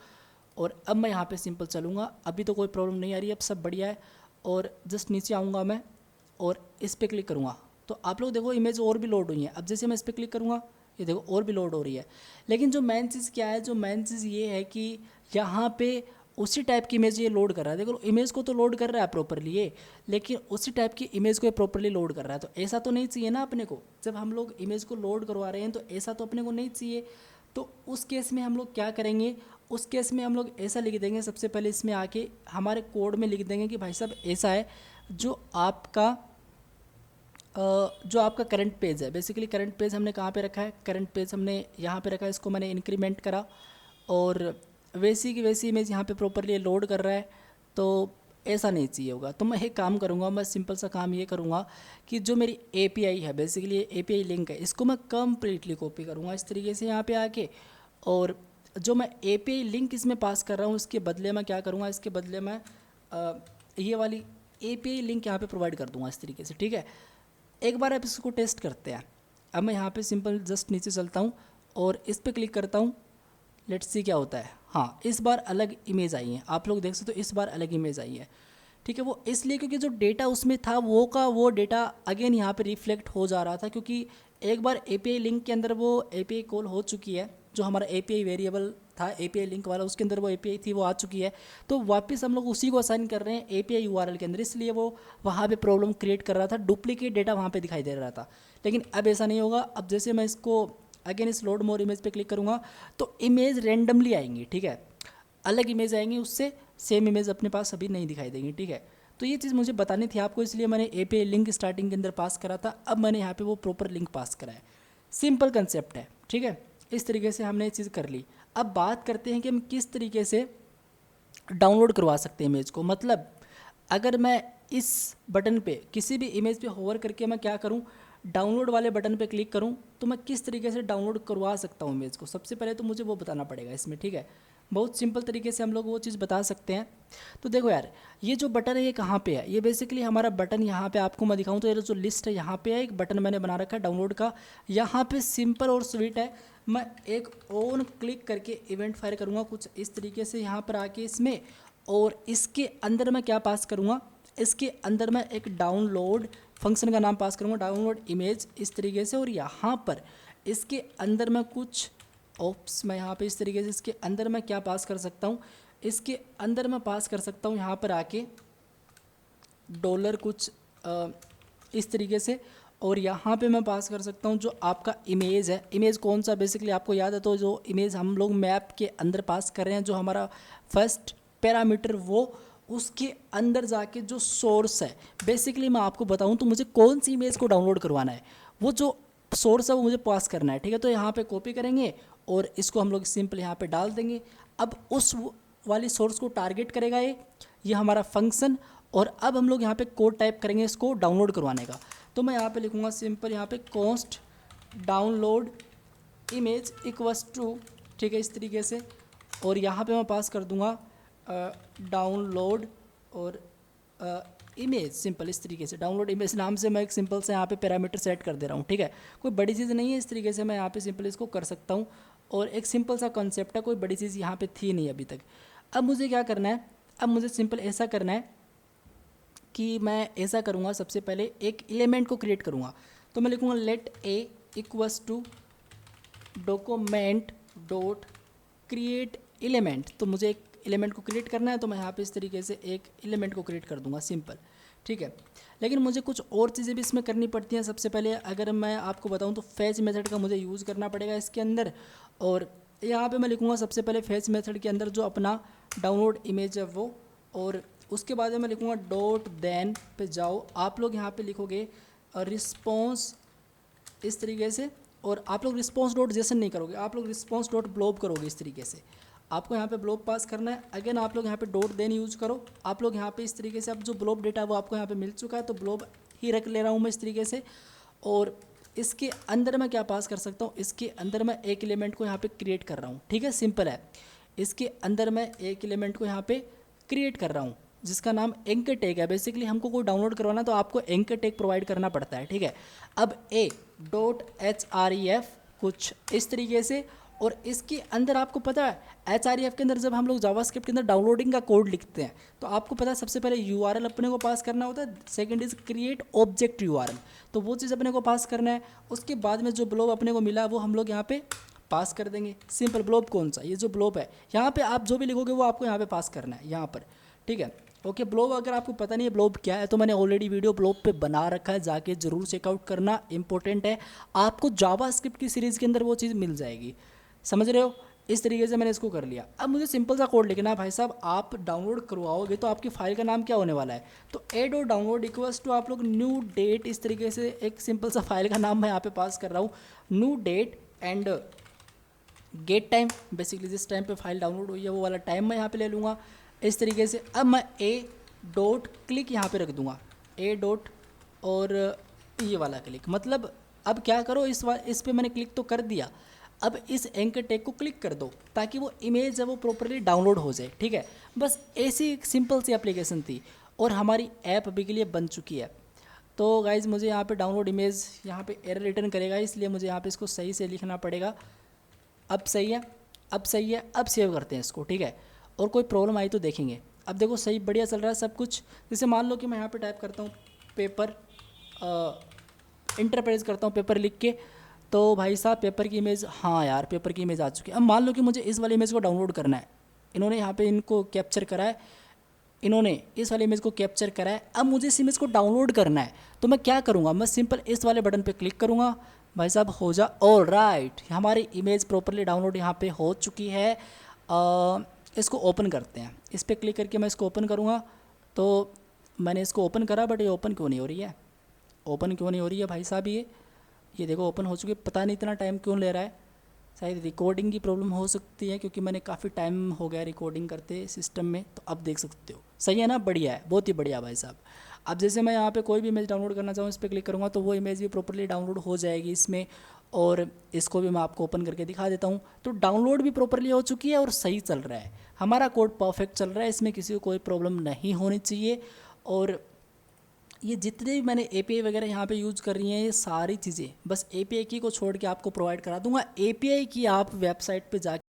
Speaker 1: और अब मैं यहाँ पे सिंपल चलूँगा। अभी तो कोई प्रॉब्लम नहीं आ रही है, अब सब बढ़िया है। और जस्ट नीचे आऊँगा मैं और इस पर क्लिक करूँगा तो आप लोग देखो इमेज और भी लोड हुई है। अब जैसे मैं इस पर क्लिक करूँगा ये देखो और भी लोड हो रही है। लेकिन जो मेन चीज़ क्या है, जो मेन चीज़ ये है कि यहाँ पे उसी टाइप की इमेज ये लोड कर रहा है। देखो इमेज को तो लोड कर रहा है प्रॉपरली ये, लेकिन उसी टाइप की इमेज को ये प्रॉपरली लोड कर रहा है। तो ऐसा तो नहीं चाहिए ना अपने को, जब हम लोग इमेज को लोड करवा रहे हैं तो ऐसा तो अपने को नहीं चाहिए। तो उस केस में हम लोग क्या करेंगे, उस केस में हम लोग ऐसा लिख देंगे, सबसे पहले इसमें आके हमारे कोड में लिख देंगे कि भाई साहब ऐसा है जो आपका करंट पेज है। बेसिकली करंट पेज हमने कहाँ पे रखा है, करंट पेज हमने यहाँ पे रखा है। इसको मैंने इंक्रीमेंट करा और वैसी की वैसी इमेज यहाँ पे प्रॉपरली लोड कर रहा है। तो ऐसा नहीं चाहिए होगा। तो मैं एक काम करूँगा, मैं सिंपल सा काम ये करूँगा कि जो मेरी एपीआई है, बेसिकली एपीआई लिंक है, इसको मैं कम्प्लीटली कॉपी करूँगा इस तरीके से यहाँ पे आके। और जो मैं एपीआई लिंक इसमें पास कर रहा हूँ उसके बदले मैं क्या करूँगा, इसके बदले मैं ये वाली एपीआई लिंक यहाँ पे प्रोवाइड कर दूँगा इस तरीके से, ठीक है। एक बार आप इसको टेस्ट करते हैं। अब मैं यहाँ पे सिंपल जस्ट नीचे चलता हूँ और इस पर क्लिक करता हूँ, लेट्स सी क्या होता है। हाँ, इस बार अलग इमेज आई है, आप लोग देख सकते हो इस बार अलग इमेज आई है, ठीक है। वो इसलिए क्योंकि जो डेटा उसमें था वो डेटा अगेन यहाँ पे रिफ्लेक्ट हो जा रहा था, क्योंकि एक बार एपीआई लिंक के अंदर वो एपीआई कॉल हो चुकी है। जो हमारा एपीआई वेरिएबल था एपीआई लिंक वाला, उसके अंदर वो एपीआई थी, वो आ चुकी है। तो वापस हम लोग उसी को असाइन कर रहे हैं एपीआई यूआरएल के अंदर, इसलिए वो वहाँ पे प्रॉब्लम क्रिएट कर रहा था, डुप्लीकेट डेटा वहाँ पे दिखाई दे रहा था। लेकिन अब ऐसा नहीं होगा। अब जैसे मैं इसको अगेन इस लोड मोर इमेज पे क्लिक करूँगा तो इमेज रेंडमली आएंगी, ठीक है, अलग इमेज आएंगी, उससे सेम इमेज अपने पास अभी नहीं दिखाई देंगी, ठीक है। तो ये चीज़ मुझे बतानी थी आपको, इसलिए मैंने एपीआई लिंक स्टार्टिंग के अंदर पास करा था। अब मैंने यहाँ पे वो प्रॉपर लिंक पास करा है। सिंपल कंसेप्ट है, ठीक है। इस तरीके से हमने ये चीज़ कर ली। अब बात करते हैं कि हम किस तरीके से डाउनलोड करवा सकते हैं इमेज को। मतलब अगर मैं इस बटन पे किसी भी इमेज पे होवर करके मैं क्या करूं, डाउनलोड वाले बटन पे क्लिक करूं, तो मैं किस तरीके से डाउनलोड करवा सकता हूं इमेज को, सबसे पहले तो मुझे वो बताना पड़ेगा इसमें, ठीक है। बहुत सिंपल तरीके से हम लोग वो चीज़ बता सकते हैं। तो देखो यार, ये जो बटन है ये कहाँ पे है, ये बेसिकली हमारा बटन यहाँ पे आपको मैं दिखाऊं तो ये जो लिस्ट है यहाँ पे है, एक बटन मैंने बना रखा है डाउनलोड का। यहाँ पे सिंपल और स्वीट है, मैं एक ऑन क्लिक करके इवेंट फायर करूँगा कुछ इस तरीके से यहाँ पर आके इसमें, और इसके अंदर मैं क्या पास करूँगा, इसके अंदर मैं एक डाउनलोड फंक्शन का नाम पास करूँगा, डाउनलोड इमेज इस तरीके से। और यहाँ पर इसके अंदर मैं कुछ ऑप्स मैं यहाँ पे इस तरीके से इसके अंदर मैं क्या पास कर सकता हूँ, इसके अंदर मैं पास कर सकता हूँ यहाँ पर आके डॉलर कुछ इस तरीके से। और यहाँ पे मैं पास कर सकता हूँ जो आपका इमेज है, इमेज कौन सा बेसिकली आपको याद है, तो जो इमेज हम लोग मैप के अंदर पास कर रहे हैं, जो हमारा फर्स्ट पैरामीटर, वो उसके अंदर जाके जो सोर्स है, बेसिकली मैं आपको बताऊँ तो मुझे कौन सी इमेज को डाउनलोड करवाना है, वो जो सोर्स है वो मुझे पास करना है, ठीक है। तो यहाँ पे कॉपी करेंगे और इसको हम लोग सिंपल यहाँ पे डाल देंगे। अब उस वाली सोर्स को टारगेट करेगा ये हमारा फंक्शन। और अब हम लोग यहाँ पे कोड टाइप करेंगे इसको डाउनलोड करवाने का। तो मैं यहाँ पे लिखूँगा सिंपल यहाँ पे const download image equals to, ठीक है, इस तरीके से। और यहाँ पे मैं पास कर दूँगा डाउनलोड और इमेज, सिंपल इस तरीके से डाउनलोड इमेज नाम से मैं एक सिंपल से यहाँ पे पैरामीटर सेट कर दे रहा हूँ, ठीक है। कोई बड़ी चीज़ नहीं है, इस तरीके से मैं यहाँ पे सिंपल इसको कर सकता हूँ। और एक सिंपल सा कॉन्सेप्ट है, कोई बड़ी चीज़ यहाँ पे थी नहीं अभी तक। अब मुझे क्या करना है, अब मुझे सिंपल ऐसा करना है कि मैं ऐसा करूँगा, सबसे पहले एक एलिमेंट को क्रिएट करूँगा। तो मैं लिखूँगा let A equals to document dot create element. तो मुझे एक एलिमेंट को क्रिएट करना है, तो मैं यहाँ पे इस तरीके से एक एलिमेंट को क्रिएट कर दूंगा, सिंपल, ठीक है। लेकिन मुझे कुछ और चीज़ें भी इसमें करनी पड़ती हैं। सबसे पहले अगर मैं आपको बताऊं तो फैच मेथड का मुझे यूज़ करना पड़ेगा इसके अंदर। और यहाँ पे मैं लिखूँगा सबसे पहले फैच मेथड के अंदर जो अपना डाउनलोड इमेज है वो, और उसके बाद में मैं लिखूँगा डॉट देन पे जाओ, आप लोग यहाँ पे लिखोगे रिस्पॉन्स इस तरीके से, और आप लोग रिस्पॉन्स डॉट जेसन नहीं करोगे, आप लोग रिस्पॉन्स डॉट ब्लॉब करोगे इस तरीके से। आपको यहाँ पे ब्लॉब पास करना है। अगेन आप लोग यहाँ पे डॉट देन यूज करो। आप लोग यहाँ पे इस तरीके से, अब जो ब्लॉब डेटा है वो आपको यहाँ पे मिल चुका है, तो ब्लॉब ही रख ले रहा हूँ मैं इस तरीके से। और इसके अंदर मैं क्या पास कर सकता हूँ, इसके अंदर मैं एक एलिमेंट को यहाँ पे क्रिएट कर रहा हूँ। ठीक है, सिंपल है। इसके अंदर मैं एक एलिमेंट को यहाँ पे क्रिएट कर रहा हूँ जिसका नाम एंकर टैग है। बेसिकली हमको कोई डाउनलोड करवाना तो आपको एंकर टैग प्रोवाइड करना पड़ता है। ठीक है, अब a.href कुछ इस तरीके से, और इसके अंदर आपको पता है href के अंदर जब हम लोग जावास्क्रिप्ट के अंदर डाउनलोडिंग का कोड लिखते हैं तो आपको पता है सबसे पहले URL अपने को पास करना होता है, second is create object URL, तो वो चीज़ अपने को पास करना है। उसके बाद में जो ब्लॉब अपने को मिला वो हम लोग यहाँ पे पास कर देंगे। सिंपल। ब्लॉब कौन सा, ये जो ब्लॉब है यहाँ पे आप जो भी लिखोगे वो आपको यहाँ पे पास करना है यहाँ पर। ठीक है, ओके। ब्लॉब अगर आपको पता नहीं है ब्लॉब क्या है तो मैंने ऑलरेडी वीडियो ब्लॉब पे बना रखा है, जाके जरूर चेकआउट करना, इंपॉर्टेंट है। आपको जावास्क्रिप्ट की सीरीज़ के अंदर वो चीज़ मिल जाएगी, समझ रहे हो। इस तरीके से मैंने इसको कर लिया। अब मुझे सिंपल सा कोड लिखना है भाई साहब। आप डाउनलोड करवाओगे तो आपकी फाइल का नाम क्या होने वाला है, तो a.download इक्वल्स टू आप लोग न्यू डेट, इस तरीके से एक सिंपल सा फाइल का नाम मैं यहाँ पे पास कर रहा हूँ, new date and get time. Basically जिस टाइम पे फाइल डाउनलोड हुई है वो वाला टाइम मैं यहाँ पे ले लूँगा इस तरीके से। अब मैं a.click यहाँ पे रख दूँगा, a. और ये वाला क्लिक, मतलब अब क्या करो, इस पे मैंने क्लिक तो कर दिया, अब इस एंकर टैग को क्लिक कर दो ताकि वो इमेज है वो प्रॉपरली डाउनलोड हो जाए। ठीक है, बस ऐसी एक सिंपल सी एप्लीकेशन थी और हमारी ऐप अभी के लिए बन चुकी है। तो गाइज़ मुझे यहाँ पे डाउनलोड इमेज यहाँ पे एरर रिटर्न करेगा, इसलिए मुझे यहाँ पे इसको सही से लिखना पड़ेगा। अब सही है, अब सही है। अब सेव करते हैं इसको। ठीक है, और कोई प्रॉब्लम आई तो देखेंगे। अब देखो सही बढ़िया चल रहा है सब कुछ। जैसे मान लो कि मैं यहाँ पे टाइप करता हूँ पेपर, इंटरप्रेस करता हूँ पेपर लिख के, तो भाई साहब पेपर की इमेज, हाँ यार पेपर की इमेज आ चुकी है। अब मान लो कि मुझे इस वाली इमेज को डाउनलोड करना है, इन्होंने यहाँ पे इनको कैप्चर करा है, इन्होंने इस वाली इमेज को कैप्चर करा है। अब मुझे इस इमेज को डाउनलोड करना है तो मैं क्या करूँगा, मैं सिंपल इस वाले बटन पे क्लिक करूँगा, भाई साहब हो जा। ऑल राइट, हमारी इमेज प्रॉपरली डाउनलोड यहाँ पे हो चुकी है। इसको ओपन करते हैं, इस पर क्लिक करके मैं इसको ओपन करूँगा। तो मैंने इसको ओपन करा बट ये ओपन क्यों नहीं हो रही है, ओपन क्यों नहीं हो रही है भाई साहब। ये देखो ओपन हो चुकी है, पता नहीं इतना टाइम क्यों ले रहा है। शायद रिकॉर्डिंग की प्रॉब्लम हो सकती है क्योंकि मैंने काफ़ी टाइम हो गया रिकॉर्डिंग करते सिस्टम में। तो अब देख सकते हो, सही है ना, बढ़िया है, बहुत ही बढ़िया भाई साहब। अब जैसे मैं यहाँ पे कोई भी इमेज डाउनलोड करना चाहूँ, इस पर क्लिक करूँगा तो वो इमेज भी प्रॉपरली डाउनलोड हो जाएगी इसमें। और इसको भी मैं आपको ओपन करके दिखा देता हूँ। तो डाउनलोड भी प्रॉपरली हो चुकी है और सही चल रहा है, हमारा कोड परफेक्ट चल रहा है, इसमें किसी को कोई प्रॉब्लम नहीं होनी चाहिए। और ये जितने भी मैंने API वगैरह यहाँ पे यूज़ कर रही हैं ये सारी चीज़ें बस API की को छोड़ के आपको प्रोवाइड करा दूंगा। API की आप वेबसाइट पे जाके